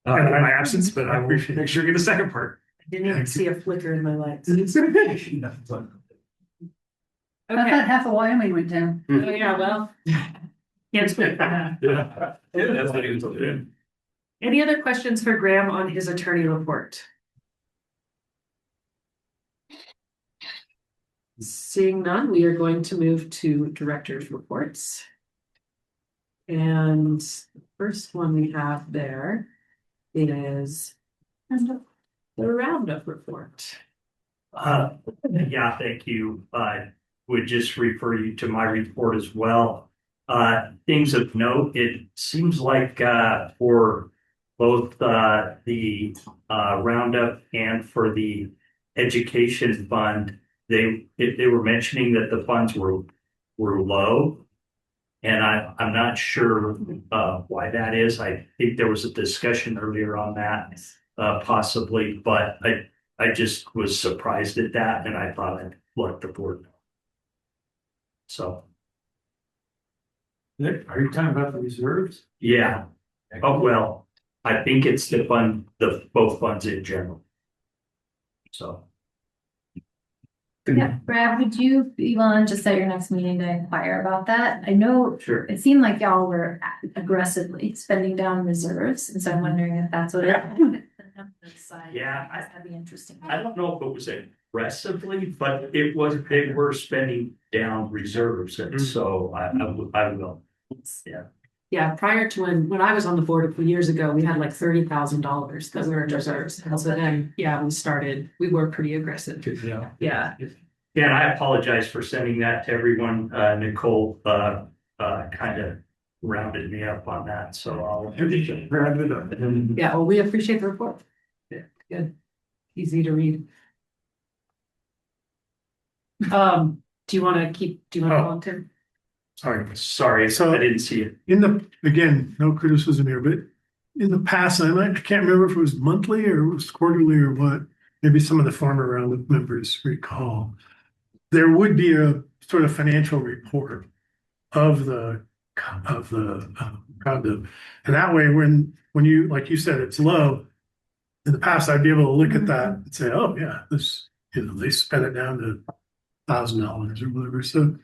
in my absence, but I will make sure to get the second part. I didn't even see a flicker in my lights. I thought half of Wyoming went down. Oh, yeah, well, can't speak for that. Yeah. That's what he was doing. Any other questions for Graham on his attorney report? Seeing none, we are going to move to director's reports. And the first one we have there is the roundup report. Yeah, thank you. I would just refer you to my report as well. Things of note, it seems like for both the roundup and for the education fund, they were mentioning that the funds were low. And I'm not sure why that is. I think there was a discussion earlier on that, possibly, but I just was surprised at that, and I thought I'd let the board know. So, Are you talking about the reserves? yeah. Oh, well, I think it's the fund, both funds in general. So. Yeah, Brad, would you be willing just at your next meeting to inquire about that? I know Sure. it seemed like y'all were aggressively spending down reserves, and so I'm wondering if that's what it. Yeah, That'd be interesting. I don't know if it was aggressively, but they were spending down reserves, and so I will. Yeah. Yeah, prior to when I was on the board a few years ago, we had like $30,000 that were in reserves. And so then, yeah, we were pretty aggressive. Yeah. Yeah. Yeah, and I apologize for sending that to everyone. Nicole kind of rounded me up on that, so I'll Round it up. Yeah, well, we appreciate the report. Yeah, good. Easy to read. Do you want to go on, Tim? Sorry, So- I didn't see it. Again, no criticism here, but in the past, and I can't remember if it was monthly or it was quarterly or what, maybe some of the former roundup members recall. There would be a sort of financial report of the roundup. And that way, when you, like you said, it's low, in the past, I'd be able to look at that and say, oh, yeah, they spent it down to $1,000 or whatever. So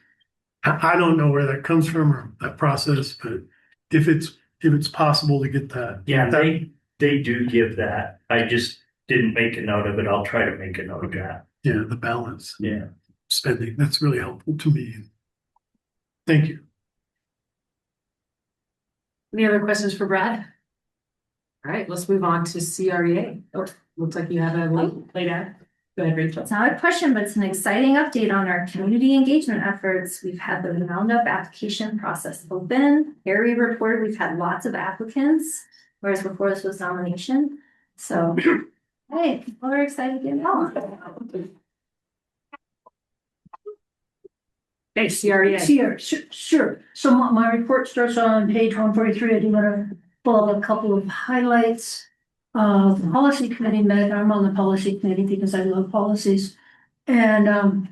I don't know where that comes from or that process, but if it's possible to get that. Yeah, they do give that. I just didn't make a note of it. I'll try to make a note of that. Yeah, the balance. Yeah. Spending, that's really helpful to me. Thank you. Any other questions for Brad? All right, let's move on to CREA. Oh, looks like you have a late ad. Go ahead, Rachel. It's not a question, but it's an exciting update on our community engagement efforts. We've had the roundup application process open. Harry reported we've had lots of applicants, whereas before this was nomination. So, hey, people are excited to get involved. Okay, CREA. Sure. So my report starts on page 143. I do want to pull up a couple of highlights. The policy committee met. I'm on the policy committee because I love policies, and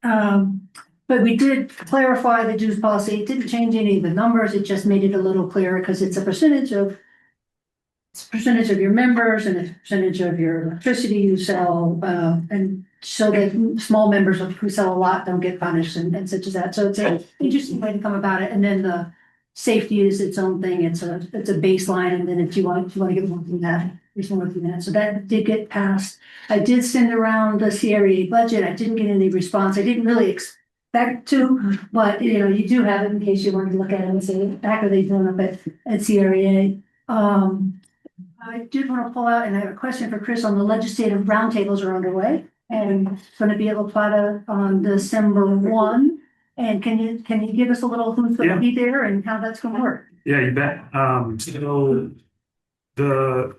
but we did clarify the dues policy. It didn't change any of the numbers. It just made it a little clearer because it's a percentage of your members and a percentage of your electricity you sell, and so that small members who sell a lot don't get punished and such as that. So it's an interesting way to come about it. And then the safety is its own thing. It's a baseline, and then if you want to get more than that, there's more than that. So that did get passed. I did send around the CREA budget. I didn't get any response. I didn't really expect to, but you do have it in case you wanted to look at it and say, heck, are they doing up at CREA? I did want to pull out, and I have a question for Chris on the legislative roundtables are underway and it's going to be at La Plata on December 1. And can you give us a little who's going to be there and how that's going to work? Yeah, you bet. So the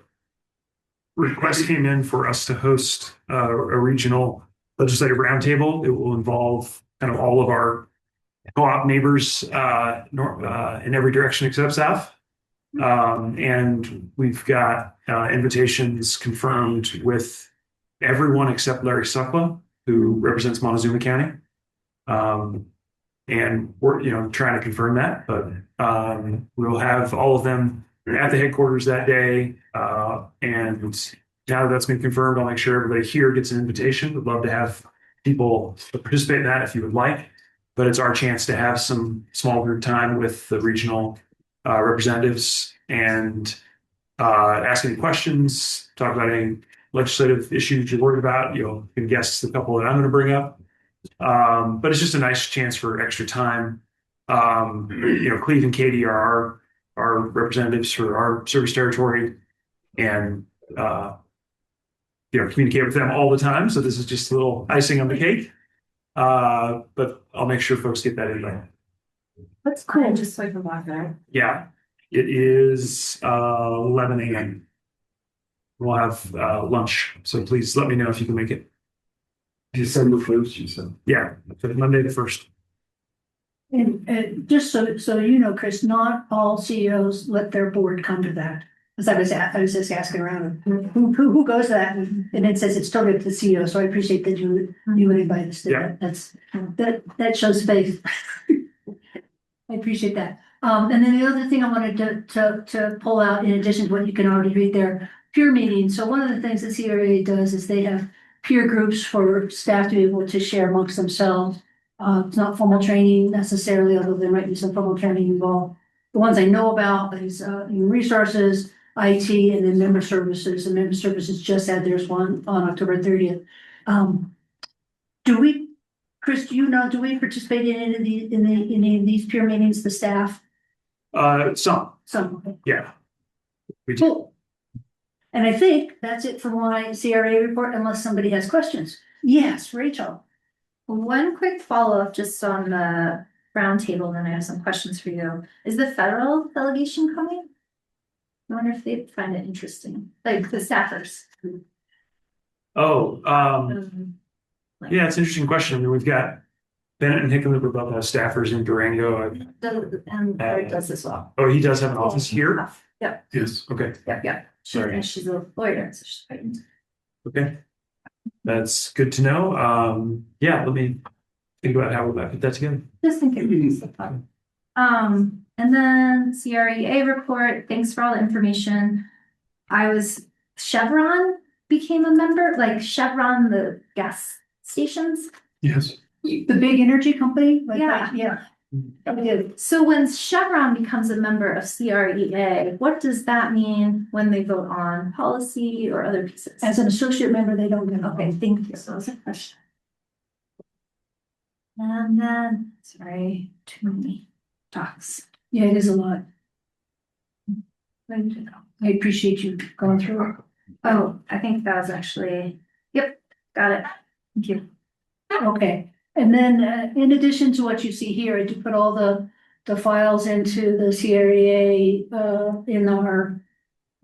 request came in for us to host a regional legislative roundtable. It will involve kind of all of our co-op neighbors in every direction except south. And we've got invitations confirmed with everyone except Larry Suckla, who represents Montezuma County. And we're trying to confirm that, but we'll have all of them at the headquarters that day. And now that that's been confirmed, I'll make sure everybody here gets an invitation. We'd love to have people participate in that if you would like. But it's our chance to have some small group time with the regional representatives and ask any questions, talk about any legislative issues you're worried about. You can guess the couple that I'm going to bring up, But it's just a nice chance for extra time. Cleve and Katie are our representatives for our service territory, and communicate with them all the time. So this is just a little icing on the cake. But I'll make sure folks get that invite. That's cool. Just so I can walk there. Yeah, it is 11 a.m. We'll have lunch, so please let me know if you can make it. December 1st, you said? Yeah, Monday the 1st. And just so you know, Chris, not all CEOs let their board come to that. Because I was just asking around, who goes to that? And it says it's totally up to the CEO, so I appreciate that you would invite us to that. That shows faith. I appreciate that. And then the other thing I wanted to pull out, in addition to what you can already read there, peer meetings. So one of the things that CRA does is they have peer groups for staff to be able to share amongst themselves. It's not formal training necessarily, although there might be some formal training involved. The ones I know about is human resources, IT, and then member services. And member services just had theirs one on October 30th. Chris, do you know, do we participate in any of these peer meetings, the staff? Some. Okay. Yeah. Cool. And I think that's it for my CRA report, unless somebody has questions. Yes, Rachel. One quick follow-up just on the roundtable, then I have some questions for you. Is the federal delegation coming? I wonder if they find it interesting, like the staffers. Oh, yeah, it's an interesting question. I mean, we've got Bennett and Hickenlooper both have staffers in Durango. And Eric does as well. Oh, he does have an office here? Yep. Yes. Okay. Yep. She's a lawyer, so she's frightened. Okay. That's good to know. Yeah, let me think about how we'll put that together. Just thinking. And then CREA report, thanks for all the information. Chevron became a member, like Chevron, the gas stations. Yes. The big energy company? Yeah. So when Chevron becomes a member of CREA, what does that mean when they vote on policy or other pieces? As an associate member, they don't get. Okay, thank you. So that was a question. And then, sorry, too many docs. Yeah, it is a lot. I appreciate you going through it. Oh, I think that was actually, yep, got it. Thank you. Okay, and then in addition to what you see here, I do put all the files into the CREA in our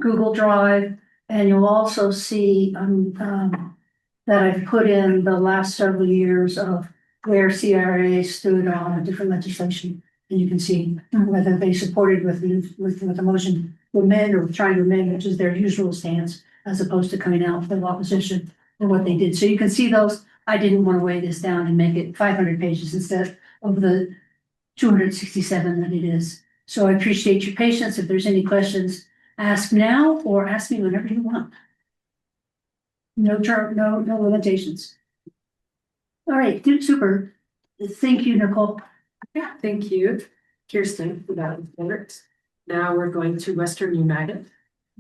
Google Drive, and you'll also see that I've put in the last several years of where CRA stood on different legislation, and you can see whether they supported with the motion to amend or trying to amend, which is their usual stance, as opposed to coming out with opposition or what they did. So you can see those. I didn't want to weigh this down and make it 500 pages instead of the 267 that it is. So I appreciate your patience. If there's any questions, ask now or ask me whenever you want. No limitations. All right, super. Thank you, Nicole. Yeah, thank you, Kirsten, for that report. Now we're going to Western United.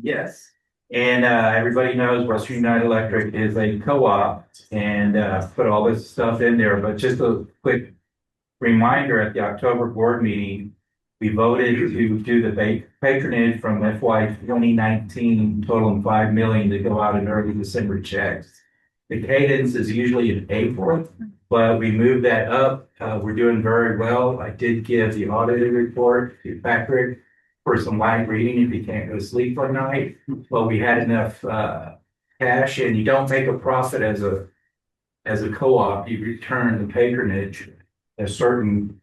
Yes. And everybody knows Western United Electric is a co-op and put all this stuff in there. But just a quick reminder, at the October board meeting, we voted to do the patronage from FY 2019 totaling $5 million to go out in early December checks. The cadence is usually in April, but we moved that up. We're doing very well. I did give the audited report to Patrick for some light reading if you can't go to sleep for a night. Well, we had enough cash, and you don't make a profit as a co-op. You return the patronage a certain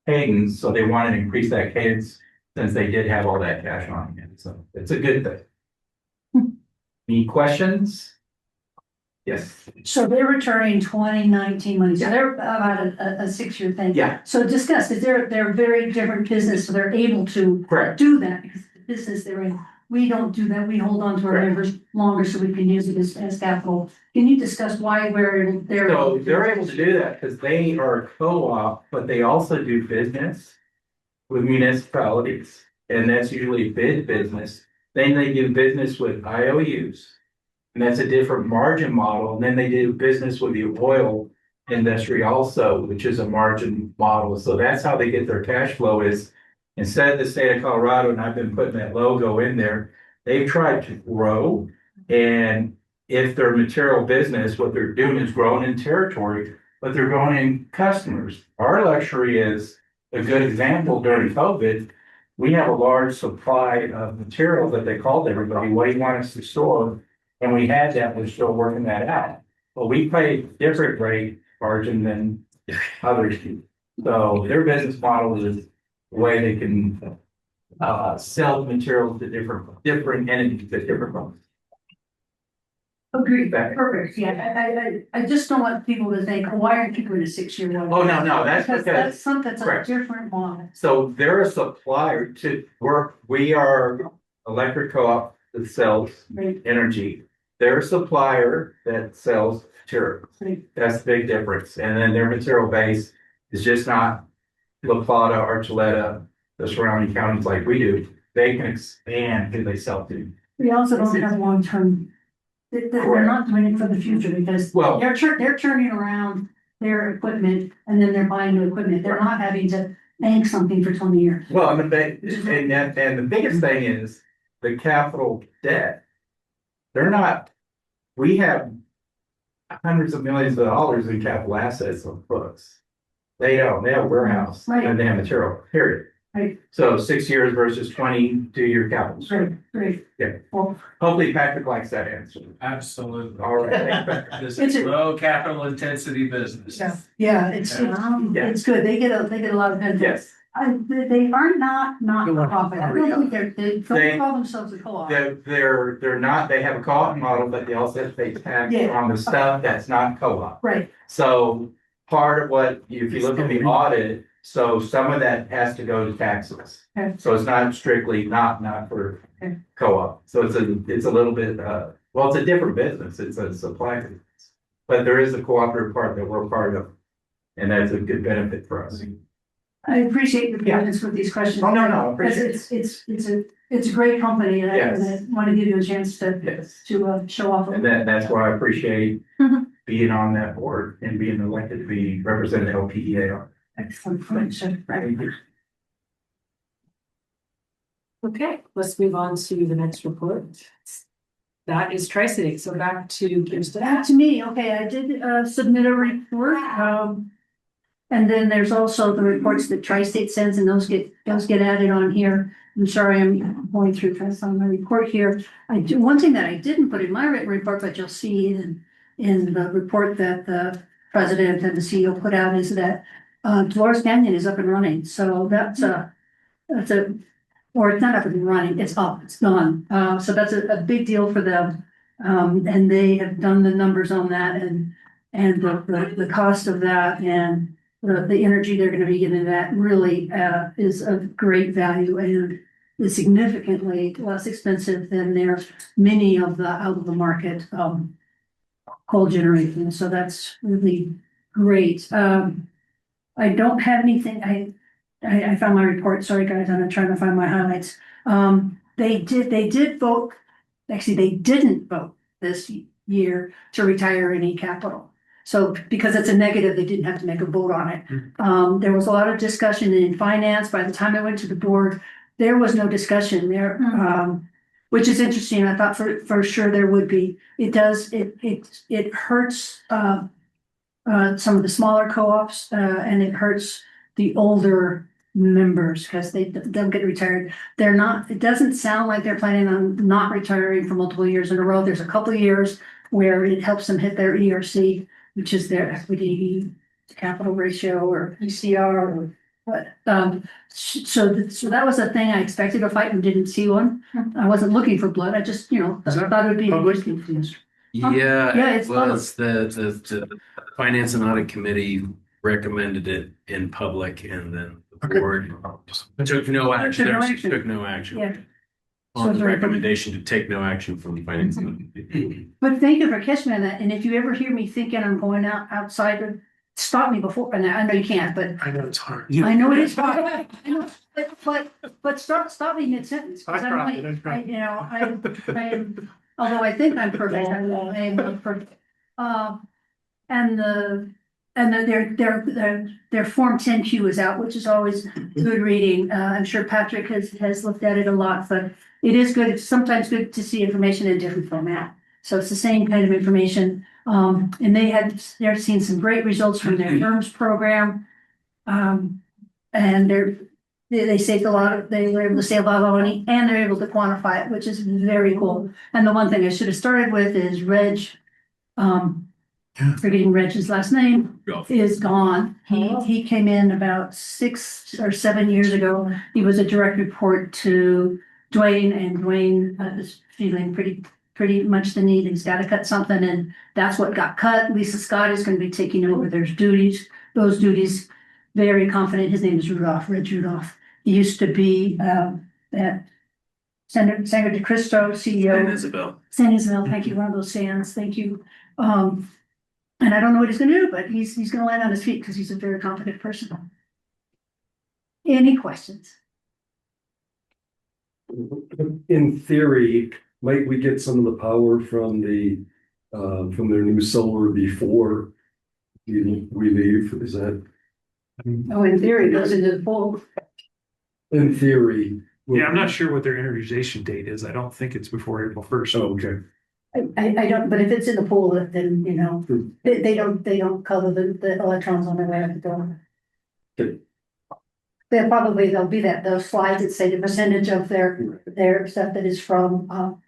cadence, so they wanted to increase that cadence since they did have all that cash on hand. So it's a good thing. Any questions? Yes. So they're returning 2019 money. So they're about a 6-year thing. Yeah. So discuss, because they're very different business, so they're able to do that because the business they're in. We don't do that. We hold on to our members longer so we can use it as capital. Can you discuss why they're So they're able to do that because they are a co-op, but they also do business with municipalities, and that's usually bid business. Then they do business with IOUs. And that's a different margin model. And then they do business with the oil industry also, which is a margin model. So that's how they get their cash flow is instead of the state of Colorado, and I've been putting that logo in there, they've tried to grow. And if they're material business, what they're doing is growing in territory, but they're growing in customers. Our luxury is a good example during COVID. We have a large supply of material that they called everybody, what do you want us to store? And we had that, we're still working that out. But we pay different rate margin than others do. So their business model is the way they can sell materials to different entities at different moments. Agreed, perfect, yeah, I just don't want people to think, why aren't you doing a 6-year one? Oh, no, that's Because because. that's something that's a Correct. different model. So they're a supplier to work, we are electric co-op that sells energy. They're a supplier that sells material. That's the big difference. And then their material base is just not La Plata, Archuleta, the surrounding counties like we do. They can expand who they sell to. We also don't have long-term, they're not doing it for the future because they're turning around their equipment and then they're buying new equipment. They're not having to bank something for 20 years. Well, and the biggest thing is the capital debt. They're not, we have hundreds of millions of dollars in capital assets on books. They don't, they have a warehouse and they have material, period. Right. So 6 years versus 22-year capital. Right. Yeah. Well, hopefully Patrick likes that answer. Absolutely. All right. Thanks, Patrick. This is low capital intensity business. Yeah, it's good. They get a lot of benefits. Yes. They are not profit. I don't think they don't call themselves a co-op. They're not, they have a co-op model, but they also have to pay tax on the stuff that's not co-op. Right. So part of what, if you look at the audit, so some of that has to go to taxes. Okay. So it's not strictly not for co-op. So it's a little bit, well, it's a different business. It's a supply business. But there is a cooperative part that we're part of. And that's a good benefit for us. I appreciate your patience with these questions. Oh, no, Because it's a great company and I want to give you a chance to show off. And that's why I appreciate being on that board and being elected to be represented LPEA. Excellent. Right. Okay, let's move on to the next report. That is Tri-City. So back to Kirsten. Back to me. Okay, I did submit a report. And then there's also the reports that Tri-State sends and those get added on here. I'm sorry, I'm going through trying to find my report here. One thing that I didn't put in my written report, but you'll see in the report that the president and the CEO put out is that Dolores Canyon is up and running. So or it's not up and running, it's up, it's gone. So that's a big deal for them. And they have done the numbers on that and the cost of that and the energy they're gonna be getting that really is of great value and is significantly less expensive than many of the out of the market coal generation. So that's really great. I don't have anything. I found my report. Sorry, guys, I'm trying to find my highlights. They did vote. Actually, they didn't vote this year to retire any capital. So because it's a negative, they didn't have to make a vote on it. There was a lot of discussion in finance. By the time I went to the board, there was no discussion there, which is interesting. I thought for sure there would be. It hurts some of the smaller co-ops and it hurts the older members because they'll get retired. It doesn't sound like they're planning on not retiring for multiple years in a row. There's a couple of years where it helps them hit their ERC, which is their equity to capital ratio or ECR or what. So that was a thing I expected to fight and didn't see one. I wasn't looking for blood. I just, thought it would be interesting. Yeah, it's well, it's the Finance and Audit Committee recommended it in public and then the board took no action. Took no action. Yeah. On the recommendation to take no action from the Finance and Audit Committee. But thank you for catching me on that. And if you ever hear me thinking I'm going outside, stop me before. And I know you can't, but I know it's hard. I know it is hard. I know, but stop me mid sentence. I am. Although I think I'm perfect, I am not perfect. And And their Form 10Q is out, which is always good reading. I'm sure Patrick has looked at it a lot, but it is good. It's sometimes good to see information in a different format. So it's the same kind of information. And they're seeing some great results from their firms program. And they saved they were able to save a lot of money and they're able to quantify it, which is very cool. And the one thing I should have started with is Reg, forgetting Reg's last name, is gone. He came in about 6 or 7 years ago. He was a direct report to Dwayne, and Dwayne is feeling pretty much the need. He's got to cut something, and that's what got cut. Lisa Scott is going to be taking over those duties. Very confident. His name is Reg Rudolph. He used to be at Senator DeCristo, CEO. San Isabel, thank you. One of those fans, thank you. And I don't know what he's going to do, but he's going to land on his feet because he's a very competent person. Any questions? In theory, might we get some of the power from their new solar before we leave? Is that? Oh, in theory, it goes into the pool. In theory. Yeah, I'm not sure what their energization date is. I don't think it's before April 1st. Oh, okay. I don't, but if it's in the pool, then, you know, they don't cover the electrons on their way out the door. Okay. There'll be those slides that say the percentage of their stuff that is from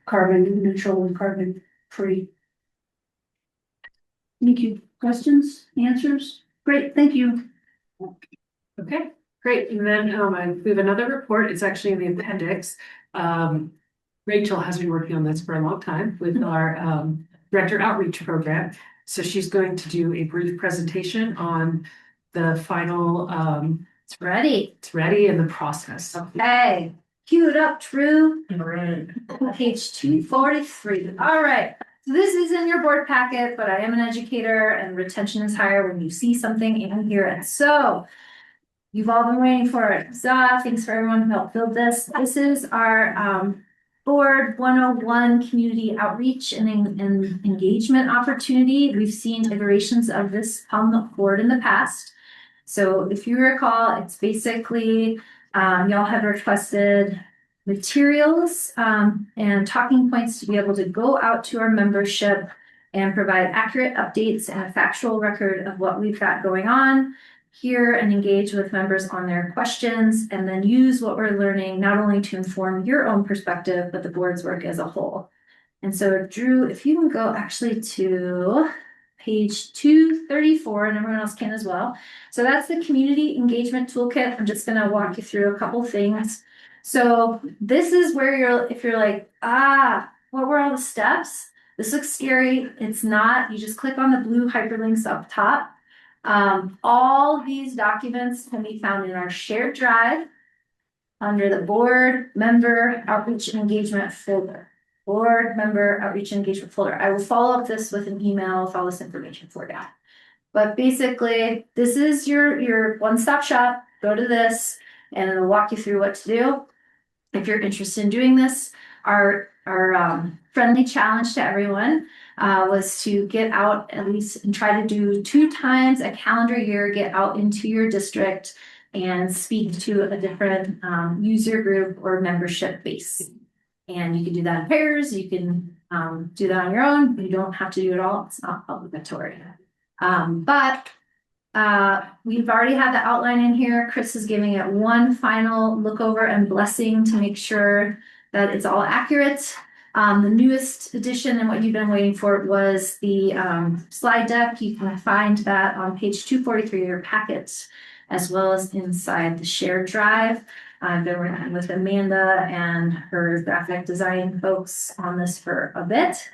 carbon neutral and carbon free. Thank you. Questions, answers? Great, thank you. Okay, great. And then we have another report. It's actually in the appendix. Rachel has been working on this for a long time with our Director Outreach Program. So she's going to do a brief presentation on the final. It's ready. It's ready in the process. Okay, cue it up, Drew. All right. Page 243. All right. So this is in your board packet, but I am an educator and retention is higher when you see something and hear it. So you've all been waiting for it. So thanks for everyone who helped build this. This is our Board 101 community outreach and engagement opportunity. We've seen iterations of this come forward in the past. So if you recall, it's basically y'all have requested materials and talking points to be able to go out to our membership and provide accurate updates and a factual record of what we've got going on, hear and engage with members on their questions, and then use what we're learning not only to inform your own perspective, but the board's work as a whole. And so Drew, if you can go actually to page 234, and everyone else can as well. So that's the community engagement toolkit. I'm just going to walk you through a couple things. So this is where if you're like, what were all the steps? This looks scary. It's not. You just click on the blue hyperlinks up top. All these documents can be found in our shared drive under the board member outreach and engagement folder. Board member outreach and engagement folder. I will follow up this with an email with all this information for you. But basically, this is your one-stop shop. Go to this and it'll walk you through what to do. If you're interested in doing this, our friendly challenge to everyone was to get out at least and try to do 2 times a calendar year, get out into your district and speak to a different user group or membership base. And you can do that in pairs. You can do that on your own. You don't have to do it all. It's not obligatory. But we've already had the outline in here. Chris is giving it one final look over and blessing to make sure that it's all accurate. The newest addition and what you've been waiting for was the slide deck. You can find that on page 243 of your packets, as well as inside the shared drive. I've been working with Amanda and her graphic design folks on this for a bit.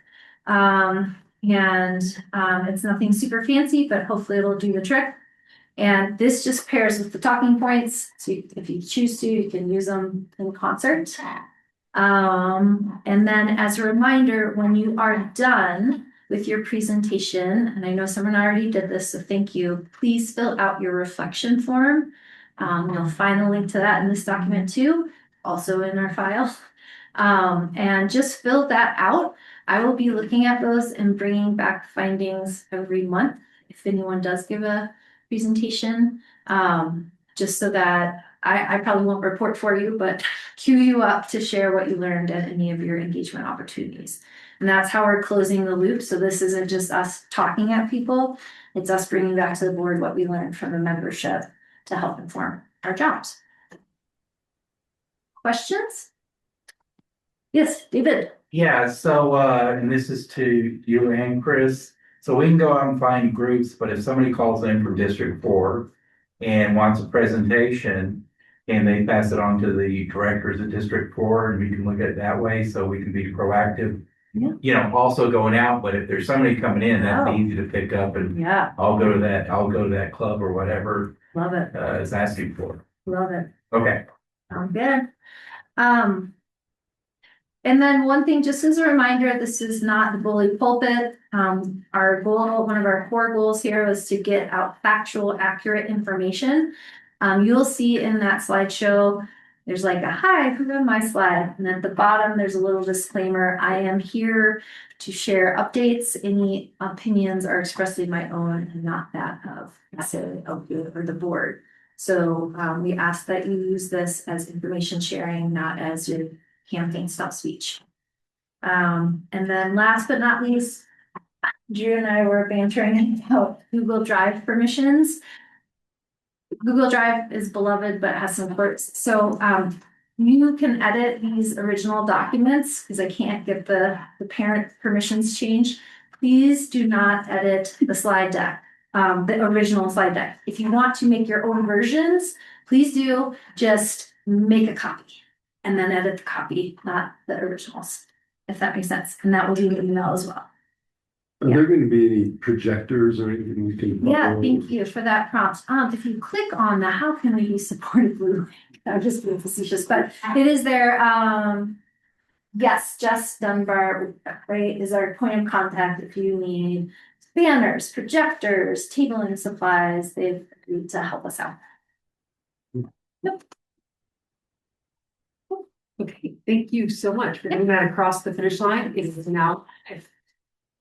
It's nothing super fancy, but hopefully it'll do the trick. And this just pairs with the talking points. So if you choose to, you can use them in concert. And then as a reminder, when you are done with your presentation, and I know someone already did this, so thank you, please fill out your reflection form. You'll find a link to that in this document too, also in our file. And just fill that out. I will be looking at those and bringing back findings every month if anyone does give a presentation, just so that I probably won't report for you, but queue you up to share what you learned at any of your engagement opportunities. And that's how we're closing the loop. So this isn't just us talking at people, it's us bringing back to the board what we learned from the membership to help inform our jobs. Questions? Yes, David. Yeah, so, and this is to you and Chris. So we can go out and find groups, but if somebody calls in from District 4 and wants a presentation, can they pass it on to the directors of District 4 and we can look at it that way so we can be proactive? Yeah. You know, also going out, but if there's somebody coming in, that'd be easy to pick up and Yeah. I'll go to that club or whatever. Love it. Is asking for. Love it. Okay. Sounds good. And then one thing, just as a reminder, this is not the bully pulpit. Our goal, one of our core goals here was to get out factual, accurate information. You'll see in that slideshow, there's like a hi, who's on my slide? And at the bottom, there's a little disclaimer. I am here to share updates. Any opinions are expressly my own and not that of necessarily LPEA or the board. So we ask that you use this as information sharing, not as your campaign style speech. And then last but not least, Drew and I were bantering about Google Drive permissions. Google Drive is beloved, but has some quirks. So you can edit these original documents because I can't get the parent permissions changed. Please do not edit the slide deck, the original slide deck. If you want to make your own versions, please do. Just make a copy and then edit the copy, not the originals, if that makes sense. And that will be in the email as well. Are there going to be any projectors or anything we can? Yeah, thank you for that prompt. If you click on the how can we be supported blue link, I'm just being facetious, but it is there. Yes, Jess Dunbar, right, is our point of contact if you need banners, projectors, tabling supplies. They've agreed to help us out. Nope. Okay, thank you so much for getting that across the finish line. It is now live.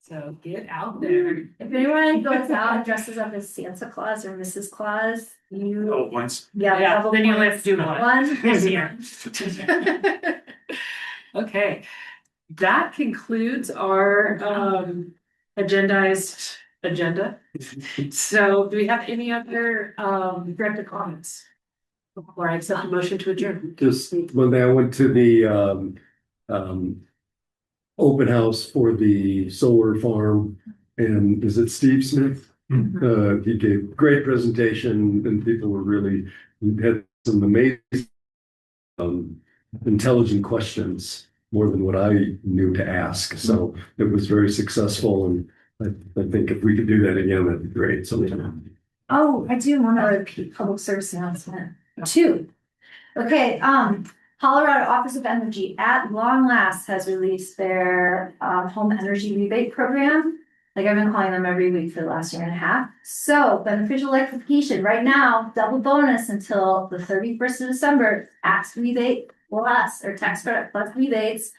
So get out there. If anyone goes out and dresses up as Santa Claus or Mrs. Claus, you. Oh, once. Yeah, then you have to do one this year. Okay, that concludes our agendized agenda. So do we have any other director comments before I accept a motion to adjourn? Just one day I went to the open house for the solar farm, and is it Steve Smith? He gave great presentation and people were really, had some amazing intelligent questions, more than what I knew to ask. So it was very successful, and I think if we could do that again, that'd be great sometime. Oh, I do want to repeat public service announcement 2. Okay, Colorado Office of Energy at long last has released their home energy rebate program. Like I've been calling them every week for the last year and a half. So beneficial electrification right now, double bonus until the 31st of December, tax rebate plus or tax credit plus rebates.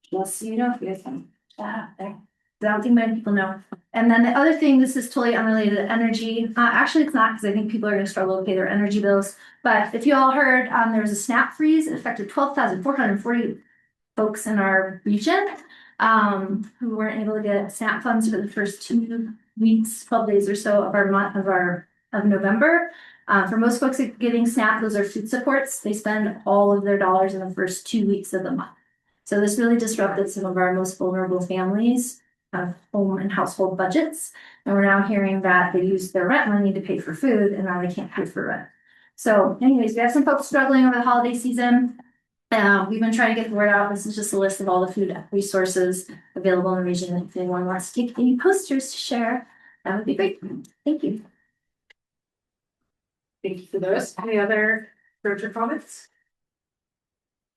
Just so you know, if you guys can there. I don't think many people know. And then the other thing, this is totally unrelated to energy. Actually, it's not, because I think people are going to struggle to pay their energy bills. But if you all heard, there was a SNAP freeze. It affected 12,440 folks in our region who weren't able to get SNAP funds for the first 2 weeks, 12 days or so of our month of November. For most folks getting SNAP, those are food supports. They spend all of their dollars in the first 2 weeks of the month. So this really disrupted some of our most vulnerable families' home and household budgets. And we're now hearing that they use their rent money to pay for food and now they can't pay for rent. So anyways, we have some folks struggling over the holiday season. We've been trying to get the word out. This is just a list of all the food resources available in the region. If anyone wants to take any posters to share, that would be great. Thank you. Thank you for those. Any other further comments?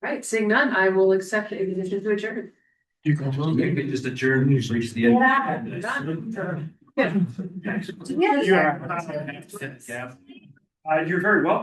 Right, seeing none, I will accept the invitation to adjourn. You can just adjourn, you reach the end. Yeah. You're very welcome.